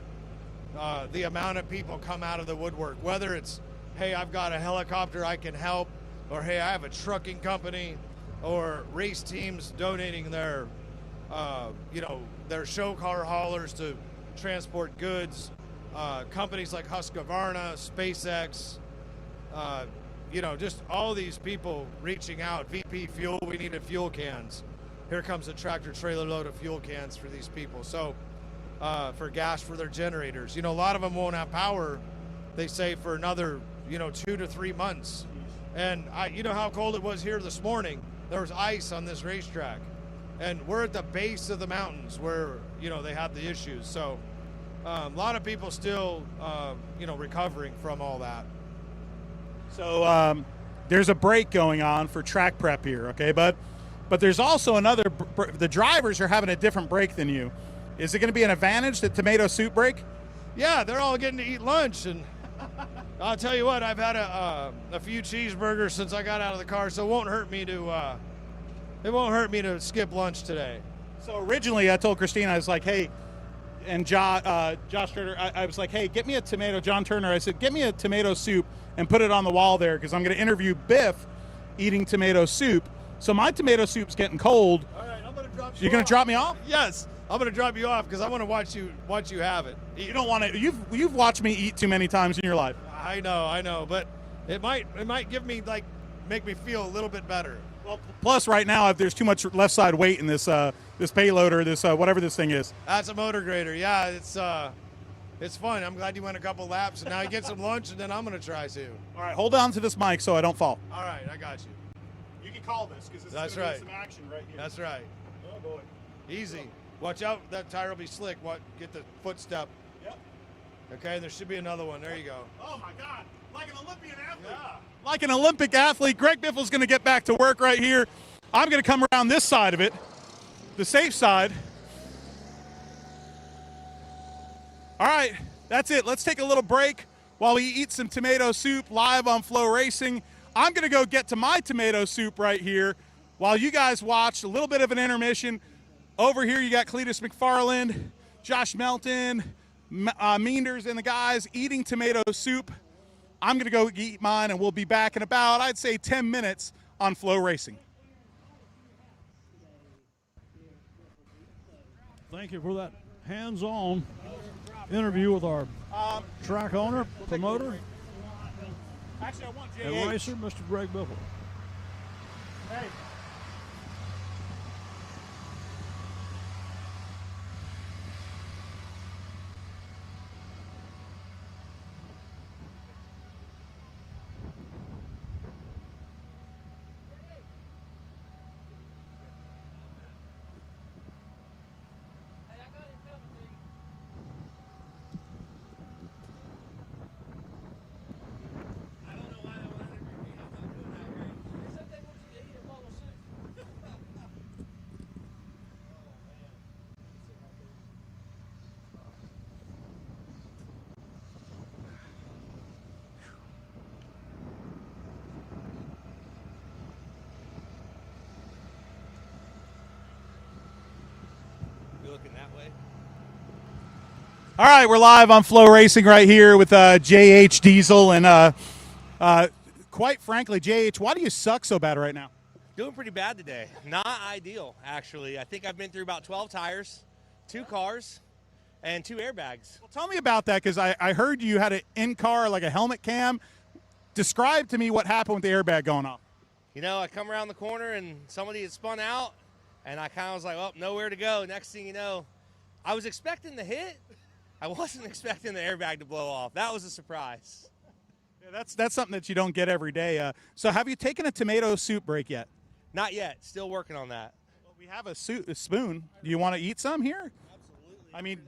the amount of people come out of the woodwork, whether it's, hey, I've got a helicopter I can help, or hey, I have a trucking company, or race teams donating their show car haulers to transport goods. Companies like Husqvarna, SpaceX, just all these people reaching out. VP Fuel, we needed fuel cans. Here comes a tractor trailer load of fuel cans for these people. So for gas for their generators. A lot of them won't have power, they say, for another, 2 to 3 months. And how cold it was here this morning. There was ice on this racetrack. And we're at the base of the mountains where, they have the issues. So a lot of people still, recovering from all that. So there's a break going on for track prep here, okay, bud? But there's also the drivers are having a different break than you. Is it going to be an advantage, the tomato soup break? Yeah, they're all getting to eat lunch. And I'll tell you what, I've had a few cheeseburgers since I got out of the car, so it won't hurt me to skip lunch today. So originally I told Christina, I was like, hey, and Josh Turner, I was like, hey, get me a tomato, John Turner, I said, get me a tomato soup and put it on the wall there, because I'm going to interview Biff eating tomato soup. So my tomato soup's getting cold. All right, I'm going to drop you You're going to drop me off? Yes, I'm going to drop you off because I want to watch you have it. You don't want to, you've watched me eat too many times in your life. I know, but it might make me feel a little bit better. Well, plus right now, if there's too much left side weight in this payload or this whatever this thing is. That's a motor grader. Yeah, it's fun. I'm glad you went a couple laps, and now you get some lunch, and then I'm going to try too. All right, hold on to this mic so I don't fall. All right, I got you. You can call this because That's going right. to be some action right here. That's right. Oh boy. Easy. Watch out, that tire will be slick. Get the footstep. Yep. Okay, there should be another one. There you go. Oh my God, like an Olympian athlete. Yeah. Like an Olympic athlete, Greg Biffle's going to get back to work right here. I'm going to come around this side of it, the safe side. All right, that's it. Let's take a little break while we eat some tomato soup live on FloRacing. I'm going to go get to my tomato soup right here while you guys watch a little bit of an intermission. Over here, you got Cleetus McFarland. Josh Melton, Meanders, and the guys eating tomato soup. I'm going to go eat mine, and we'll be back in about, I'd say, 10 minutes on FloRacing. Thank you for that hands-on interview with our track owner, promoter, Actually, I want and racer, Mr. Greg Biffle. Hey. Looking that way. All right, we're live on FloRacing right here with JH Diesel, and quite frankly, JH, why do you suck so bad right now? Doing pretty bad today. Not ideal, actually. I think I've been through about 12 tires, 2 cars, and 2 airbags. Well, tell me about that, because I heard you had an in-car, like a helmet cam. Describe to me what happened with the airbag going off. You know, I come around the corner and somebody had spun out, and I kind of was like, oh, nowhere to go. Next thing you know, I was expecting the hit. I wasn't expecting the airbag to blow off. That was a surprise. Yeah, that's something that you don't get every day. So have you taken a tomato soup break yet? Not yet. Still working on that. Well, we have a spoon. Do you want to eat some here? Absolutely. I mean,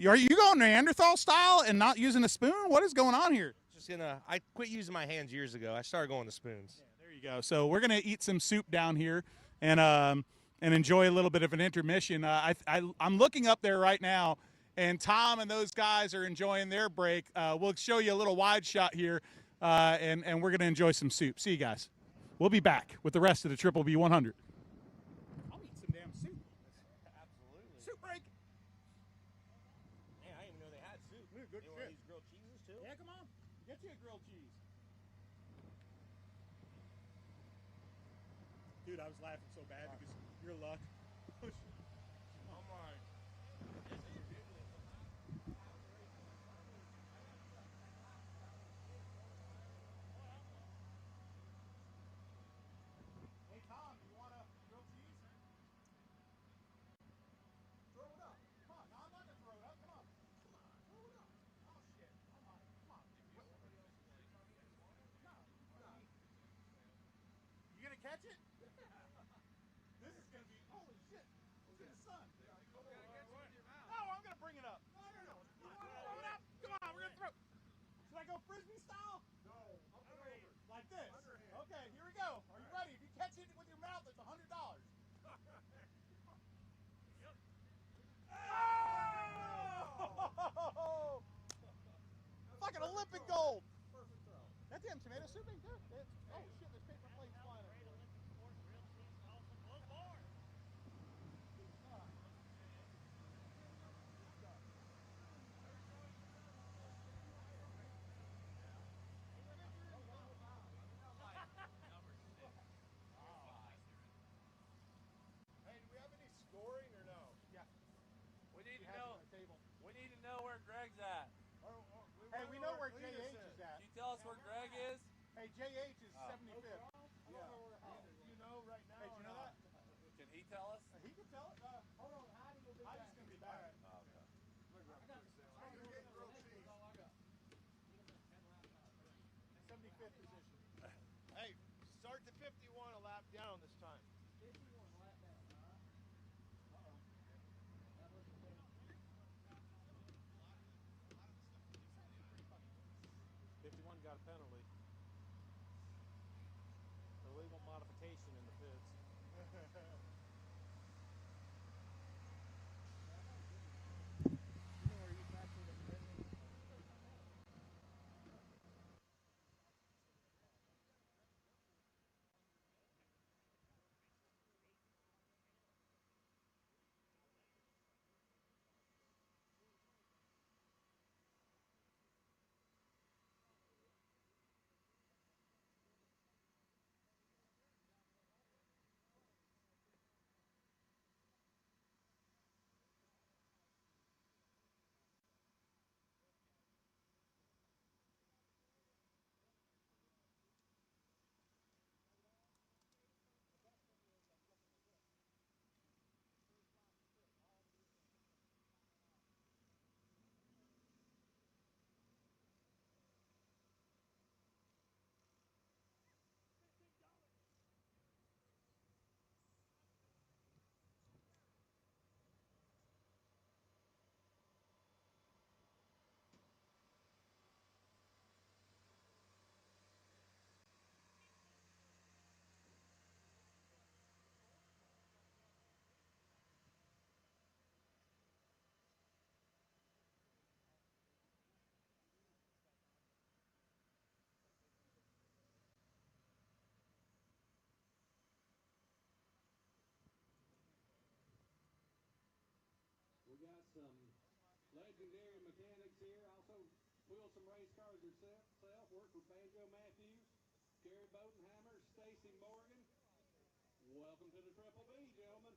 are you going Neanderthal style and not using a spoon? What is going on here? I quit using my hands years ago. I started going to spoons. Yeah, there you go. So we're gonna eat some soup down here and enjoy a little bit of an intermission. I'm looking up there right now, and Tom and those guys are enjoying their break. We'll show you a little wide shot here, and we're going to enjoy some soup. See you guys. We'll be back with the rest of the Triple B 100. I'll eat some damn soup. Absolutely. Soup break. Man, I didn't even know they had soup. Good you shit. want these grilled cheeses too? Yeah, come on. Get you a grilled cheese. Dude, I was laughing so bad because your luck. Oh my. Hey, Tom, you want a grilled cheese? Throw it up. Come on. No, I'm not going to throw it up. Come on. Come on. Throw it up. Oh, shit. Come on. Come on. No. You going to catch it? This is going to be, holy shit. Look at the sun. No, I'm going to bring it up. No. Throw it up. Come on, we're going to throw. Should I go frisbee style? No. Like this. Okay, here we go. Are you ready? If you catch it with your mouth, it's $100. Oh! Fucking Olympic gold. That damn tomato soup ain't good. Oh shit, there's paper plates flying everywhere. Hey, do we have any scoring or no? Yeah. We need to know where Greg's at. Hey, we know where JH is at. Can you tell us where Greg is? Hey, JH is 75th. Yeah. You know right now. Hey, do you know that? Can he tell us? He can tell it. Hold on, Heidi's going to be back. Oh, okay. 75th position. Hey, start the 51 a lap down this time. 51 got a penalty. Illegal modification in the pits. some legendary mechanics here. Also wheeled some race cars herself. Worked for Banjo Matthews, Gary Bodenhammer, Stacy Morgan. Welcome to the Triple B, gentlemen.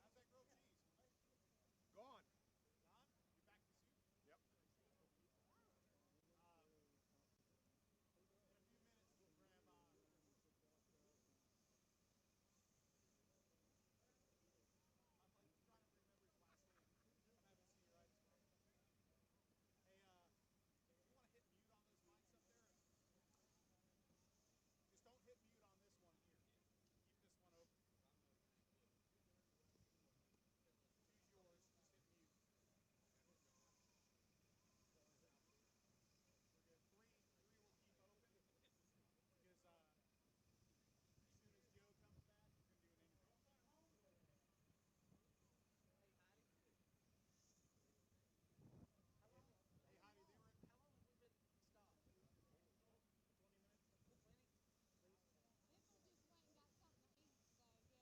How's that grilled cheese? Gone. Gone? You back to soup? Yep. In a few minutes, we'll grab I'm trying to remember his last name. I'm having senioritis. Hey, you want to hit mute on those mics up there? Just don't hit mute on this one here. Keep this one open. Choose yours. Just hit mute. We're good. Three will keep open because as soon as Joe comes back, he's going to do an interview. Hey, Heidi. Hey, Heidi, how long have we been stopped? 20 minutes? 20? Biffle just went and got something to eat, so yeah. Dale, good, 10 minutes. 10 minutes. We need them to start getting ready. Hey, ma'am, can I ask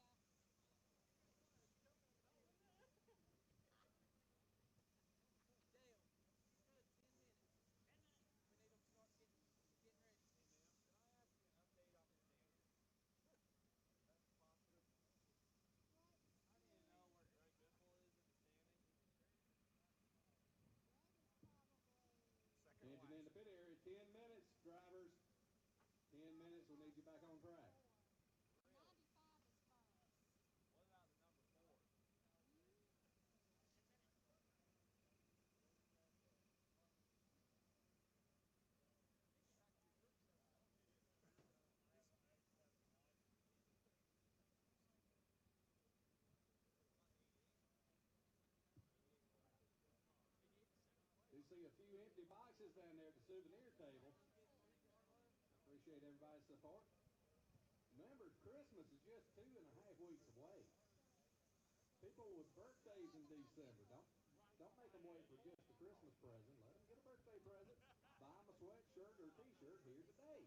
you an update on your standing? That's positive. What? I need to know where Greg Biffle is in the standing. Greg is probably... Engine in the pit area, 10 minutes, drivers. 10 minutes, we'll need you back on track. 95 is first. What about the number 4? You see a few empty boxes down there at the souvenir table. Appreciate everybody's support. Remember, Christmas is just 2.5 weeks away. People with birthdays in December, don't make them wait for just a Christmas present. Let them get a birthday present. Buy them a sweatshirt or a t-shirt here today.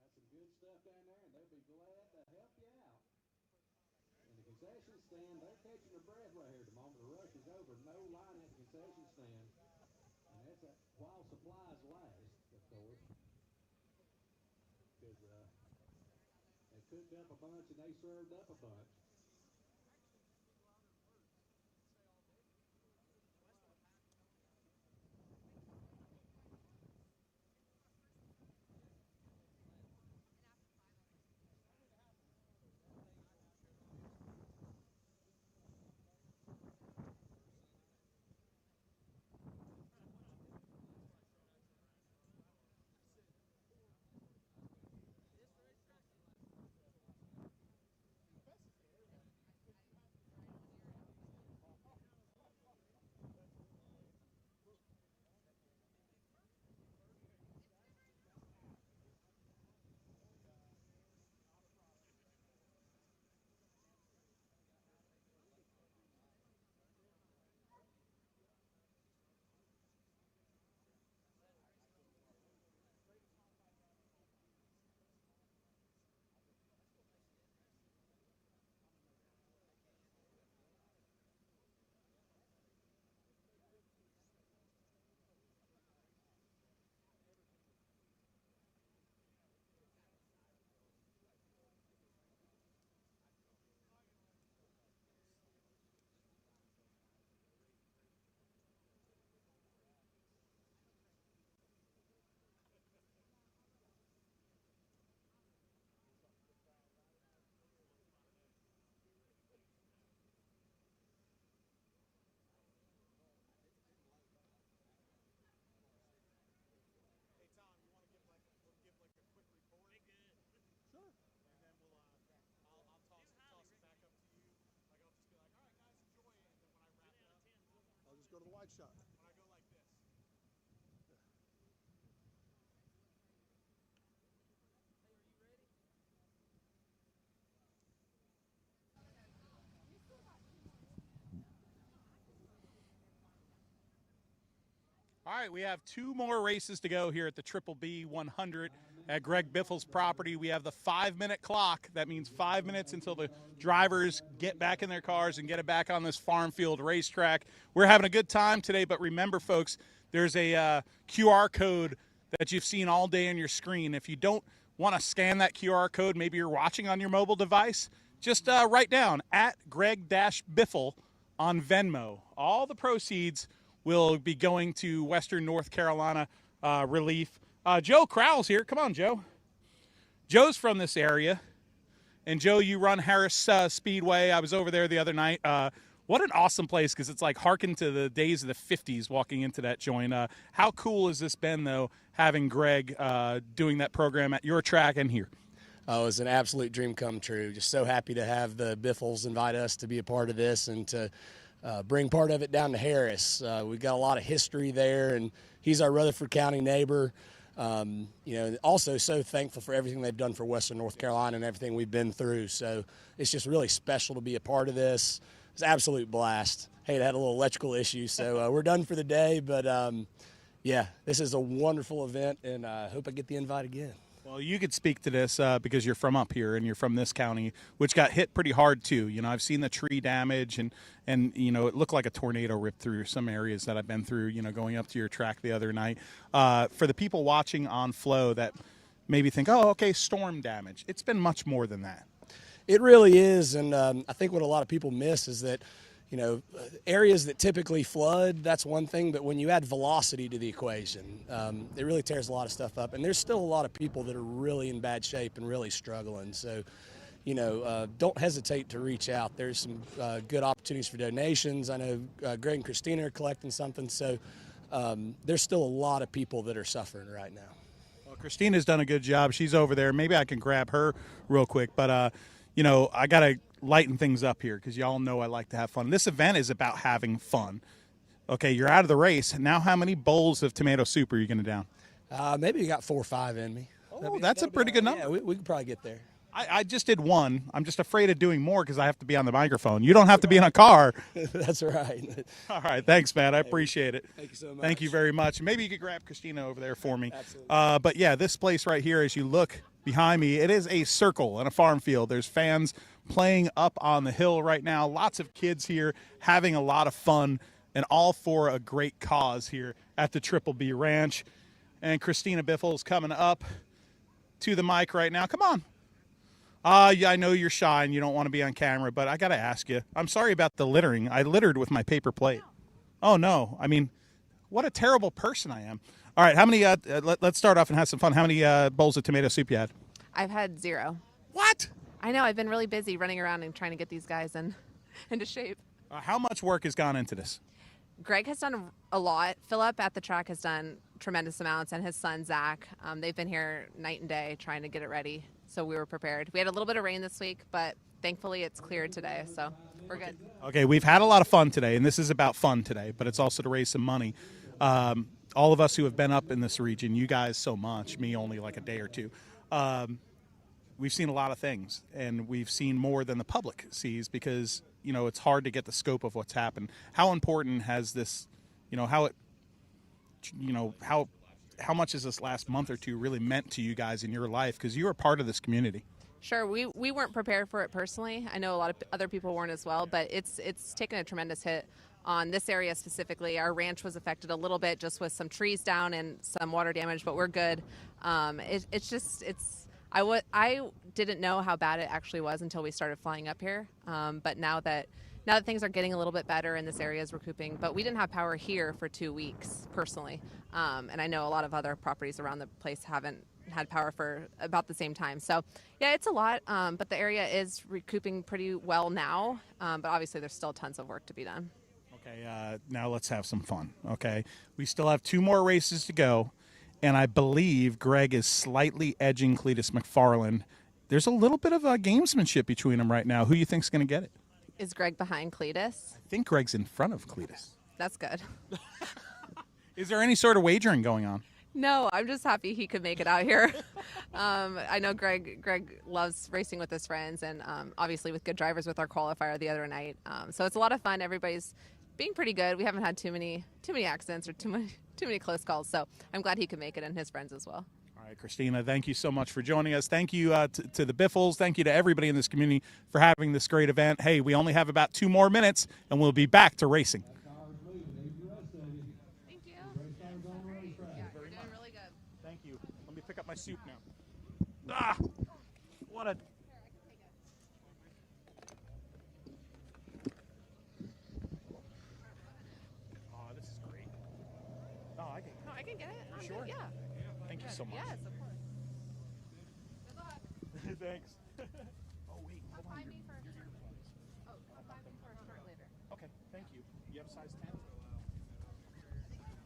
Got some good stuff down there, and they'll be glad to help you out. In the concession stand, they're catching their breath right here. The moment the rush is over, no line at the concession stand. And that's while supplies last, of course. Because they cooked up a bunch and they served up a bunch. wide shot. All right, we have 2 more races to go here at the Triple B 100 at Greg Biffle's property. We have the 5-minute clock. That means 5 minutes until the drivers get back in their cars and get it back on this farm field racetrack. We're having a good time today, but remember, folks, there's a QR code that you've seen all day on your screen. If you don't want to scan that QR code, maybe you're watching on your mobile device, just write down at Greg-Biffle on Venmo. All the proceeds will be going to Western North Carolina Relief. Joe Crowell's here. Come on, Joe. Joe's from this area. And, Joe, you run Harris Speedway. I was over there the other night. What an awesome place, because it's like harken to the days of the 50s walking into that joint. How cool has this been, though, having Greg doing that program at your track and here? Oh, it was an absolute dream come true. Just so happy to have the Biffles invite us to be a part of this and to bring part of it down to Harris. We've got a lot of history there, and he's our Rutherford County neighbor. Also so thankful for everything they've done for Western North Carolina and everything we've been through. So it's just really special to be a part of this. It's an absolute blast. Hey, it had a little electrical issue, so we're done for the day. But, yeah, this is a wonderful event, and I hope I get the invite again. Well, you could speak to this because you're from up here and you're from this county, which got hit pretty hard too. You know, I've seen the tree damage and you know, it looked like a tornado ripped through some areas that I've been through, you know, going up to your track the other night. For the people watching on Flow that maybe think, oh, okay, storm damage. It's been much more than that. It really is, and I think what a lot of people miss is that, you know, areas that typically flood, that's one thing, but when you add velocity to the equation, it really tears a lot of stuff up. And there's still a lot of people that are really in bad shape and really struggling. So, you know, don't hesitate to reach out. There's some good opportunities for donations. I know Greg and Christina are collecting something. So there's still a lot of people that are suffering right now. Well, Christina's done a good job. She's over there. Maybe I can grab her real quick. But, you know, I got to lighten things up here because y'all know I like to have fun. This event is about having fun. Okay, you're out of the race. Now how many bowls of tomato soup are you going to down? Maybe you got 4 or 5 in me. Oh, that's a pretty good number. Yeah, we could probably get there. I just did 1. I'm just afraid of doing more because I have to be on the microphone. You don't have to be in a car. That's right. All right, thanks, man. I appreciate it. Thank you so much. Thank you very much. Maybe you could grab Christina over there for me. Absolutely. But, yeah, this place right here, as you look behind me, it is a circle and a farm field. There's fans playing up on the hill right now. Lots of kids here having a lot of fun, and all for a great cause here at the Triple B Ranch. And Christina Biffle is coming up to the mic right now. Come on. Yeah, I know you're shy and you don't want to be on camera, but I got to ask you. I'm sorry about the littering. I littered with my paper plate. Oh, no. I mean, what a terrible person I am. All right, how many, let's start off and have some fun. How many bowls of tomato soup you had? I've had 0. What? I know. I've been really busy running around and trying to get these guys into shape. How much work has gone into this? Greg has done a lot. Philip at the track has done tremendous amounts, and his son, Zach. They've been here night and day trying to get it ready, so we were prepared. We had a little bit of rain this week, but thankfully it's cleared today, so we're good. Okay, we've had a lot of fun today, and this is about fun today, but it's also to raise some money. All of us who have been up in this region, you guys so much, me only like a day or two, we've seen a lot of things, and we've seen more than the public sees because, you know, it's hard to get the scope of what's happened. How important has this, you know, how much has this last month or two really meant to you guys in your life? Because you are part of this community. Sure, we weren't prepared for it personally. I know a lot of other people weren't as well, but it's taken a tremendous hit on this area specifically. Our ranch was affected a little bit just with some trees down and some water damage, but we're good. I didn't know how bad it actually was until we started flying up here. But now that things are getting a little bit better and this area is recouping, but we didn't have power here for 2 weeks personally. And I know a lot of other properties around the place haven't had power for about the same time. So yeah, it's a lot, but the area is recouping pretty well now. But obviously there's still tons of work to be done. Okay, now let's have some fun, okay? We still have 2 more races to go, and I believe Greg is slightly edging Cleetus McFarland. There's a little bit of a gamesmanship between them right now. Who do you think's going to get it? Is Greg behind Cleetus? I think Greg's in front of Cleetus. that's good. Is there any sort of wagering going on? No, I'm just happy he could make it out here. I know Greg loves racing with his friends, and obviously with good drivers with our qualifier the other night. So it's a lot of fun. Everybody's being pretty good. We haven't had too many accidents or too many close calls. So I'm glad he could make it, and his friends as well. All right, Christina, thank you so much for joining us. Thank you to the Biffles. Thank you to everybody in this community for having this great event. Hey, we only have about 2 more minutes, and we'll be back to racing. Thank you. Let me pick up my soup now. Ah, what a... Oh, this is great. Oh, I can get it. I'm Sure. good. Yeah. Thank you so much. Yes, of course. Thanks. Oh, wait. Hold on. Buy me for a shirt. Oh, buy me for a shirt later. Okay, thank you. You have size 10?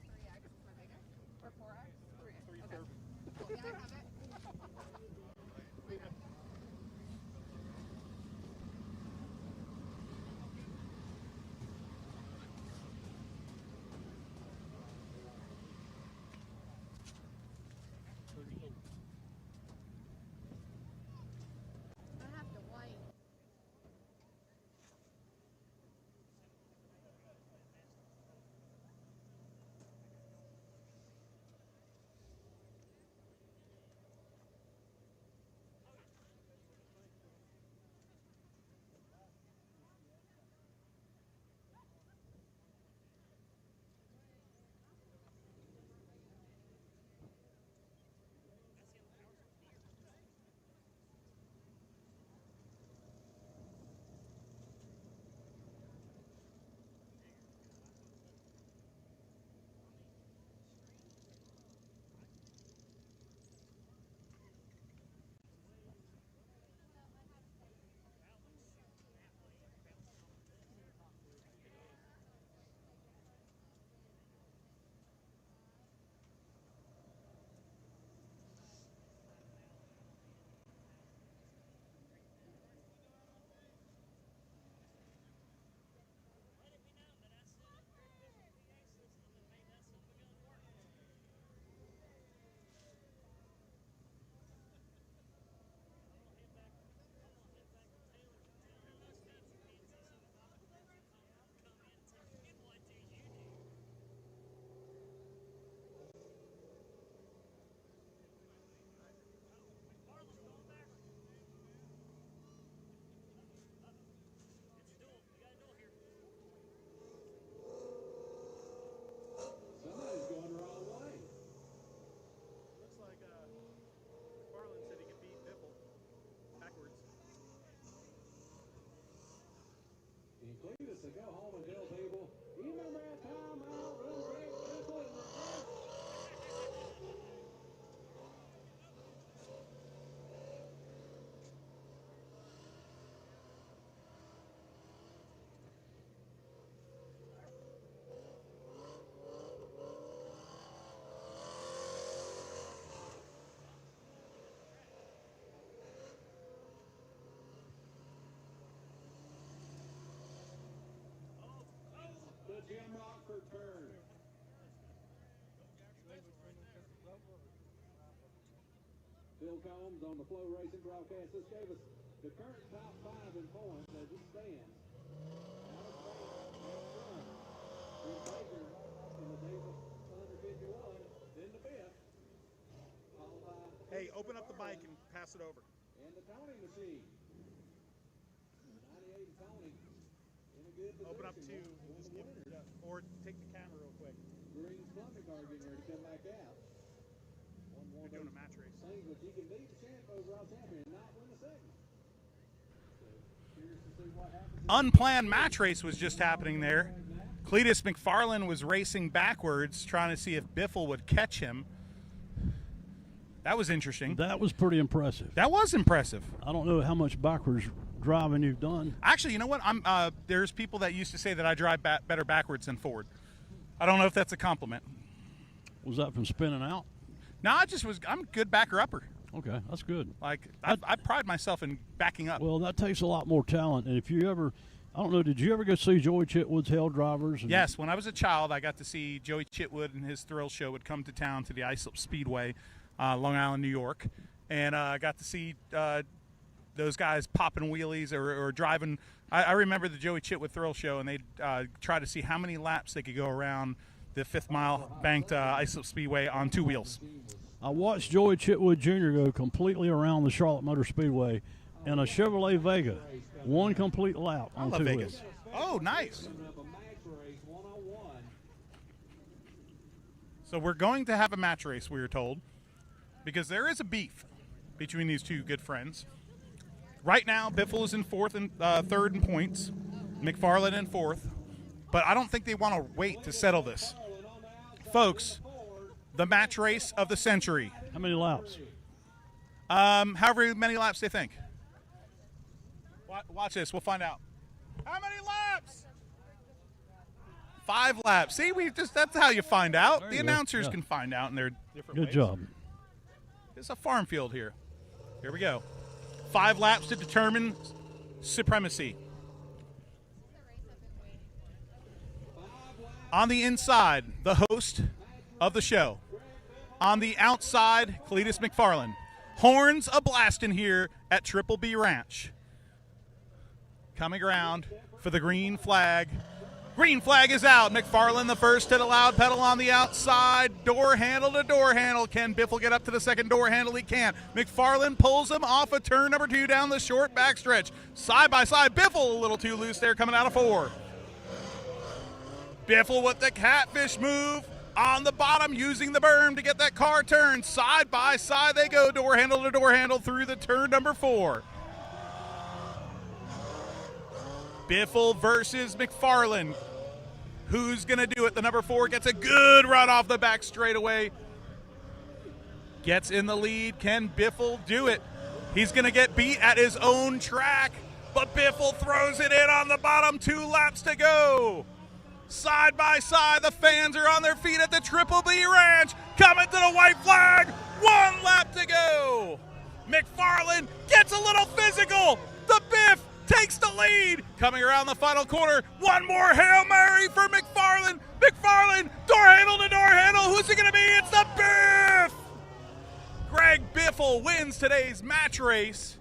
3X is my bigger. Or 4X? 3X. Okay. Cool. Yeah, I have it. I have to wait. Somebody's going the wrong way. Looks like McFarland said he could beat Biffle backwards. And Cleetus to go home and tell people, you remember that time I outrun Greg Biffle in the first? The Jim Rockford turn. Phil Combs on the FloRacing broadcast. This gave us the current top 5 in points as it stands. Alex Baker, Chris Baker in the Diesel under 51, then the 5th. Followed by Hey, open up the mic and pass it over. and the Tony machine. 98 Tony in a good position. Open up to, One just of the give, winners. or take the camera real quick. Green's plumbing car getting ready to come back out. We're doing a match race. Things that you can beat the champ overall champion and not win the segment. So curious to see what happens. Unplanned match race was just happening there. Cleetus McFarland was racing backwards, trying to see if Biffle would catch him. That was interesting. That was pretty impressive. That was impressive. I don't know how much backwards driving you've done. Actually, you know what? There's people that used to say that I drive better backwards than forward. I don't know if that's a compliment. Was that from spinning out? No, I'm a good backer upper. Okay, that's good. Like I pride myself in backing up. Well, that takes a lot more talent, and if you ever, I don't know, did you ever go see Joey Chitwood's Hell Drivers? Yes, when I was a child, I got to see Joey Chitwood and his thrill show would come to town to the Islip Speedway, Long Island, New York. And I got to see those guys popping wheelies or driving. I remember the Joey Chitwood thrill show, and they'd try to see how many laps they could go around the 5th mile banked Islip Speedway on 2 wheels. I watched Joey Chitwood Jr. go completely around the Charlotte Motor Speedway in a Chevrolet Vega, 1 complete lap on 2 wheels. Oh, nice. So we're going to have a match race, we were told, because there is a beef between these two good friends. Right now, Biffle is in 4th and 3rd in points, McFarland in 4th, but I don't think they want to wait to settle this. Folks, the match race of the century. How many laps? However many laps they think. Watch this. We'll find out. How many laps? 5 laps. See, that's how you find out. The announcers can find out in their different ways. Good job. It's a farm field here. Here we go. 5 laps to determine supremacy. On the inside, the host of the show. On the outside, Cleetus McFarland. Horns a-blasting here at Triple B Ranch. Coming around for the green flag. Green flag is out. McFarland the first to the loud pedal on the outside. Door handle to door handle. Can Biffle get up to the second door handle? He can't. McFarland pulls him off of turn number 2 down the short backstretch. Side by side. Biffle a little too loose there coming out of 4. Biffle with the catfish move on the bottom, using the berm to get that car turned. Side by side they go, door handle to door handle through the turn number 4. Biffle versus McFarland. Who's going to do it? The number 4 gets a good run off the back straightaway. Gets in the lead. Can Biffle do it? He's going to get beat at his own track, but Biffle throws it in on the bottom. 2 laps to go. Side by side, the fans are on their feet at the Triple B Ranch. Coming to the white flag. 1 lap to go. McFarland gets a little physical. The Biff takes the lead. Coming around the final corner. 1 more Hail Mary for McFarland. McFarland, door handle to door handle. Who's it going to be? It's the Biff. Greg Biffle wins today's match race.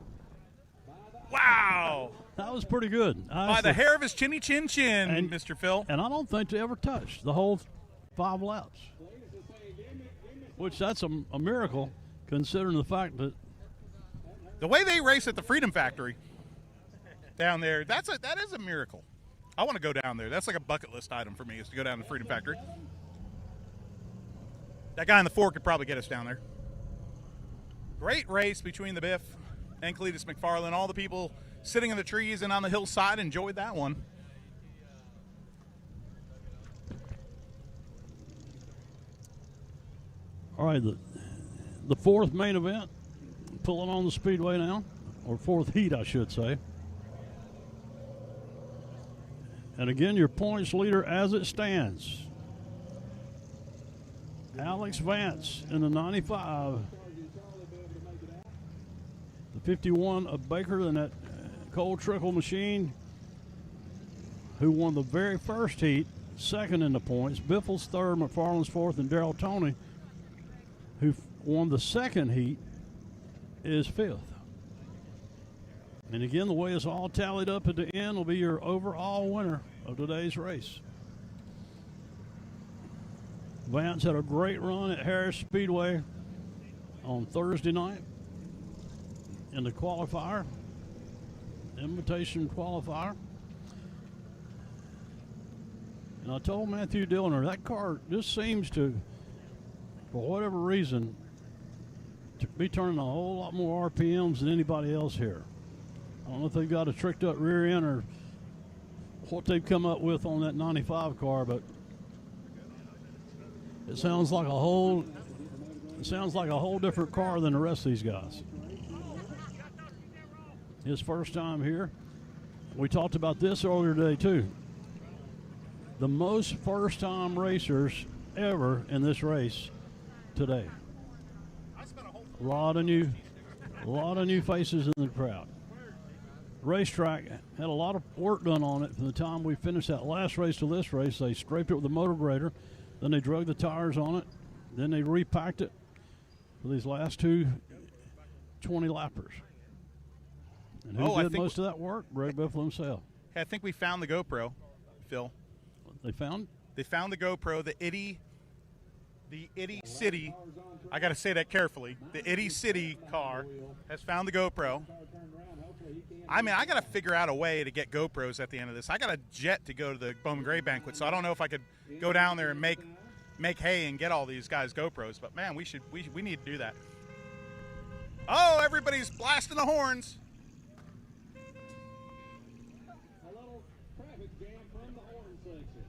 Wow. That was pretty good. By the hair of his chinny chin chin, Mr. Phil. And I don't think they ever touched the whole 5 laps, which that's a miracle considering the fact that the way they race at the Freedom Factory down there, that is a miracle. I want to go down there. That's like a bucket list item for me, is to go down to the Freedom Factory. That guy in the 4 could probably get us down there. Great race between the Biff and Cleetus McFarland. All the people sitting in the trees and on the hillside enjoyed that one. All right, the 4th main event, pulling on the speedway now, or 4th heat, I should say. And again, your points leader as it stands. Alex Vance in the 95. The 51 of Baker in that Cole Trickle machine, who won the very first heat, 2nd in the points. Biffle's 3rd, McFarland's 4th, and Darrell Toney, who won the 2nd heat, is 5th. And again, the way it's all tallied up at the end will be your overall winner of today's race. Vance had a great run at Harris Speedway on Thursday night in the qualifier, invitation qualifier. And I told Matthew Dillner, that car just seems to, for whatever reason, to be turning a whole lot more RPMs than anybody else here. I don't know if they've got a tricked up rear end or what they've come up with on that 95 car, but it sounds like a whole different car than the rest of these guys. His first time here. We talked about this earlier today too. The most first-time racers ever in this race today. A lot of new faces in the crowd. racetrack had a lot of work done on it from the time we finished that last race to this race. They scraped it with a motor grader, then they drug the tires on it, then they repacked it for these last two 20 lappers. And who did most of that work? Greg Biffle himself. I think we found the GoPro, Phil. They found the GoPro, the Itty City. I got to say that carefully. The Itty City car has found the GoPro. I mean, I got to figure out a way to get GoPros at the end of this. I got a jet to go to the Bowman Gray banquet, so I don't know if I could go down there and make hay and get all these guys GoPros. But man, we need to do that. Oh, everybody's blasting the horns. A little traffic jam from the horn section.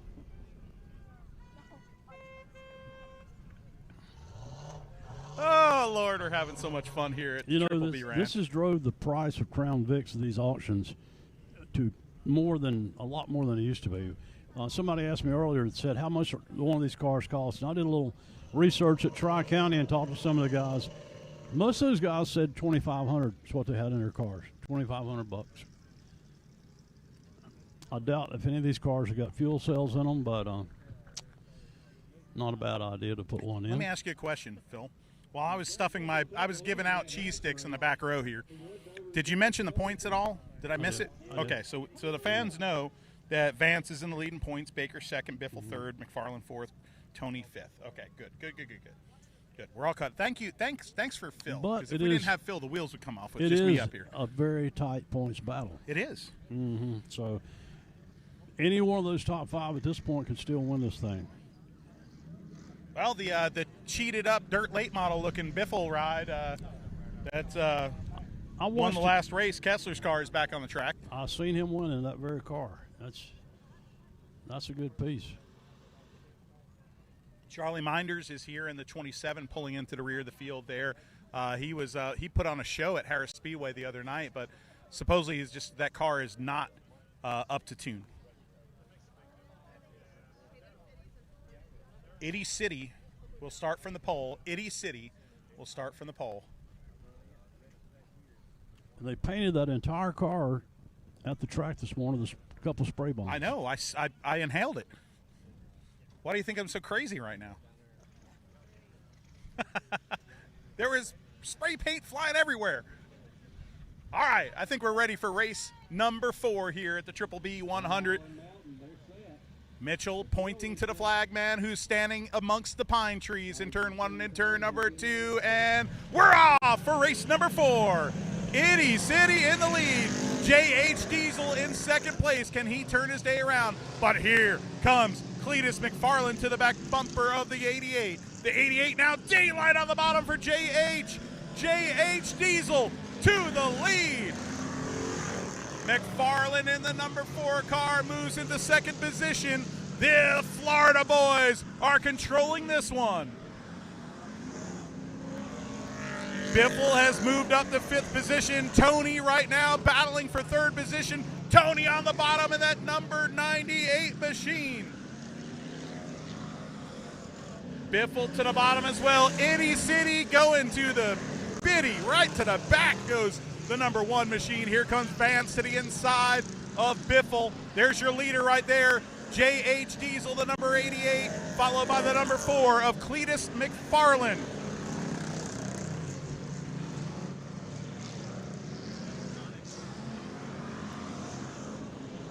Oh, Lord, we're having so much fun here at Triple B Ranch. This has drove the price of Crown Vics of these auctions to a lot more than it used to be. Somebody asked me earlier and said how much one of these cars costs. And I did a little research at Tri-County and talked to some of the guys. Most of those guys said $2,500 is what they had in their cars, $2,500. I doubt if any of these cars have got fuel cells in them, but not a bad idea to put one in. Let me ask you a question, Phil. While I was I was giving out cheese sticks in the back row here. Did you mention the points at all? Did I miss it? Okay, so the fans know that Vance is in the lead in points, Baker second, Biffle third, McFarland fourth, Tony fifth. Okay, good. We're all cut. Thank you. Thanks for Phil. Because if we didn't have Phil, the wheels would come off with just me up here. It is a very tight points battle. It is. Mm-hmm. So any one of those top five at this point can still win this thing. Well, the cheated up dirt late model looking Biffle ride, won the last race. Kessler's car is back on the track. I seen him win in that very car. That's a good piece. Charlie Minders is here in the 27, pulling into the rear of the field there. He put on a show at Harris Speedway the other night, but supposedly that car is not up to tune. Itty City will start from the pole. Itty City will start from the pole. They painted that entire car at the track this morning with a couple spray bombs. I know. I inhaled it. Why do you think I'm so crazy right now? There was spray paint flying everywhere. All right, I think we're ready for race number 4 here at the Triple B 100. Mitchell pointing to the flag man who's standing amongst the pine trees in turn 1 and turn number 2, and we're off for race number 4. Itty City in the lead. J.H. Diesel in second place. Can he turn his day around? But here comes Cleetus McFarland to the back bumper of the 88. The 88 now daylight on the bottom for J.H. J.H. Diesel to the lead. McFarland in the number 4 car moves into second position. The Florida boys are controlling this one. Biffle has moved up to 5th position. Tony right now battling for 3rd position. Tony on the bottom in that number 98 machine. Biffle to the bottom as well. Itty City going to the biddy. Right to the back goes the number 1 machine. Here comes Vance to the inside of Biffle. There's your leader right there. J.H. Diesel, the number 88, followed by the number 4 of Cleetus McFarland.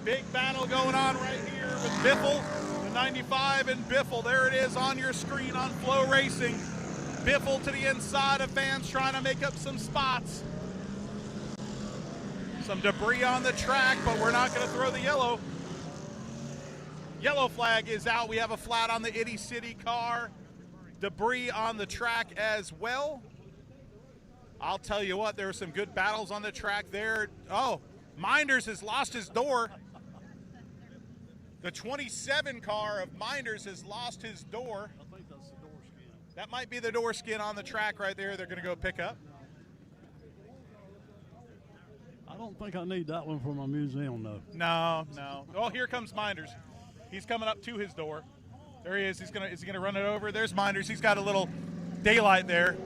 Big battle going on right here with Biffle, the 95 and Biffle. There it is on your screen on FloRacing. Biffle to the inside of Vance trying to make up some spots. Some debris on the track, but we're not going to throw the yellow. Yellow flag is out. We have a flat on the Itty City car. Debris on the track as well. I'll tell you what, there were some good battles on the track there. Oh, Minders has lost his door. The 27 car of Minders has lost his door. I think that's the door skin. That might be the door skin on the track right there. They're going to go pick up. I don't think I need that one for my museum, though. No. Oh, here comes Minders. He's coming up to his door. There he is. Is he gonna run it over? There's Minders. He's got a little daylight there.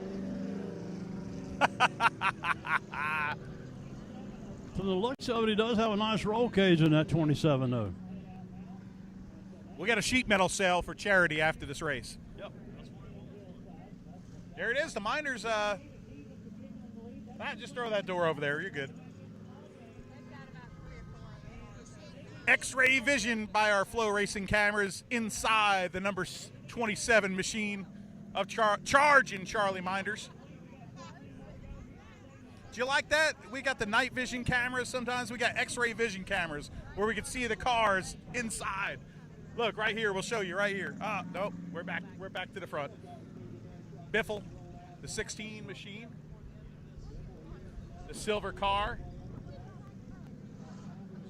From the looks of it, he does have a nice roll cage in that 27, though. We'll get a sheet metal sale for charity after this race. Yep. There it is. The Minders. Just throw that door over there. You're good. X-ray vision by our FloRacing cameras inside the number 27 machine of Charge in Charlie Minders. Do you like that? We got the night vision cameras. Sometimes we got X-ray vision cameras where we can see the cars inside. Look right here. We'll show you right here. Nope. We're back to the front. Biffle, the 16 machine, the silver car.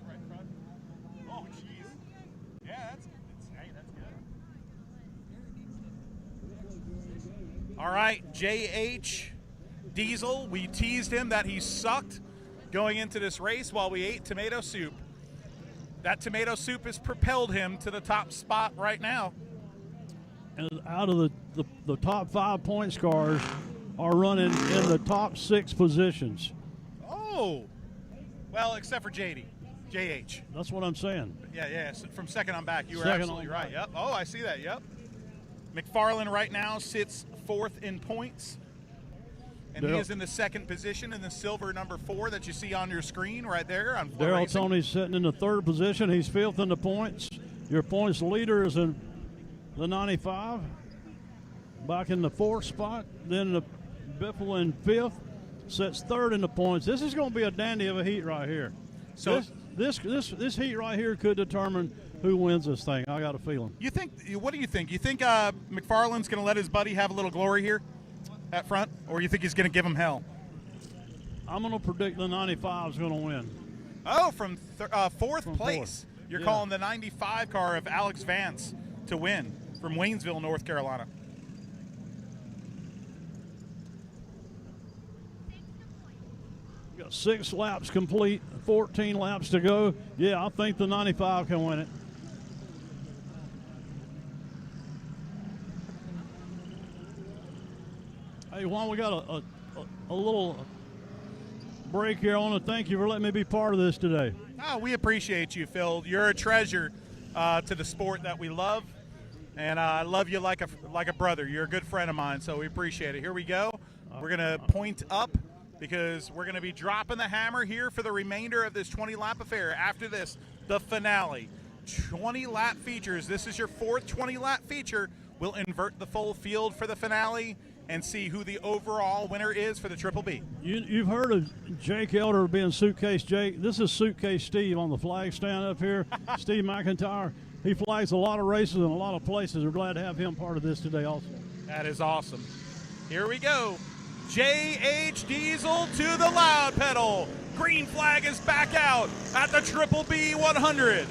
Right in front. Oh, jeez. Yeah, that's good. All right, JH Diesel. We teased him that he sucked going into this race while we ate tomato soup. That tomato soup has propelled him to the top spot right now. And out of the top 5 points cars are running in the top 6 positions. Oh, well, except for JH. That's what I'm saying. Yeah. So from second on back, you were Second absolutely on right. back. Yep. Oh, I see that. Yep. McFarland right now sits 4th in points. And he is in the 2nd position in the silver number 4 that you see on your screen right there on Daryl FloRacing. Tony's sitting in the 3rd position. He's 5th in the points. Your points leader is in the 95. Back in the 4th spot. Then the Biffle in 5th. Sits 3rd in the points. This is going to be a dandy of a heat right here. So this heat right here could determine who wins this thing. I got a feeling. What do you think? You think McFarland's going to let his buddy have a little glory here at front, or you think he's going to give him hell? I'm going to predict the 95 is going to win. Oh, from 4th place. You're calling the 95 car of Alex Vance to win from Waynesville, North Carolina. We got 6 laps complete, 14 laps to go. Yeah, I think the 95 can win it. Hey, Juan, we got a little break here. I want to thank you for letting me be part of this today. Oh, we appreciate you, Phil. You're a treasure to the sport that we love, and I love you like a brother. You're a good friend of mine, so we appreciate it. Here we go. We're going to point up because we're going to be dropping the hammer here for the remainder of this 20-lap affair. After this, the finale. 20-lap features. This is your 4th 20-lap feature. We'll invert the full field for the finale and see who the overall winner is for the Triple B. You've heard of Jake Elder being Suitcase Jake. This is Suitcase Steve on the flag stand up here. Steve McIntyre. He flags a lot of races in a lot of places. We're glad to have him part of this today also. That is awesome. Here we go. JH Diesel to the loud pedal. Green flag is back out at the Triple B 100.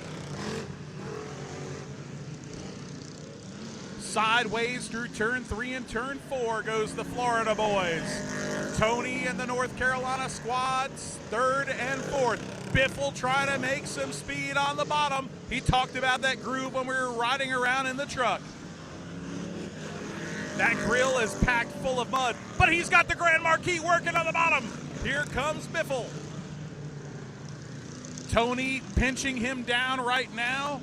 Sideways through turn 3 and turn 4 goes the Florida boys. Tony and the North Carolina squads, 3rd and 4th. Biffle trying to make some speed on the bottom. He talked about that groove when we were riding around in the truck. That grill is packed full of mud, but he's got the Grand Marquis working on the bottom. Here comes Biffle. Tony pinching him down right now.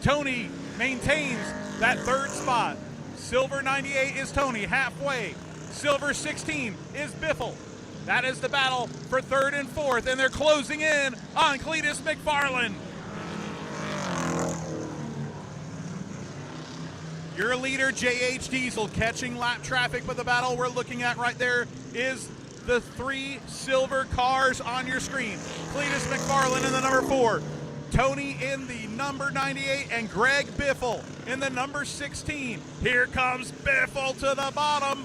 Tony maintains that 3rd spot. Silver 98 is Tony halfway. Silver 16 is Biffle. That is the battle for 3rd and 4th, and they're closing in on Cleetus McFarland. Your leader, JH Diesel, catching lap traffic, but the battle we're looking at right there is the 3 silver cars on your screen. Cleetus McFarland in the number 4. Tony in the number 98 and Greg Biffle in the number 16. Here comes Biffle to the bottom.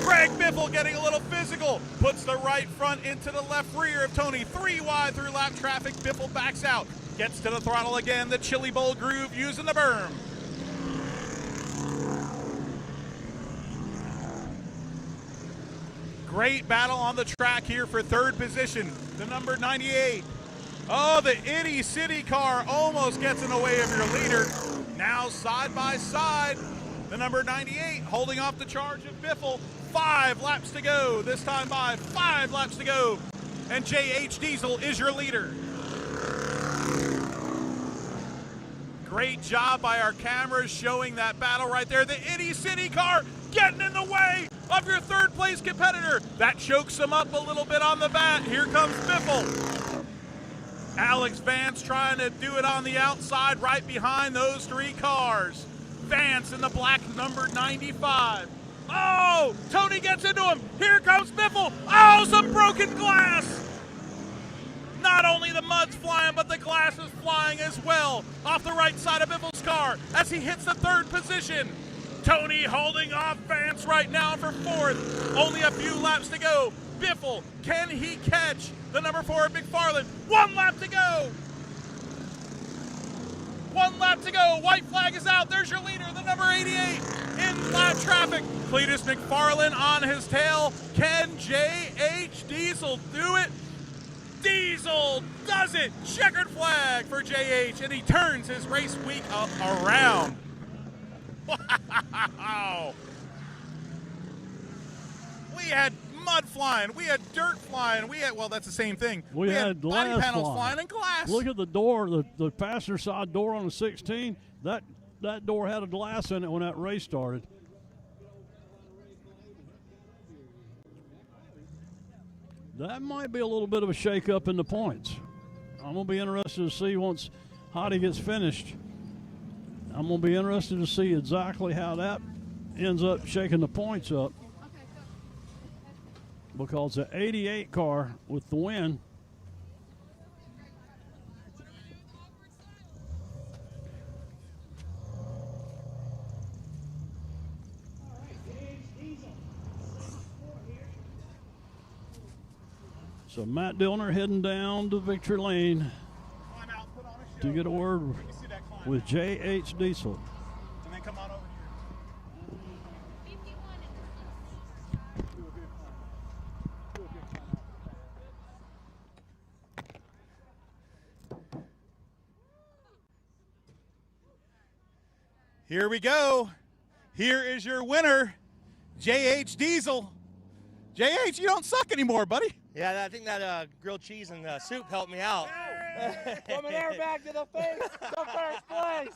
Greg Biffle getting a little physical. Puts the right front into the left rear of Tony. 3 wide through lap traffic. Biffle backs out. Gets to the throttle again. The Chili Bowl groove using the berm. Great battle on the track here for 3rd position. The number 98. Oh, the Itty City car almost gets in the way of your leader. Now side by side, the number 98 holding off the charge of Biffle. 5 laps to go. This time by 5 laps to go. And J.H. Diesel is your leader. Great job by our cameras showing that battle right there. The Itty City car getting in the way of your third place competitor. That chokes him up a little bit on the bat. Here comes Biffle. Alex Vance trying to do it on the outside right behind those 3 cars. Vance in the black number 95. Oh, Tony gets into him. Here comes Biffle. Oh, some broken glass. Not only the mud's flying, but the glass is flying as well off the right side of Biffle's car as he hits the 3rd position. Tony holding off Vance right now for 4th. Only a few laps to go. Biffle, can he catch the number 4 McFarland? 1 lap to go. 1 lap to go. White flag is out. There's your leader, the number 88 in lap traffic. Cleetus McFarland on his tail. Can J.H. Diesel do it? Diesel does it. Checkered flag for J.H. and he turns his race week around. Wow. We had mud flying. We had dirt flying. We had, well, that's the same thing. We had body glass panels flying and glass. Look at the door, the passenger side door on the 16. That door had a glass in it when that race started. That might be a little bit of a shake-up in the points. I'm going to be interested to see once Hottie gets finished. I'm going to be interested to see exactly how that ends up shaking the points up. Because the 88 car with the win So Matt Dillner heading down to victory lane to get a word with J.H. Diesel. And then come on over here. Here we go. Here is your winner, J.H. Diesel. J.H., you don't suck anymore, buddy. Yeah, I think that grilled cheese and soup helped me out. From an airbag to the face to first place.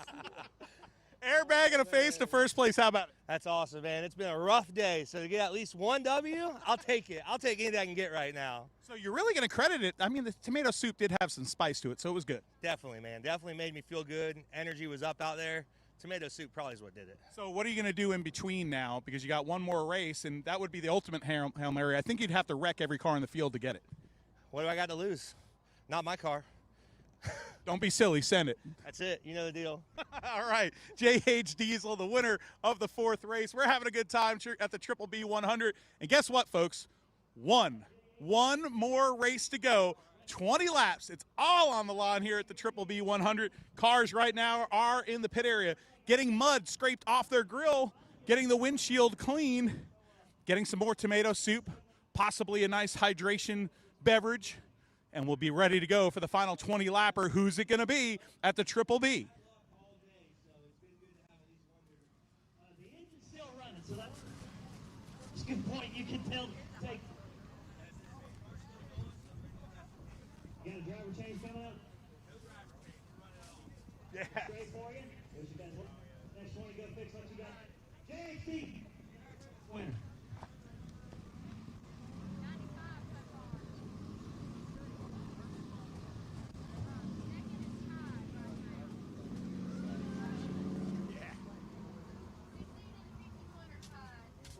Airbag and a face to first place. How about it? That's awesome, man. It's been a rough day. So to get at least 1 W, I'll take it. I'll take anything I can get right now. So you're really going to credit it. I mean, the tomato soup did have some spice to it, so it was good. Definitely, man. Definitely made me feel good. Energy was up out there. Tomato soup probably is what did it. So what are you going to do in between now? Because you got one more race, and that would be the ultimate Hail Mary. I think you'd have to wreck every car in the field to get it. What do I got to lose? Not my car. Don't be silly. Send it. That's it. You know the deal. All right. J.H. Diesel, the winner of the 4th race. We're having a good time at the Triple B 100. And guess what, folks? One more race to go. 20 laps. It's all on the line here at the Triple B 100. Cars right now are in the pit area, getting mud scraped off their grill, getting the windshield clean, getting some more tomato soup, possibly a nice hydration beverage, and we'll be ready to go for the final 20 lapper. Who's it going to be at the Triple B? The engine's still running, so that's a good point. You can tell. You got a driver change coming up? Yeah. Straight for you. There's your next one to go fix what you got. JHD. Winner.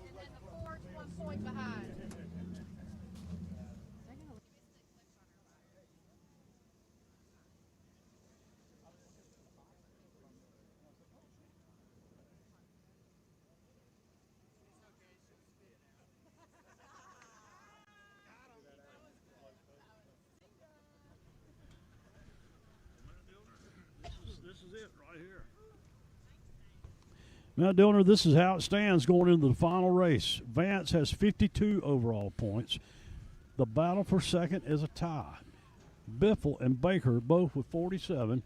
And then the Ford's 1 point behind. This is it right here. Now, Dillner, this is how it stands going into the final race. Vance has 52 overall points. The battle for second is a tie. Biffle and Baker both with 47.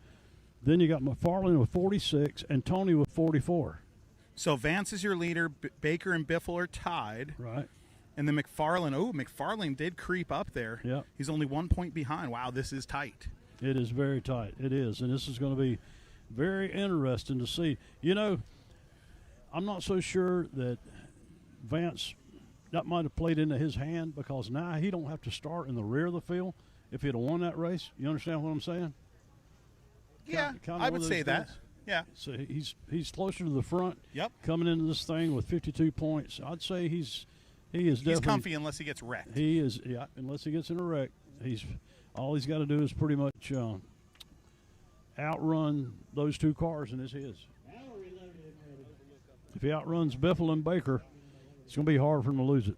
Then you got McFarland with 46 and Tony with 44. So Vance is your leader. Baker and Biffle are tied. Right. And then McFarland did creep up there. Yeah. He's only 1 point behind. Wow, this is tight. It is very tight. It is. And this is going to be very interesting to see. You know, I'm not so sure that Vance, that might have played into his hand, because now he don't have to start in the rear of the field if he'd have won that race. You understand what I'm saying? Yeah, Kinda I would say that. things. Yeah. So he's closer to the front. Yep. Coming into this thing with 52 points. I'd say he is definitely. He's comfy unless he gets wrecked. He is, yeah, unless he gets in a wreck. All he's got to do is pretty much outrun those two cars, and it's his. If he outruns Biffle and Baker, it's going to be hard for him to lose it.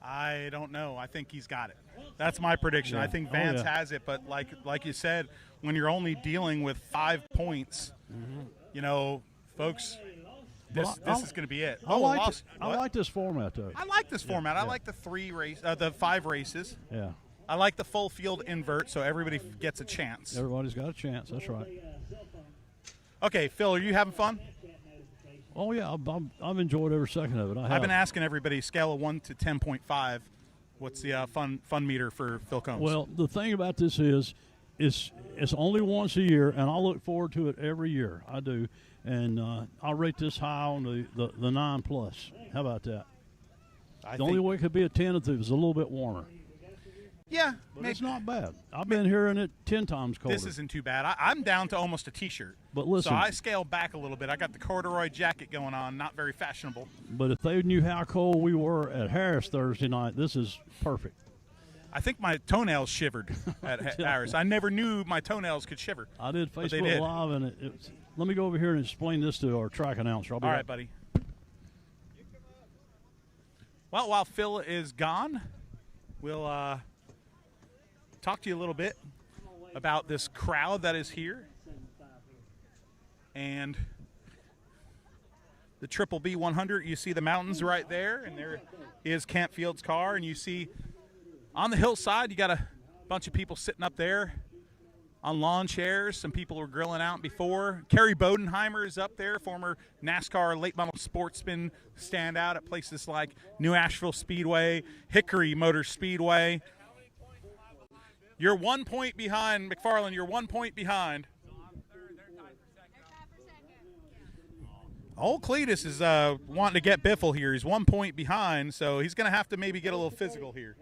I don't know. I think he's got it. That's my prediction. Yeah. I think Vance has it, but like you said, when you're only dealing with 5 points, you know, folks, this is going to be it. I like this format, though. I like this format. I like the 5 races. Yeah. I like the full field invert, so everybody gets a chance. Everybody's got a chance. That's right. Okay, Phil, are you having fun? Oh yeah, I've enjoyed every second of it. I've been asking everybody, scale of 1 to 10.5. What's the fun meter for Phil Combs? Well, the thing about this is, it's only once a year, and I look forward to it every year. I do, and I'll rate this high on the 9+. How about that? The only way it could be a 10 if it was a little bit warmer. Yeah, but it's not bad. I've been hearing it 10 times colder. This isn't too bad. I'm down to almost a T-shirt. But listen, so I scaled back a little bit. I got the corduroy jacket going on, not very fashionable. But if they knew how cold we were at Harris Thursday night, this is perfect. I think my toenails shivered at Harris. I never knew my toenails could shiver. I did Facebook Live, and let me go over here and explain this to our track announcer. All right, buddy. Well, while Phil is gone, we'll talk to you a little bit about this crowd that is here and the Triple B 100. You see the mountains right there, and there is Campfield's car, and you see on the hillside you got a bunch of people sitting up there on lawn chairs. Some people were grilling out before. Kerry Bodenheimer is up there, former NASCAR late model sportsman, standout at places like New Asheville Speedway, Hickory Motor Speedway. You're 1 point behind, McFarland. You're 1 point behind. Old Cleetus is wanting to get Biffle here. He's 1 point behind, so he's going to have to maybe get a little physical here.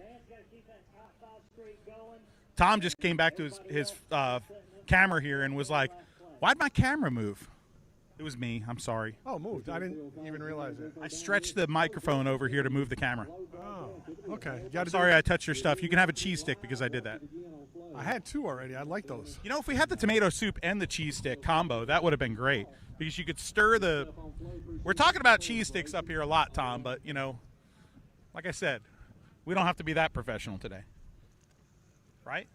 Tom just came back to his camera here and was like, why'd my camera move? It was me. I'm sorry. Oh, moved. I didn't even realize it. I stretched the microphone over here to move the camera. Oh, okay. Sorry I touched your stuff. You can have a cheese stick because I did that. I had 2 already. I like those. You know, if we had the tomato soup and the cheese stick combo, that would have been great because you could stir the – we're talking about cheese sticks up here a lot, Tom, but, you know, like I said, we don't have to be that professional today. Right?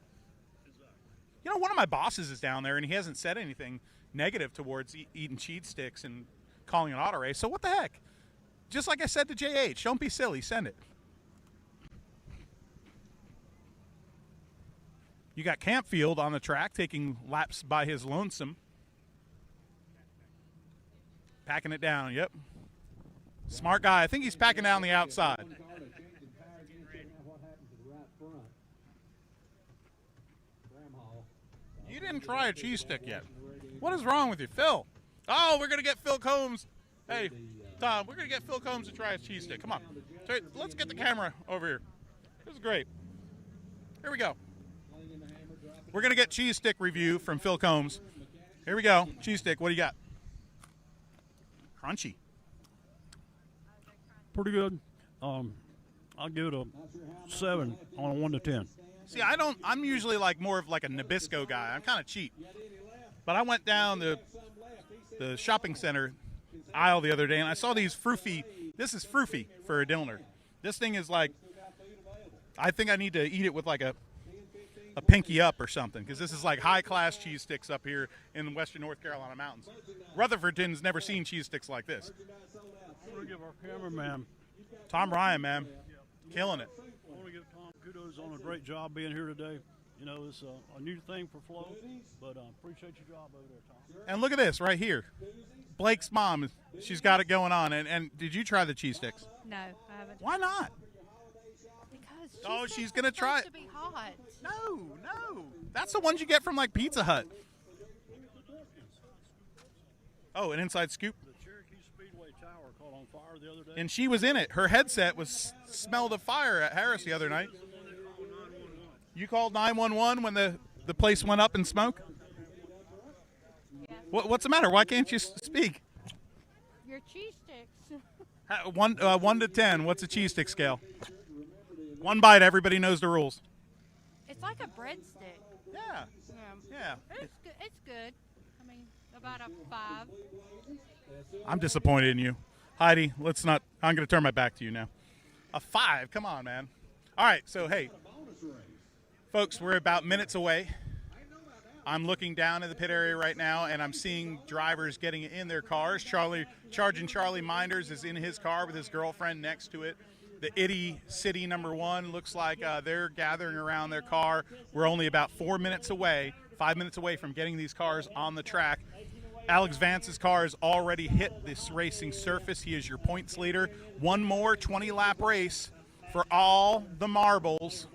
You know, one of my bosses is down there, and he hasn't said anything negative towards eating cheese sticks and calling an auto race. So what the heck? Just like I said to JH, don't be silly. Send it. You got Campfield on the track taking laps by his lonesome. Packing it down, yep. Smart guy. I think he's packing down the outside. You didn't try a cheese stick yet. What is wrong with you, Phil? Oh, we're going to get Phil Combs. Hey, Tom, we're going to get Phil Combs to try his cheese stick. Come on. Let's get the camera over here. This is great. Here we go. We're going to get cheese stick review from Phil Combs. Here we go. Cheese stick. What do you got? Crunchy. Pretty good. I'll give it a 7 on a 1 to 10. See, I'm usually more of a Nabisco guy. I'm kind of cheap. But I went down the shopping center aisle the other day, and I saw these Froofy. This is Froofy for a Dillner. This thing is I think I need to eat it with a pinky up or something, because this is high-class cheese sticks up here in the western North Carolina mountains. Rutherfordton's never seen cheese sticks like this. I want to give our cameraman, Tom Ryan, man, killing it. I want to give Tom kudos on a great job being here today. You know, it's a new thing for Flo, but appreciate your job over there, Tom. And look at this right here. Blake's mom, she's got it going on. And did you try the cheese sticks? No, I haven't. Why not? Because she's going to try it. to be hot. No. That's the ones you get from, like, Pizza Hut. Oh, an inside scoop? The Cherokee Speedway Tower caught on fire the other day. And she was in it. Her headset smelled of fire at Harris the other night. You called 911 when the place went up in smoke? What's the matter? Why can't you speak? Your cheese sticks. 1 to 10, what's a cheese stick scale? 1 bite, everybody knows the rules. It's like a breadstick. Yeah. It's good. I mean, about a 5. I'm disappointed in you. Heidi, I'm going to turn my back to you now. A 5, come on, man. All right, so, hey, folks, we're about minutes away. I'm looking down in the pit area right now, and I'm seeing drivers getting in their cars. Charlie Minders is in his car with his girlfriend next to it. The Itty City #1 looks like they're gathering around their car. We're only about 5 minutes away from getting these cars on the track. Alex Vance's car has already hit this racing surface. He is your points leader. One more 20-lap race for all the marbles.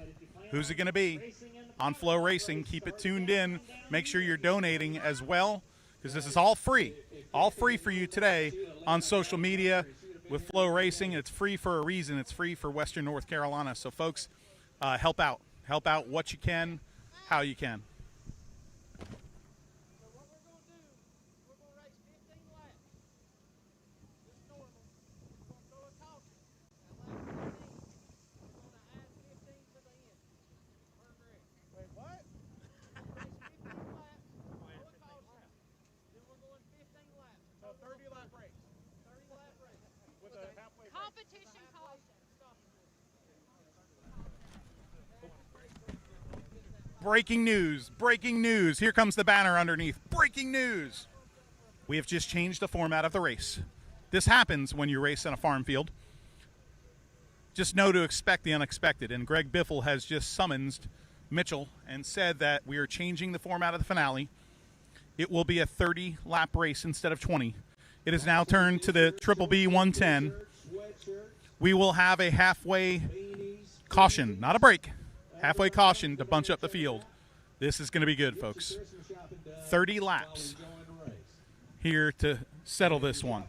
Who's it going to be? On FloRacing. Keep it tuned in. Make sure you're donating as well, because this is all free. All free for you today on social media with FloRacing. It's free for a reason. It's free for Western North Carolina. So, folks, help out. Help out what you can, how you can. Competition caution. Breaking news. Here comes the banner underneath. Breaking news. We have just changed the format of the race. This happens when you race on a farm field. Just know to expect the unexpected. And Greg Biffle has just summoned Mitchell and said that we are changing the format of the finale. It will be a 30-lap race instead of 20. It is now turned to the Triple B 110. We will have a halfway caution, not a break. Halfway caution to bunch up the field. This is going to be good, folks. 30 laps here to settle this one.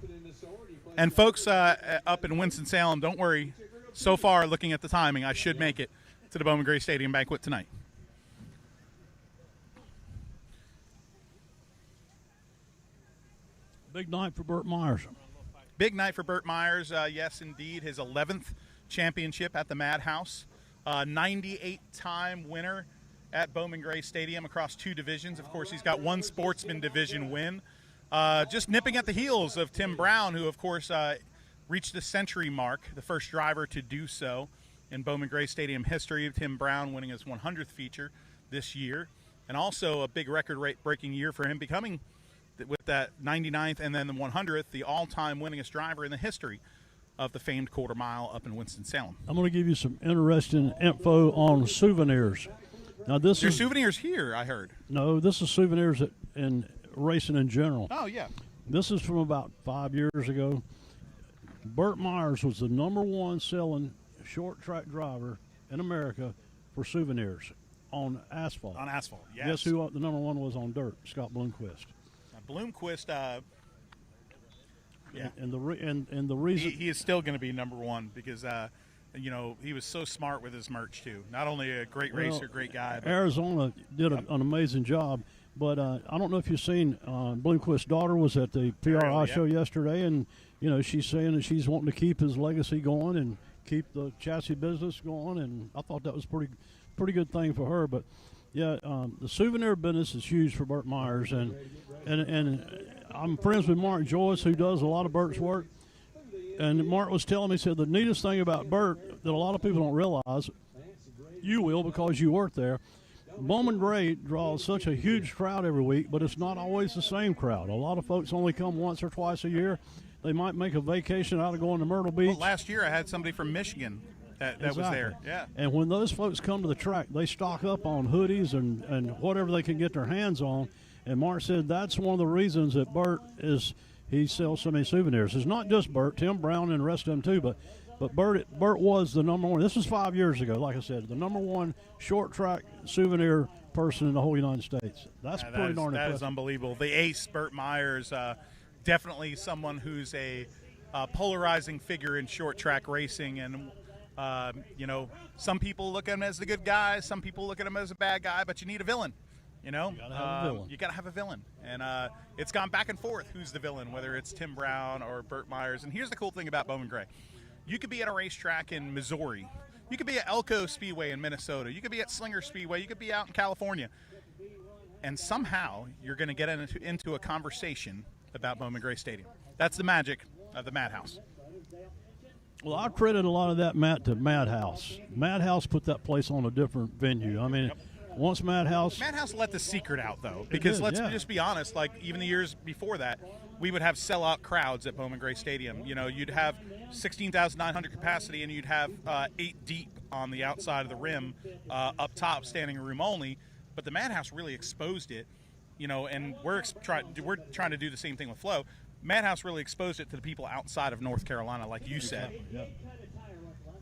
And folks up in Winston-Salem, don't worry. So far, looking at the timing, I should make it to the Bowman Gray Stadium banquet tonight. Big night for Burt Myers. Big night for Burt Myers. Yes, indeed. His 11th championship at the Madhouse. 98-time winner at Bowman Gray Stadium across 2 divisions. Of course, he's got 1 sportsman division win. Just nipping at the heels of Tim Brown, who, of course, reached the century mark, the first driver to do so in Bowman Gray Stadium history. Tim Brown winning his 100th feature this year. And also a big record-breaking year for him, becoming, with that 99th and then the 100th, the all-time winningest driver in the history of the famed quarter mile up in Winston-Salem. I'm going to give you some interesting info on souvenirs. Now, there's souvenirs here, I heard. No, this is souvenirs in racing in general. Oh, yeah. This is from about 5 years ago. Burt Myers was the #1 selling short track driver in America for souvenirs on asphalt. On asphalt, yes. Guess who the #1 was on dirt? Scott Bloomquist. Bloomquist, yeah. And the reason he is still going to be #1 because you know, he was so smart with his merch too. Not only a great racer, great guy. But Arizona did an amazing job, but I don't know if you've seen Bloomquist's daughter was at the PRI show yesterday, and you know, she's saying that she's wanting to keep his legacy going and keep the chassis business going, and I thought that was pretty good thing for her. But yeah, the souvenir business is huge for Burt Myers, and I'm friends with Mark Joyce, who does a lot of Burt's work. And Mark was telling me, he said, the neatest thing about Burt that a lot of people don't realize, you will because you work there, Bowman Gray draws such a huge crowd every week, but it's not always the same crowd. A lot of folks only come once or twice a year. They might make a vacation out of going to Myrtle Beach. Well, last year I had somebody from Michigan that was there. Yeah. And when those folks come to the track, they stock up on hoodies and whatever they can get their hands on. And Mark said that's one of the reasons that Bert he sells so many souvenirs. It's not just Bert, Tim Brown and the rest of them too, but Bert was the number one. This was 5 years ago, like I said, the number one short track souvenir person in the whole United States. That's pretty darn impressive. That is unbelievable. The ace, Bert Myers, definitely someone who's a polarizing figure in short track racing. And, some people look at him as the good guy. Some people look at him as a bad guy, but you need a villain. You gotta have a villain. You gotta have a villain, and it's gone back and forth. Who's the villain? Whether it's Tim Brown or Bert Myers. And here's the cool thing about Bowman Gray: you could be at a racetrack in Missouri, you could be at Elko Speedway in Minnesota, you could be at Slinger Speedway, you could be out in California, and somehow you're going to get into a conversation about Bowman Gray Stadium. That's the magic of the Madhouse. Well, I credit a lot of that, Matt, to Madhouse. Madhouse put that place on a different venue. I mean. Once Madhouse let the secret out, though, because let's just be honest, like even the years before that, we would have sellout crowds at Bowman Gray Stadium. You'd have 16,900 capacity, and you'd have 8 deep on the outside of the rim, up top, standing room only. But the Madhouse really exposed it, and we're trying to do the same thing with Flo. Madhouse really exposed it to the people outside of North Carolina, like you said. Yeah.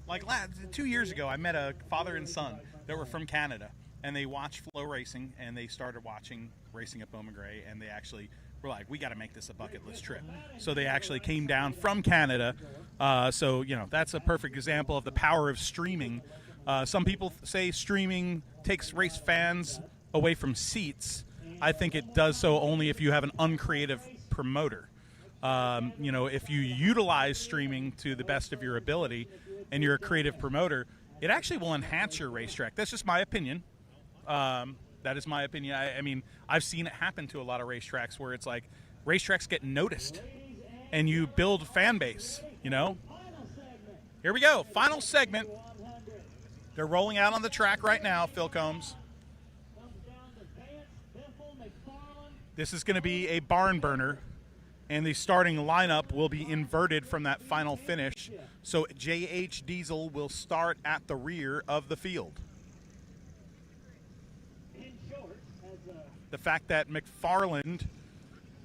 Like 2 years ago, I met a father and son that were from Canada. And they watched FloRacing, and they started watching racing at Bowman Gray, and they actually were like, we got to make this a bucket list trip. So they actually came down from Canada. So that's a perfect example of the power of streaming. Some people say streaming takes race fans away from seats. I think it does so only if you have an uncreative promoter. If you utilize streaming to the best of your ability and you're a creative promoter, it actually will enhance your racetrack. That's just my opinion. That is my opinion. I mean, I've seen it happen to a lot of racetracks where it's like racetracks get noticed and you build fan base, Here we go. Final segment. They're rolling out on the track right now, Phil Combs. This is going to be a barn burner, and the starting lineup will be inverted from that final finish. So J.H. Diesel will start at the rear of the field. The fact that McFarland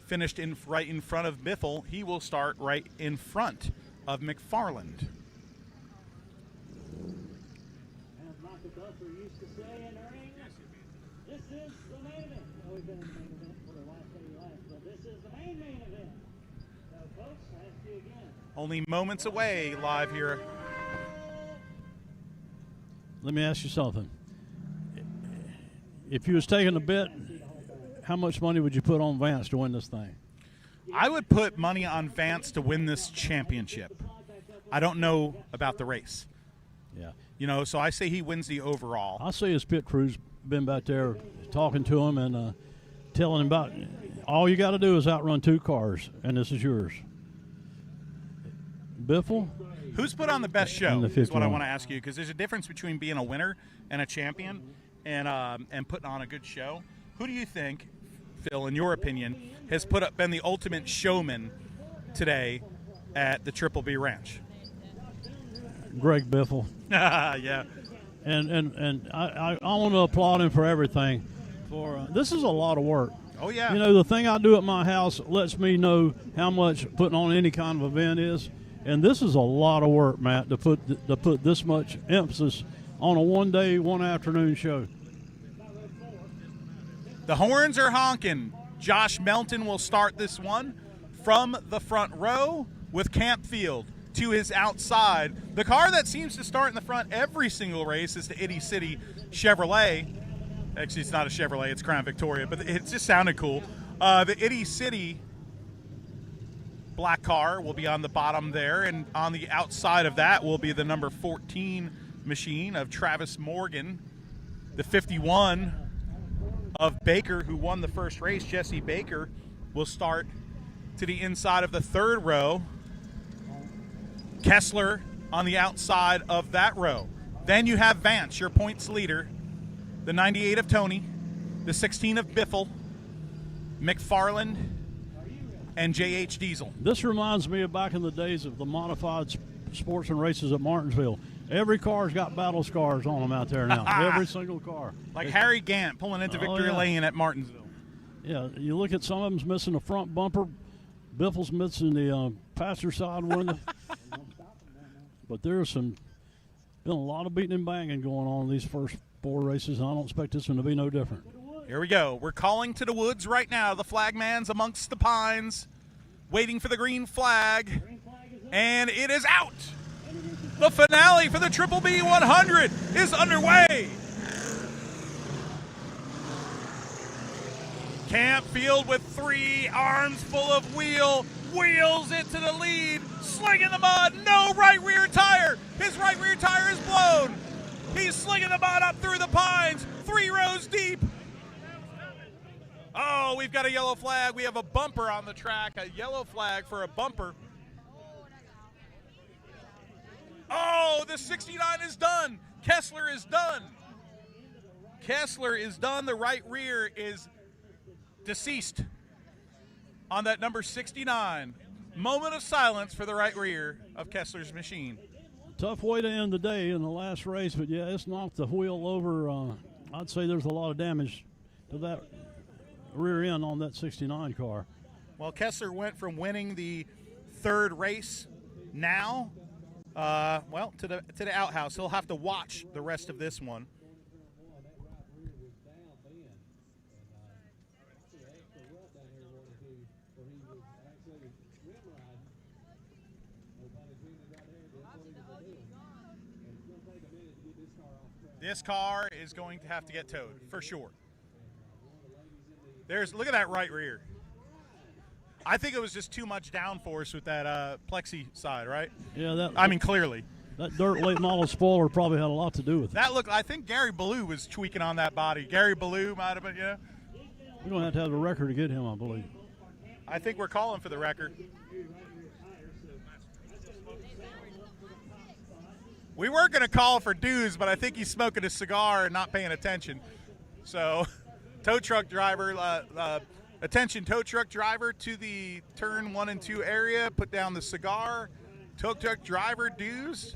finished right in front of Biffle, he will start right in front of McFarland. As Michael Buffer used to say in the ring, this is the main event. We've been in the main event for the last 30 laps, but this is the main event. So, folks, I ask you again. Only moments away live here. Let me ask you something. If you was taking a bet, how much money would you put on Vance to win this thing? I would put money on Vance to win this championship. I don't know about the race. Yeah. So I say he wins the overall. I see his pit crew's been back there talking to him and telling him about all you got to do is outrun 2 cars, and this is yours. Biffle? Who's put on the best show is what I want to ask you, because there's a difference between being a winner and a champion and putting on a good show. Who do you think, Phil, in your opinion, has been the ultimate showman today at the Triple B Ranch? Greg Biffle. Yeah. And I want to applaud him for everything. This is a lot of work. Oh, yeah. The thing I do at my house lets me know how much putting on any kind of event is. And this is a lot of work, Matt, to put this much emphasis on a one-day, one-afternoon show. The horns are honking. Josh Melton will start this one from the front row with Campfield to his outside. The car that seems to start in the front every single race is the Itty City Chevrolet. Actually, it's not a Chevrolet, it's Crown Victoria, but it just sounded cool. The Itty City black car will be on the bottom there, and on the outside of that will be the number 14 machine of Travis Morgan. The 51 of Baker, who won the first race, Jesse Baker, will start to the inside of the third row. Kessler on the outside of that row. Then you have Vance, your points leader, the 98 of Tony, the 16 of Biffle, McFarland, and J.H. Diesel. This reminds me of back in the days of the modified sports and races at Martinsville. Every car's got battle scars on them out there now. Every single car. Like Harry Gant pulling into Victory Lane at Martinsville. Yeah, you look at some of them's missing the front bumper. Biffle's missing the passenger side window. But there's been a lot of beating and banging going on in these first 4 races, and I don't expect this one to be no different. Here we go. We're calling to the woods right now. The flagman's amongst the pines, waiting for the green flag, and it is out. The finale for the Triple B 100 is underway. Campfield with 3 arms full of wheels it to the lead, slinging the mud, no right rear tire. His right rear tire is blown. He's slinging the mud up through the pines, 3 rows deep. Oh, we've got a yellow flag. We have a bumper on the track, a yellow flag for a bumper. Oh, the 69 is done. Kessler is done. Kessler is done. The right rear is deceased on that number 69. Moment of silence for the right rear of Kessler's machine. Tough way to end the day in the last race, but yeah, it's knocked the wheel over. I'd say there's a lot of damage to that rear end on that 69 car. Well, Kessler went from winning the 3rd race now, to the outhouse. He'll have to watch the rest of this one. This car is going to have to get towed, for sure. Look at that right rear. I think it was just too much downforce with that plexi side, right? Yeah, clearly. That dirt late model spoiler probably had a lot to do with it. I think Gary Ballou was tweaking on that body. Gary Ballou might have been, yeah. We're going to have a record to get him, I believe. I think we're calling for the record. We were going to call for dues, but I think he's smoking a cigar and not paying attention. So, tow truck driver, attention tow truck driver to the turn 1 and 2 area, put down the cigar. Tow truck driver dues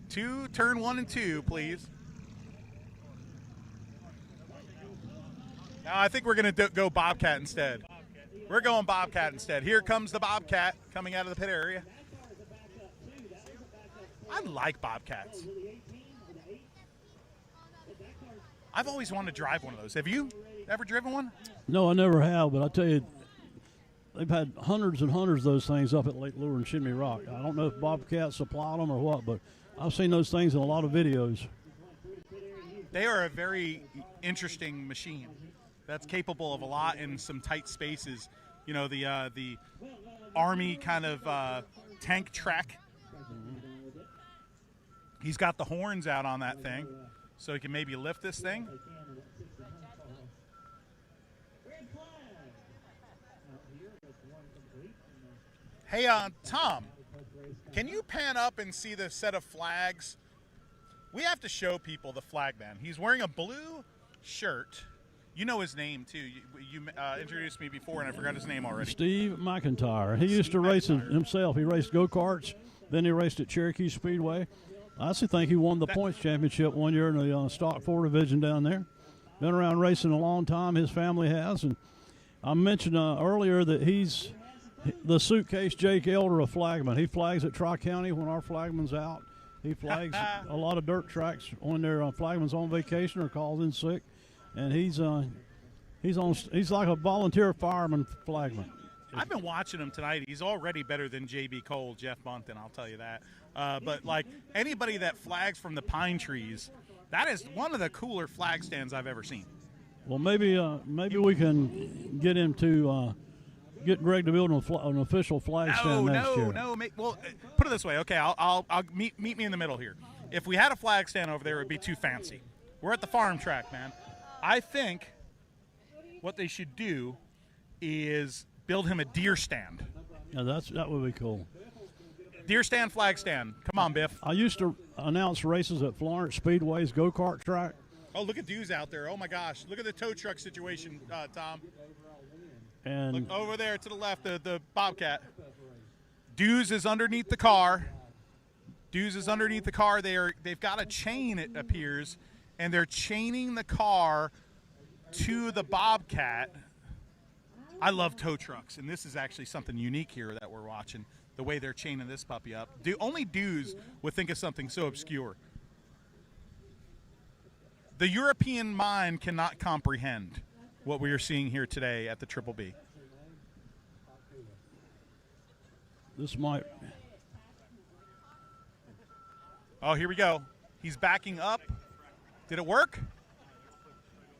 to turn 1 and 2, please. Now I think we're going to go Bobcat instead. We're going Bobcat instead. Here comes the Bobcat coming out of the pit area. I like Bobcats. I've always wanted to drive one of those. Have you ever driven one? No, I never have, but I tell you, they've had hundreds and hundreds of those things up at Lake Lure and Chimney Rock. I don't know if Bobcat supplied them or what, but I've seen those things in a lot of videos. They are a very interesting machine that's capable of a lot in some tight spaces. You know, the Army kind of tank track. He's got the horns out on that thing, so he can maybe lift this thing. Hey, Tom, can you pan up and see the set of flags? We have to show people the flagman. He's wearing a blue shirt. You know his name, too. You introduced me before, and I forgot his name already. Steve McIntyre. He used to race himself. He raced go-karts. Then he raced at Cherokee Speedway. I actually think he won the points championship one year in the Stock 4 division down there. Been around racing a long time, his family has. And I mentioned earlier that he's the suitcase Jake Elder of flagman. He flags at Tri-County when our flagman's out. He flags a lot of dirt tracks when their flagman's on vacation or calls in sick. And he's like a volunteer fireman flagman. I've been watching him tonight. He's already better than J.B. Cole, Jeff Bunton, I'll tell you that. But, like, anybody that flags from the pine trees, that is one of the cooler flag stands I've ever seen. Well, maybe we can get him to get Greg to build an official flag stand next year. Well, put it this way. Okay, I'll meet me in the middle here. If we had a flag stand over there, it would be too fancy. We're at the farm track, man. I think what they should do is build him a deer stand. Yeah, that would be cool. Deer stand, flag stand. Come on, Biff. I used to announce races at Florence Speedway's go-kart track. Oh, look at Dews out there. Oh, my gosh. Look at the tow truck situation, Tom. And look over there to the left, the Bobcat. Dews is underneath the car. Dews is underneath the car. They've got a chain, it appears, and they're chaining the car to the Bobcat. I love tow trucks, and this is actually something unique here that we're watching, the way they're chaining this puppy up. Only Dews would think of something so obscure. The European mind cannot comprehend what we are seeing here today at the Triple B. This might... Oh, here we go. He's backing up. Did it work?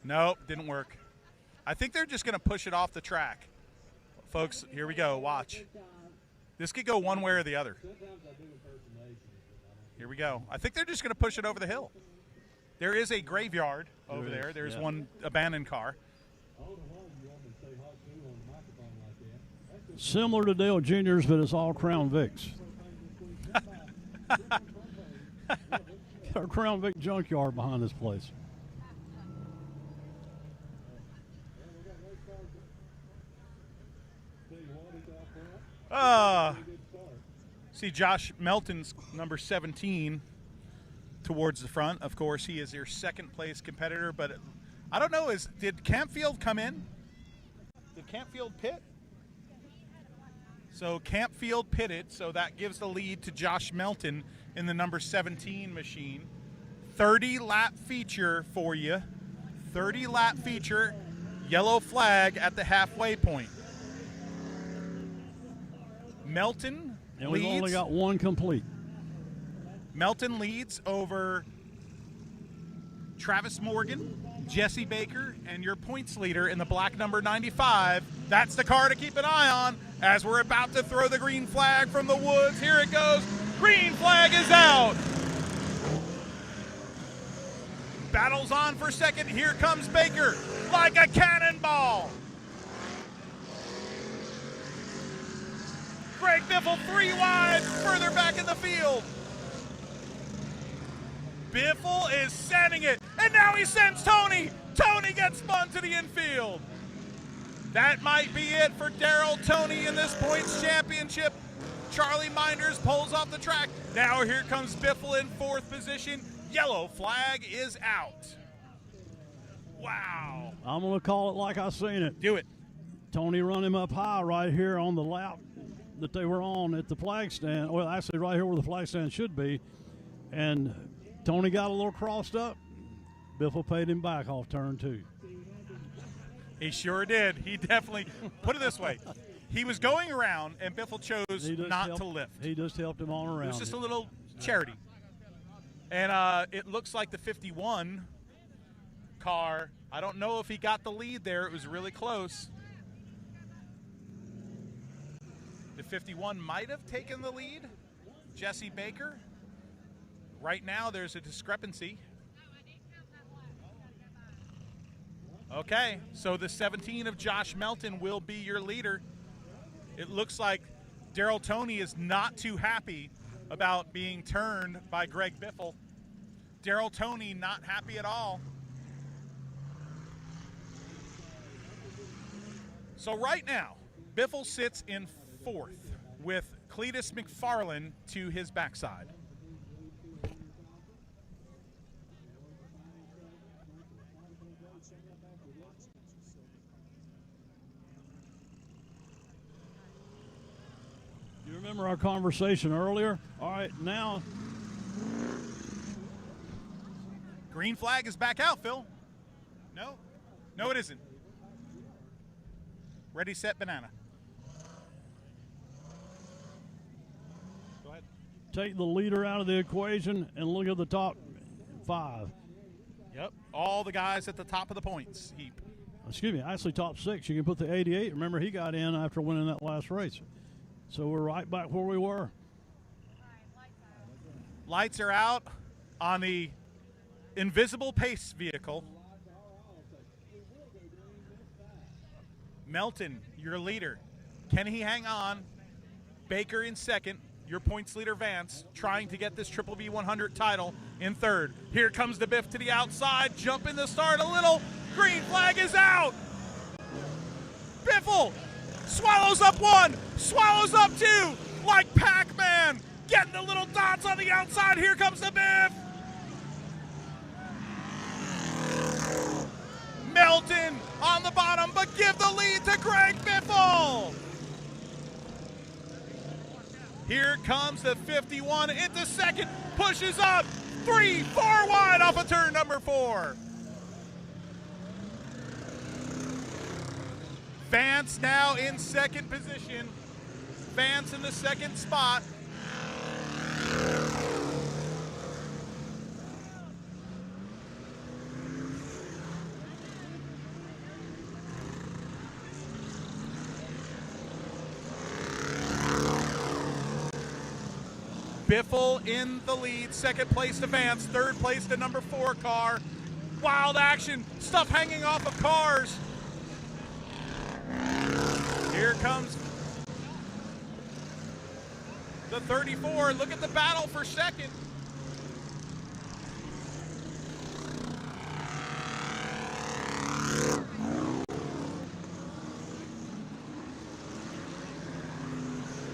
Nope, didn't work. I think they're just going to push it off the track. Folks, here we go. Watch. This could go one way or the other. Here we go. I think they're just going to push it over the hill. There is a graveyard over there. There's one abandoned car. Similar to Dale Jr.'s, but it's all Crown Vics. Our Crown Vic junkyard behind this place. See Josh Melton's number 17 towards the front. Of course, he is your second place competitor, but I don't know, did Campfield come in? Did Campfield pit? So Campfield pitted, so that gives the lead to Josh Melton in the number 17 machine. 30-lap feature for you. 30-lap feature, yellow flag at the halfway point. Melton and leads. We've only got one complete. Melton leads over Travis Morgan, Jesse Baker, and your points leader in the black number 95. That's the car to keep an eye on as we're about to throw the green flag from the woods. Here it goes. Green flag is out. Battles on for second. Here comes Baker like a cannonball. Greg Biffle 3 wide, further back in the field. Biffle is sending it, and now he sends Tony. Tony gets spun to the infield. That might be it for Darrell Toney in this points championship. Charlie Minders pulls off the track. Now here comes Biffle in fourth position. Yellow flag is out. Wow. I'm going to call it like I seen it. Do it. Tony run him up high right here on the lap that they were on at the flag stand. Well, actually right here where the flag stand should be. And Tony got a little crossed up. Biffle paid him back off turn 2. He sure did. He definitely, put it this way, he was going around and Biffle chose not to lift. He just helped him on around. It was just a little charity. And it looks like the 51 car, I don't know if he got the lead there. It was really close. The 51 might have taken the lead. Jesse Baker. Right now there's a discrepancy. Okay, so the 17 of Josh Melton will be your leader. It looks like Darrell Toney is not too happy about being turned by Greg Biffle. Darrell Toney not happy at all. So right now, Biffle sits in fourth with Cleetus McFarland to his backside. You remember our conversation earlier? All right, now. Green flag is back out, Phil. No? No, it isn't. Ready, set, banana. Go ahead. Take the leader out of the equation and look at the top 5. Yep, all the guys at the top of the points heap. Excuse me, actually top 6. You can put the 88. Remember, he got in after winning that last race. So we're right back where we were. Lights are out on the invisible pace vehicle. Melton, your leader. Can he hang on? Baker in second. Your points leader, Vance, trying to get this Triple B 100 title in third. Here comes the Biff to the outside. Jump in the start a little. Green flag is out. Biffle swallows up 1, swallows up 2, like Pac-Man. Getting the little dots on the outside. Here comes the Biff. Melton on the bottom, but give the lead to Greg Biffle. Here comes the 51 into second, pushes up, 3, 4 wide off of turn number 4. Vance now in second position. Vance in the second spot. Biffle in the lead, second place to Vance, third place to number 4 car. Wild action, stuff hanging off of cars. Here comes the 34. Look at the battle for second.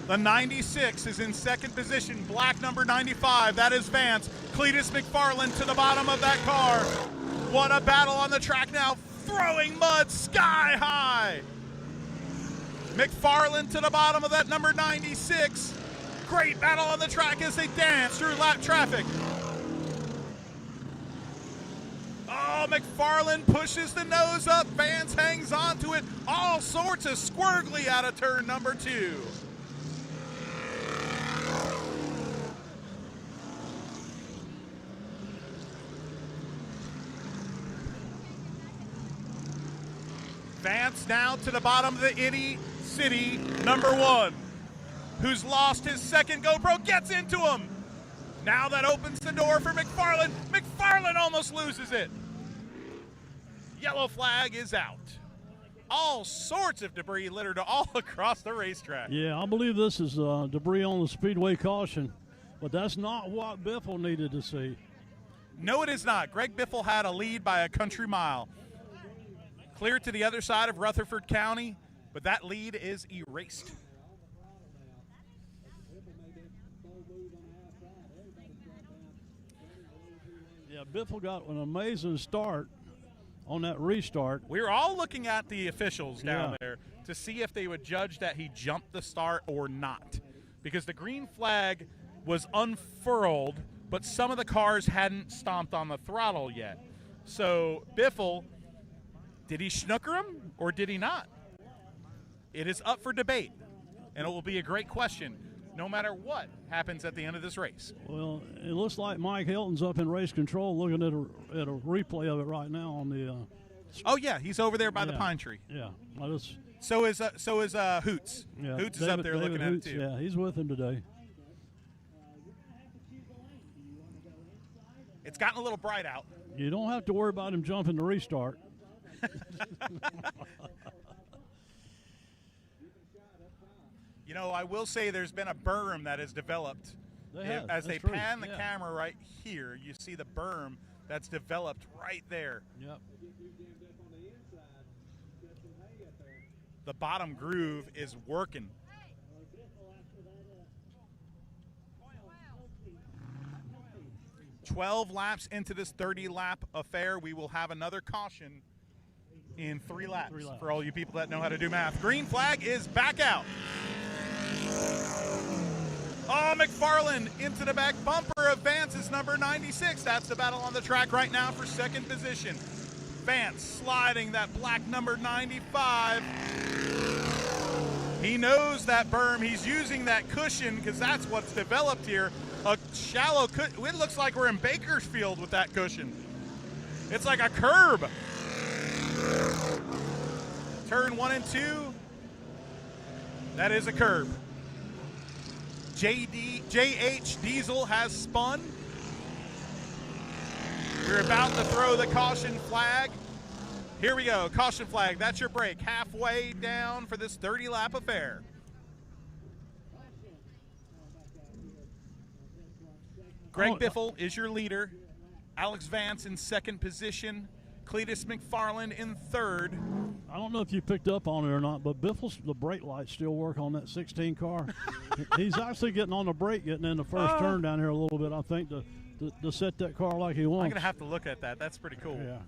The 96 is in second position, black number 95, that is Vance. Cleetus McFarland to the bottom of that car. What a battle on the track now, throwing mud sky high. McFarland to the bottom of that number 96. Great battle on the track as they dance through lap traffic. Oh, McFarland pushes the nose up, Vance hangs on to it. All sorts of squirgly out of turn number 2. Vance now to the bottom of the Itty City, number 1, who's lost his second GoPro, gets into him. Now that opens the door for McFarland. McFarland almost loses it. Yellow flag is out. All sorts of debris littered all across the racetrack. Yeah, I believe this is debris on the speedway caution, but that's not what Biffle needed to see. No, it is not. Greg Biffle had a lead by a country mile. Clear to the other side of Rutherford County, but that lead is erased. Yeah, Biffle got an amazing start on that restart. We were all looking at the officials down there to see if they would judge that he jumped the start or not, because the green flag was unfurled, but some of the cars hadn't stomped on the throttle yet. So Biffle, did he snooker him or did he not? It is up for debate, and it will be a great question no matter what happens at the end of this race. Well, it looks like Mike Hilton's up in race control looking at a replay of it right now on the oh yeah, he's over there by the pine tree. Yeah. So is Hoots. Yeah, Hoots is up there looking at it too. Yeah, he's with him today. It's gotten a little bright out. You don't have to worry about him jumping the restart. You know, I will say there's been a berm that has developed. As they true. pan the camera right here, you see the berm that's developed right there. Yep. The bottom groove is working. "12 laps into this 30-lap affair, we will have another caution in 3 laps. For all you people that know how to do math. Green flag is back out. Oh, McFarland into the back bumper of Vance's number 96. That's the battle on the track right now for second position. Vance sliding that black number 95. He knows that berm. He's using that cushion because that's what's developed here. A shallow cushion. It looks like we're in Bakersfield with that cushion. It's like a curb. Turn 1 and 2. That is a curb. JH Diesel has spun. We're about to throw the caution flag. Here we go, caution flag, that's your break. Halfway down for this 30-lap affair. Greg Biffle is your leader. Alex Vance in second position. Cleetus McFarland in third. I don't know if you picked up on it or not, but Biffle's the brake lights still work on that 16 car. He's actually getting on the brake, getting in the first turn down here a little bit, I think, to set that car like he wants. I'm going to have to look at that. That's pretty cool. Yeah.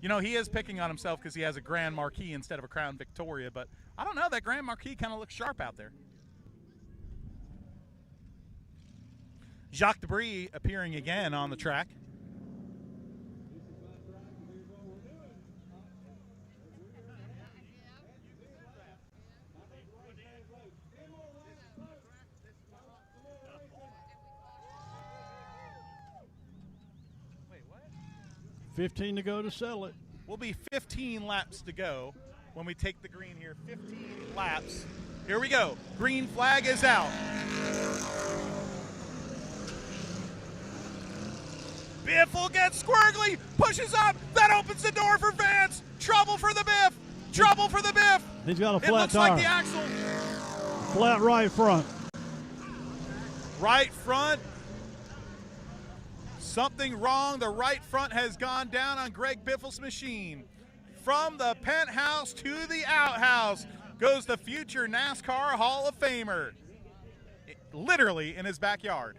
You know, he is picking on himself because he has a Grand Marquis instead of a Crown Victoria, but I don't know. That Grand Marquis kind of looks sharp out there. Jacques Debris appearing again on the track. Wait, what? 15 to go to settle it. Will be 15 laps to go when we take the green here. 15 laps. Here we go. Green flag is out. Biffle gets squirgly, pushes up. That opens the door for Vance. Trouble for the Biff. Trouble for the Biff. He's got a flat It looks tire. like the axle. Flat right front. Right front. Something wrong. The right front has gone down on Greg Biffle's machine. From the penthouse to the outhouse goes the future NASCAR Hall of Famer. Literally in his backyard.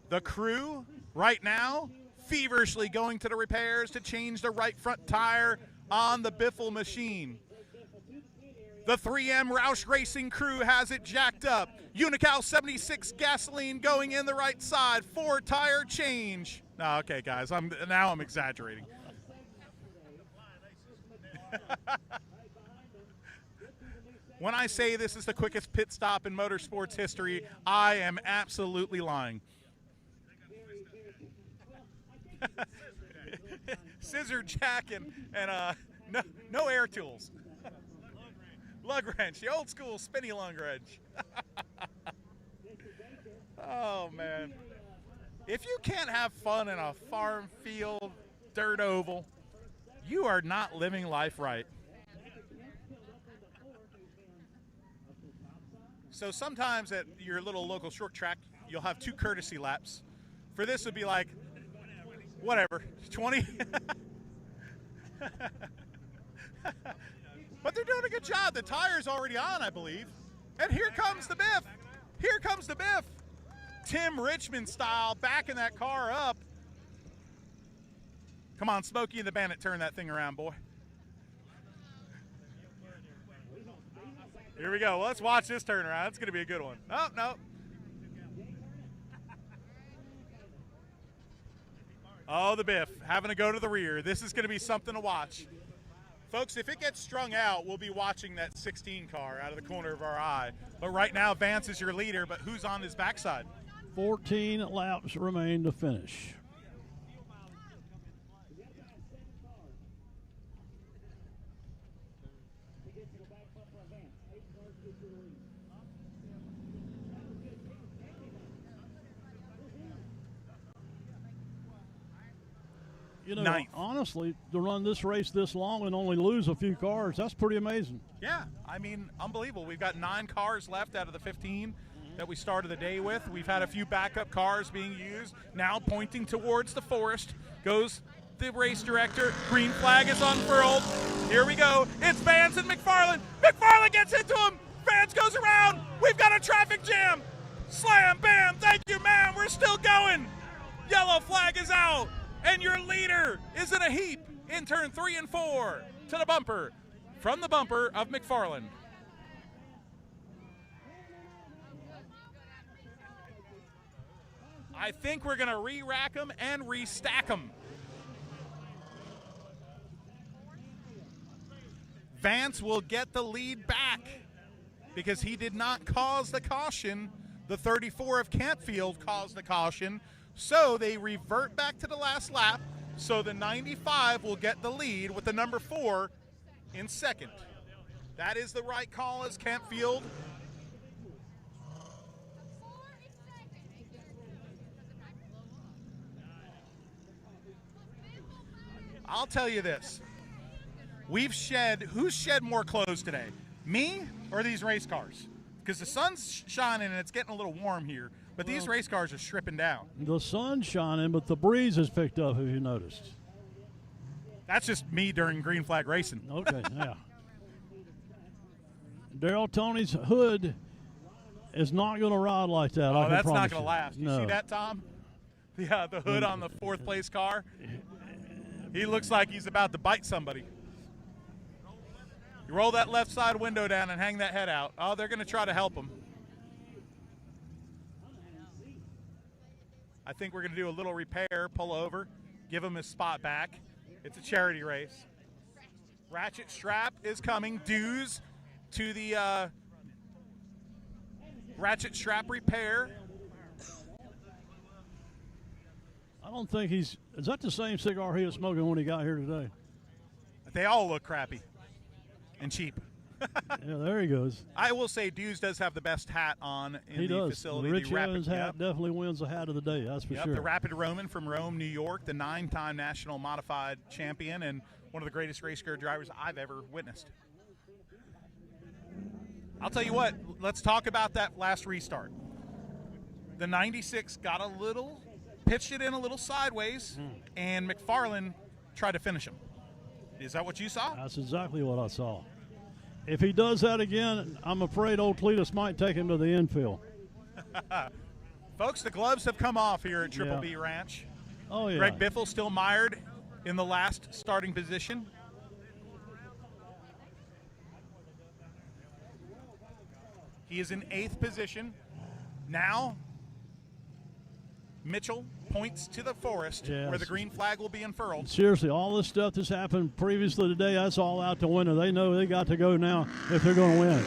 The crew right now feverishly going to the repairs to change the right front tire on the Biffle machine. The 3M Roush Racing crew has it jacked up. Unical 76 gasoline going in the right side. 4-tire change. Oh, okay, guys, I'm exaggerating. When I say this is the quickest pit stop in motorsports history, I am absolutely lying. Scissor jack and no air tools. Lug wrench, the old school spinny lug wrench. Oh man. If you can't have fun in a farm field dirt oval, you are not living life right. So sometimes at your little local short track, you'll have 2 courtesy laps. For this would be like, whatever, 20. But they're doing a good job. The tire's already on, I believe. And here comes the Biff. Here comes the Biff. Tim Richmond style, backing that car up. Come on, Smokey and the Bandit, turn that thing around, boy. Here we go. Well, let's watch this turnaround. It's going to be a good one. Oh, no. Oh, the Biff having to go to the rear. This is going to be something to watch. Folks, if it gets strung out, we'll be watching that 16 car out of the corner of our eye. But right now, Vance is your leader, but who's on his backside? 14 laps remain to finish. You know, Ninth. honestly, to run this race this long and only lose a few cars, that's pretty amazing. Yeah, I mean, unbelievable. We've got 9 cars left out of the 15 that we started the day with. We've had a few backup cars being used. Now pointing towards the forest goes the race director. Green flag is unfurled. Here we go. It's Vance and McFarland. McFarland gets into him. Vance goes around. We've got a traffic jam. Slam, bam, thank you, ma'am. We're still going. Yellow flag is out. And your leader is in a heap in turn 3 and 4 to the bumper, from the bumper of McFarland. I think we're going to re-rack them and restack them. Vance will get the lead back because he did not cause the caution. The 34 of Campfield caused the caution. So they revert back to the last lap. So the 95 will get the lead with the number 4 in second. That is the right call as Campfield. I'll tell you this. Who's shed more clothes today? Me or these race cars? Because the sun's shining and it's getting a little warm here. But these race cars are stripping down. The sun's shining, but the breeze has picked up, have you noticed? That's just me during green flag racing. Okay, yeah. Daryl Tony's hood is not going to ride like that. Oh, I can that's not promise going to you. last. You No. see that, Tom? Yeah, the hood on the fourth place car. He looks like he's about to bite somebody. You roll that left side window down and hang that head out. Oh, they're going to try to help him. I think we're going to do a little repair, pull over, give him his spot back. It's a charity race. Ratchet strap is coming. Dues to the ratchet strap repair. I don't think is that the same cigar he was smoking when he got here today? They all look crappy and cheap. Yeah, there he goes. I will say Dues does have the best hat on in He the does. facility. The Rich Rapid- Evans hat yep. definitely wins the hat of the day, that's for Yep, sure. the Rapid Roman from Rome, New York, the 9-time national modified champion and one of the greatest race car drivers I've ever witnessed. I'll tell you what, let's talk about that last restart. The 96 got a little, pitched it in a little sideways, and McFarland tried to finish him. Is that what you saw? That's exactly what I saw. If he does that again, I'm afraid old Cleetus might take him to the infield. Folks, the gloves have come off here at Triple Yeah. B Ranch. Oh, yeah. Greg Biffle still mired in the last starting position. He is in 8th position. Now, Mitchell points to the forest Yes. where the green flag will be unfurled. Seriously, all this stuff that's happened previously today, that's all out the window. They know they got to go now if they're going to win.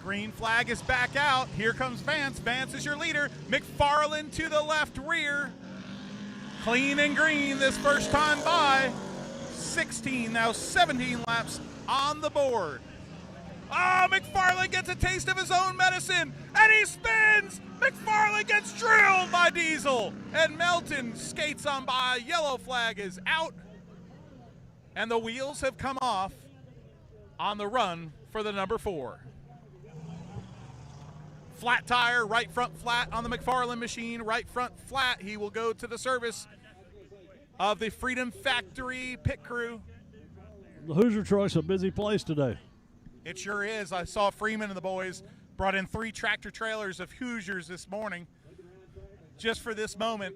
Green flag is back out. Here comes Vance. Vance is your leader. McFarland to the left rear. Clean and green this first time by. 16, now 17 laps on the board. Oh, McFarland gets a taste of his own medicine, and he spins! McFarland gets drilled by Diesel, and Melton skates on by. Yellow flag is out, and the wheels have come off on the run for the number 4. Flat tire, right front flat on the McFarland machine, right front flat. He will go to the service of the Freedom Factory pit crew. The Hoosier truck's a busy place today. It sure is. I saw Freeman and the boys brought in 3 tractor trailers of Hoosiers this morning just for this moment.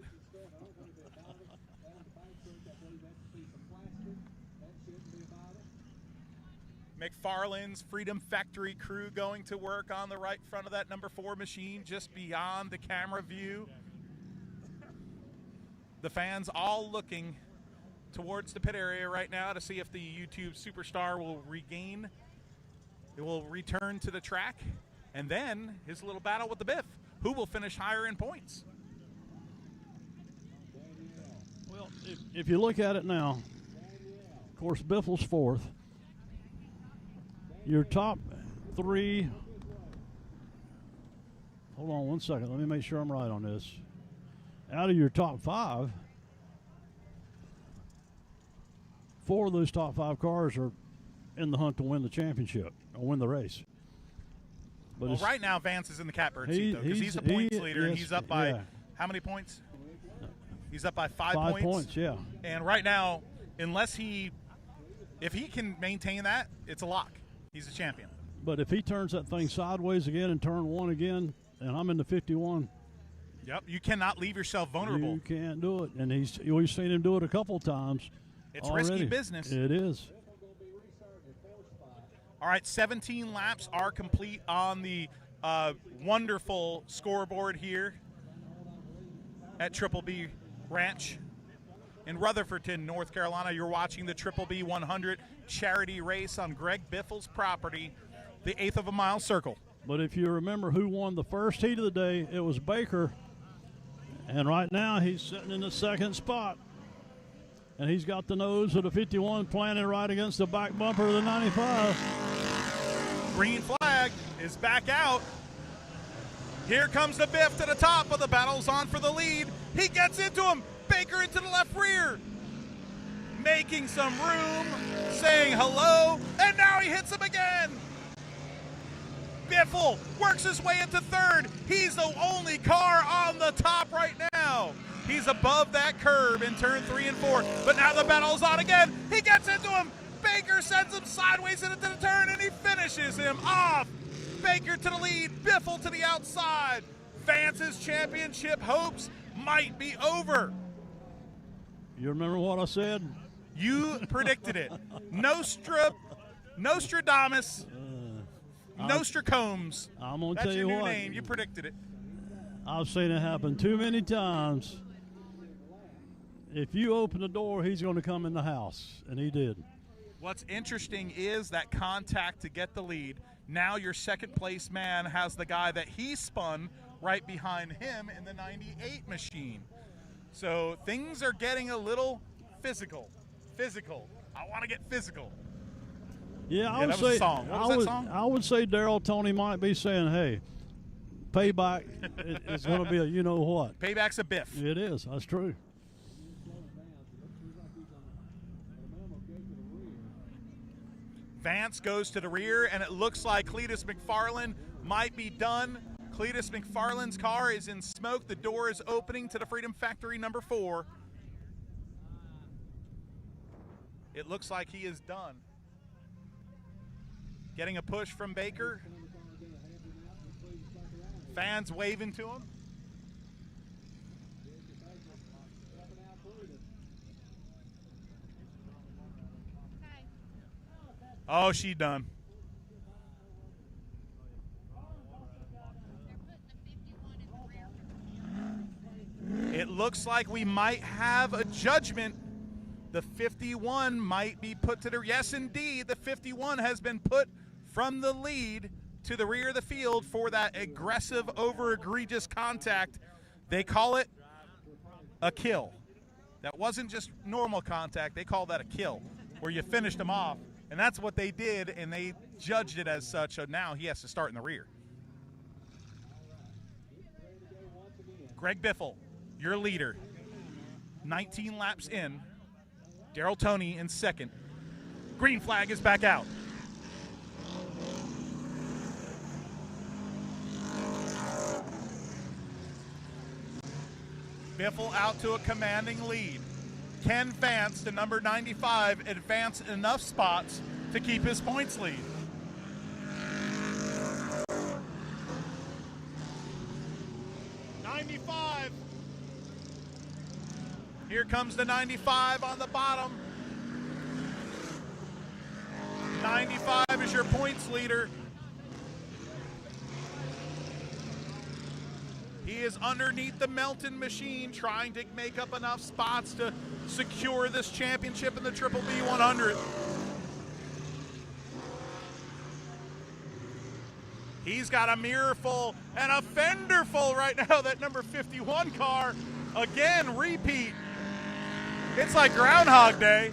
McFarland's Freedom Factory crew going to work on the right front of that number 4 machine just beyond the camera view. The fans all looking towards the pit area right now to see if the YouTube superstar will regain. It will return to the track, and then his little battle with the Biff. Who will finish higher in points? Well, if you look at it now, of course, Biffle's 4th. Your top 3, hold on one second, let me make sure I'm right on this. Out of your top 5, 4 of those top 5 cars are in the hunt to win the championship or win the race. But Well, right now Vance is in the catbird seat, though, because he's the points leader, and yes, he's up by yeah. how many points? He's up by 5 5 points. points, yeah. And right now, if he can maintain that, it's a lock. He's a champion. But if he turns that thing sideways again and turn 1 again, and I'm in the 51. Yep, you cannot leave yourself vulnerable. You can't do it, and we've seen him do it a couple times. It's already. risky business. It is. All right, 17 laps are complete on the wonderful scoreboard here at Triple B Ranch in Rutherfordton, North Carolina. You're watching the Triple B 100 charity race on Greg Biffle's property, the 1/8 of a mile circle. But if you remember who won the first heat of the day, it was Baker. And right now he's sitting in the 2nd spot. And he's got the nose of the 51 planted right against the back bumper of the 95. Green flag is back out. Here comes the Biff to the top, but the battle's on for the lead. He gets into him. Baker into the left rear. Making some room, saying hello, and now he hits him again. Biffle works his way into third. He's the only car on the top right now. He's above that curb in turn 3 and 4. But now the battle's on again. He gets into him. Baker sends him sideways into the turn, and he finishes him off. Baker to the lead. Biffle to the outside. Vance's championship hopes might be over. You remember what I said? You predicted it. Nostradamus. Nostracombs. I'm going to That's tell you your new what. name. You predicted it. I've seen it happen too many times. If you open the door, he's going to come in the house, and he did. What's interesting is that contact to get the lead. Now your second place man has the guy that he spun right behind him in the 98 machine. So things are getting a little physical. I want to get physical. Yeah, I would that was say. a song. What was that song? I would say Daryl Tony might be saying, "Hey, payback is going to be a you know what." Payback's a biff. It is. That's true. Vance goes to the rear, and it looks like Cleetus McFarland might be done. Cleetus McFarland's car is in smoke. The door is opening to the Freedom Factory number 4. It looks like he is done. Getting a push from Baker. Fans waving to him. Oh, she done. It looks like we might have a judgment. The 51 might be put to the... Yes, indeed, the 51 has been put from the lead to the rear of the field for that aggressive, over-egregious contact. They call it a kill. That wasn't just normal contact. They call that a kill, where you finished them off. And that's what they did, and they judged it as such, so now he has to start in the rear. Greg Biffle, your leader. 19 laps in. Daryl Toney in second. Green flag is back out. Biffle out to a commanding lead. Can Vance, the number 95, advance enough spots to keep his points lead? Here comes the 95 on the bottom. 95 is your points leader. He is underneath the Melton machine trying to make up enough spots to secure this championship in the Triple B 100. He's got a mirror full and a fender full right now. That number 51 car, again, repeat. It's like Groundhog Day.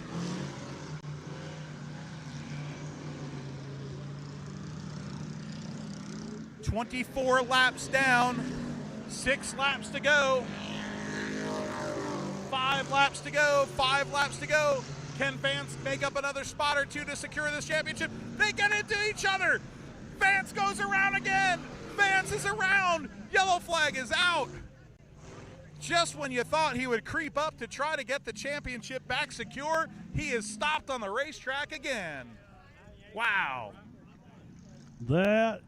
"24 laps down, 6 laps to go. 5 laps to go, 5 laps to go. Can Vance make up another spot or two to secure this championship? They get into each other. Vance goes around again. Vance is around. Yellow flag is out. Just when you thought he would creep up to try to get the championship back secure, he is stopped on the racetrack again. Wow. That,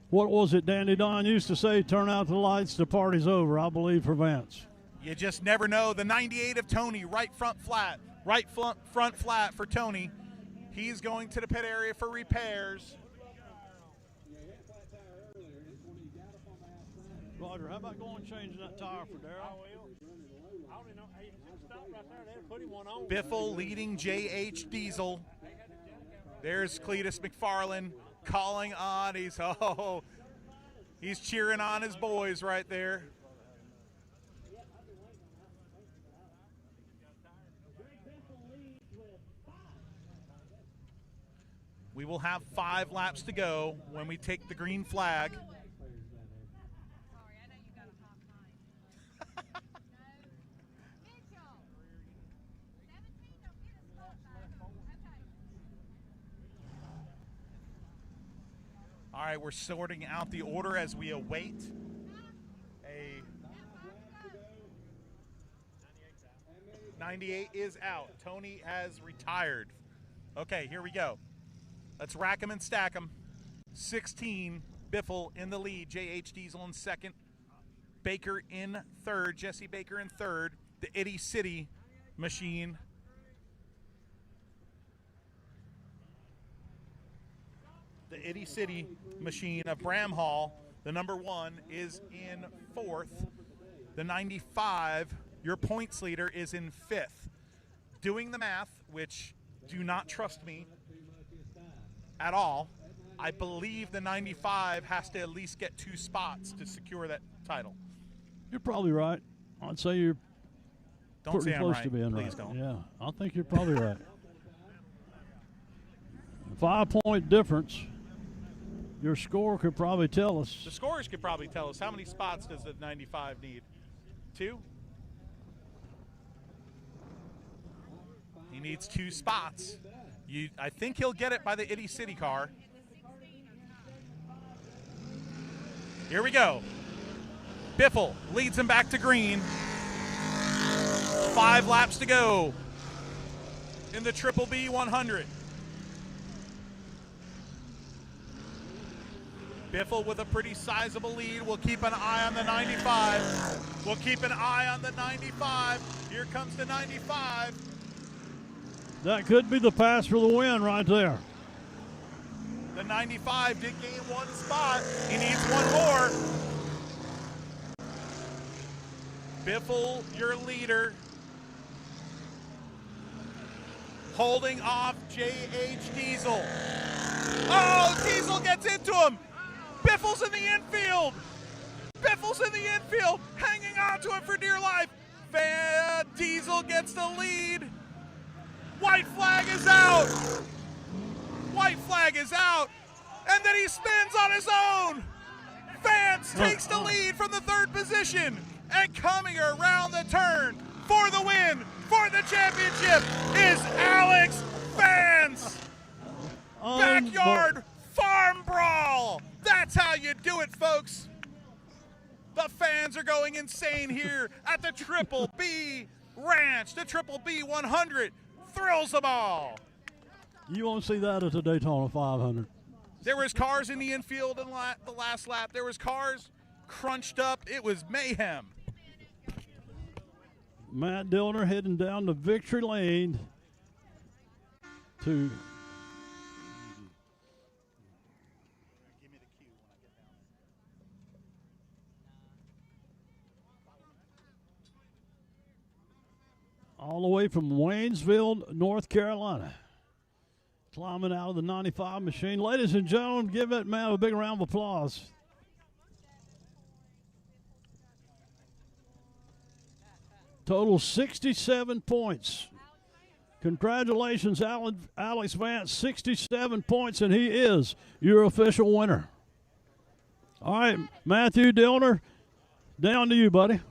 what was it Danny Don used to say, turn out the lights, the party's over, I believe, for Vance. You just never know. The 98 of Tony, right front flat for Tony. He's going to the pit area for repairs. Roger, how about going and changing that tire for Darryl? I will. I don't even know. Hey, stop right there. They'll put him one on. Biffle leading JH Diesel. There's Cleetus McFarland calling on. He's cheering on his boys right there. We will have 5 laps to go when we take the green flag. All right, we're sorting out the order as we await a 98 is out. Tony has retired. Okay, here we go. Let's rack them and stack them. 16, Biffle in the lead. J.H. Diesel in second. Baker in third. Jesse Baker in third. The Itty City machine. The Itty City machine of Bramhall, the number 1, is in fourth. The 95, your points leader, is in fifth. Doing the math, which do not trust me at all, I believe the 95 has to at least get 2 spots to secure that title. You're probably right. I'd say you're Don't pretty say I'm close right. to being Please right. don't. Yeah, I think you're probably right. 5-point difference. Your score could probably tell us. The scorers could probably tell us. How many spots does the 95 need? 2? He needs 2 spots. I think he'll get it by the Itty City car. Here we go. Biffle leads him back to green. 5 laps to go in the Triple B 100. Biffle with a pretty sizable lead. We'll keep an eye on the 95. We'll keep an eye on the 95. Here comes the 95. That could be the pass for the win right there. The 95 did gain 1 spot. He needs 1 more. Biffle, your leader. Holding off J.H. Diesel. Oh, Diesel gets into him. Biffle's in the infield. Biffle's in the infield, hanging on to it for dear life. Van Diesel gets the lead. White flag is out. White flag is out. And then he spins on his own. Vance takes the lead from the 3rd position. And coming around the turn for the win, for the championship, is Alex Vance. Backyard farm brawl. That's how you do it, folks. The fans are going insane here at the Triple B Ranch. The Triple B 100 thrills them all. You won't see that at the Daytona 500. There was cars in the infield in the last lap. There was cars crunched up. It was mayhem. Matt Dillner heading down the victory lane to all the way from Waynesville, North Carolina. Climbing out of the 95 machine. Ladies and gentlemen, give that man a big round of applause. Total 67 points. Congratulations, Alex Vance, 67 points, and he is your official winner. All right, Matthew Dillner, down to you, buddy.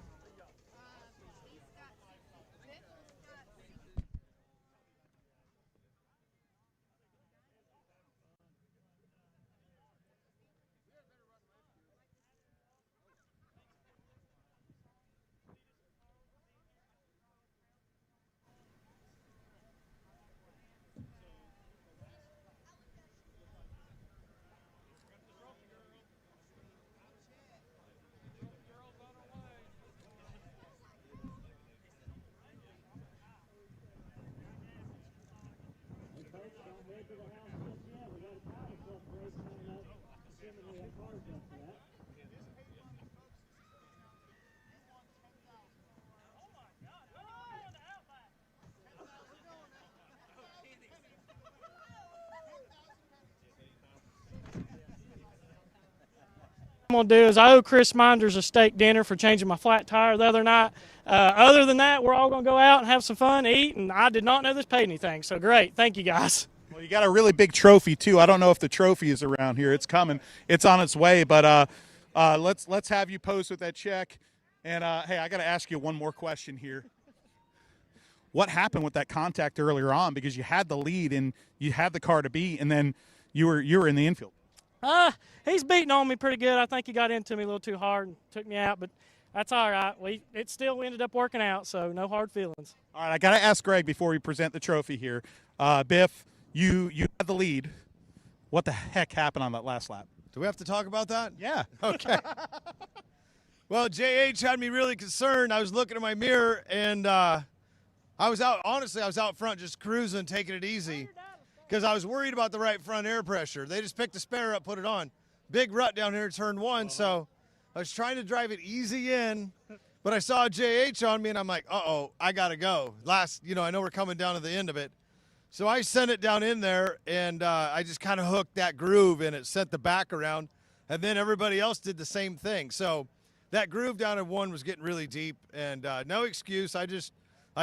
I'm going to do is I owe Chris Minders a steak dinner for changing my flat tire the other night. Other than that, we're all going to go out and have some fun, eat, and I did not know this paid anything. So great. Thank you, guys. Well, you got a really big trophy, too. I don't know if the trophy is around here. It's coming. It's on its way. But let's have you pose with that check. And, hey, I got to ask you one more question here. What happened with that contact earlier on? Because you had the lead and you had the car to beat, and then you were in the infield. He's beating on me pretty good. I think he got into me a little too hard and took me out, but that's all right. It still ended up working out, so no hard feelings. All right, I got to ask Greg before we present the trophy here. Biff, you had the lead. What the heck happened on that last lap? Do we have to talk about that? Yeah. Okay. Well, JH had me really concerned. I was looking in my mirror, and I was out front just cruising, taking it easy, because I was worried about the right front air pressure. They just picked the spare up, put it on. Big rut down here, turn 1, so I was trying to drive it easy in, but I saw JH on me, and I'm like, uh-oh, I got to go. I know we're coming down to the end of it. So I sent it down in there, and I just kind of hooked that groove, and it sent the back around, and then everybody else did the same thing. So that groove down in 1 was getting really deep, and no excuse. I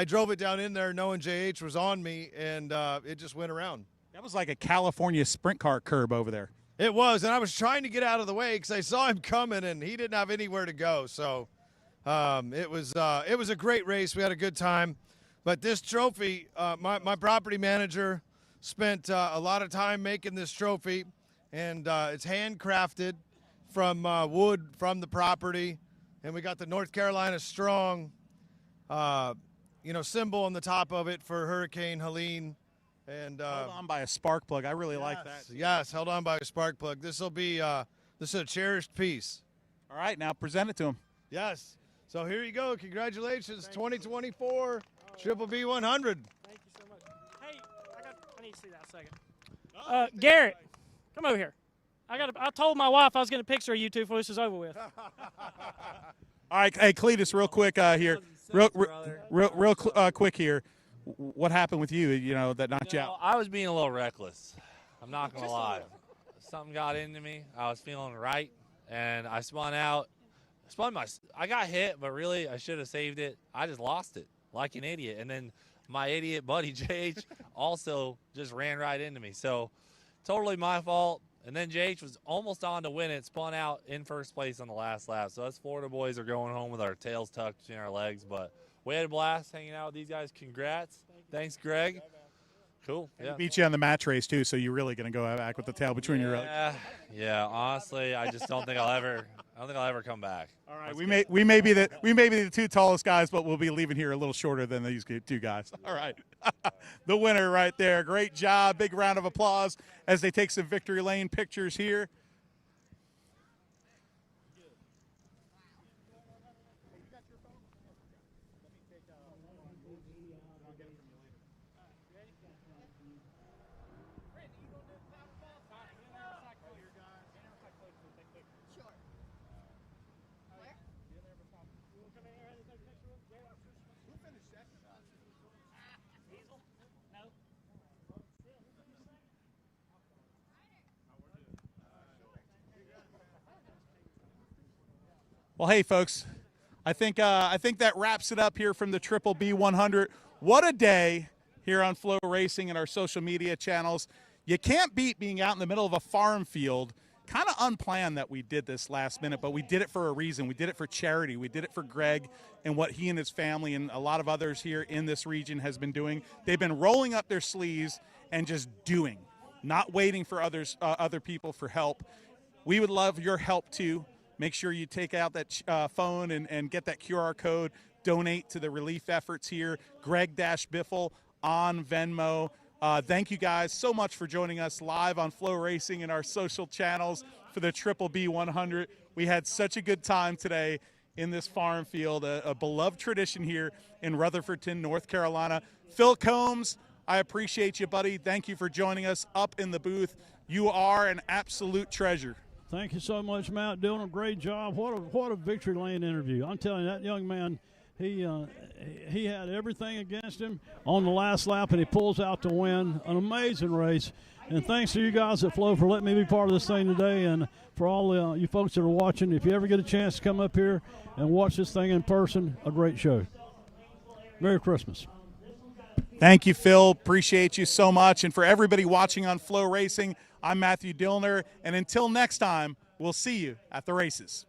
drove it down in there knowing JH was on me, and it just went around. That was like a California sprint car curb over there. It was, and I was trying to get out of the way because I saw him coming, and he didn't have anywhere to go. So it was a great race. We had a good time. But this trophy, my property manager spent a lot of time making this trophy, and it's handcrafted from wood from the property, and we got the North Carolina Strong, symbol on the top of it for Hurricane Helene, and held on by a spark plug. I really like that. Yes, held on by a spark plug. This is a cherished piece. All right, now present it to him. Yes. So here you go. Congratulations, 2024 Triple B 100. Thank you so much. Hey, I need to see that a second. Garrett, come over here. I told my wife I was getting a picture of you two before this is over with. All right, hey Cleetus, real quick here, real quick here. What happened with you? That knocked you out. I was being a little reckless. I'm not gonna lie. Something got into me. I was feeling right, and I spun out. I got hit, but really I should have saved it. I just lost it like an idiot, and then my idiot buddy JH also just ran right into me. So totally my fault. And then JH was almost on to win it, spun out in first place on the last lap. So us Florida boys are going home with our tails tucked between our legs. But we had a blast hanging out with these guys. Congrats. Thanks, Greg. Cool. Yeah. He beat you on the match race too, so you're really gonna go back with the tail between your legs. Yeah. Honestly, I just don't think I'll ever come back. All right, we may be the two tallest guys, but we'll be leaving here a little shorter than these two guys. All right, the winner right there. Great job. Big round of applause as they take some victory lane pictures here. Well, hey, folks, I think that wraps it up here from the Triple B 100. What a day here on FloRacing and our social media channels. You can't beat being out in the middle of a farm field. Kind of unplanned that we did this last minute, but we did it for a reason. We did it for charity. We did it for Greg and what he and his family and a lot of others here in this region has been doing. They've been rolling up their sleeves and just doing, not waiting for other people for help. We would love your help too. Make sure you take out that phone and get that QR code. Donate to the relief efforts here. Greg-Biffle on Venmo. Thank you guys so much for joining us live on FloRacing and our social channels for the Triple B 100. We had such a good time today in this farm field, a beloved tradition here in Rutherfordton, North Carolina. Phil Combs, I appreciate you, buddy. Thank you for joining us up in the booth. You are an absolute treasure. Thank you so much, Matt. Doing a great job. What a victory lane interview. I'm telling you, that young man, he had everything against him on the last lap, and he pulls out to win. An amazing race. And thanks to you guys at Flo for letting me be part of this thing today, and for all you folks that are watching. If you ever get a chance to come up here and watch this thing in person, a great show. Merry Christmas. Thank you, Phil. Appreciate you so much. And for everybody watching on FloRacing, I'm Matthew Dillner, and until next time, we'll see you at the races.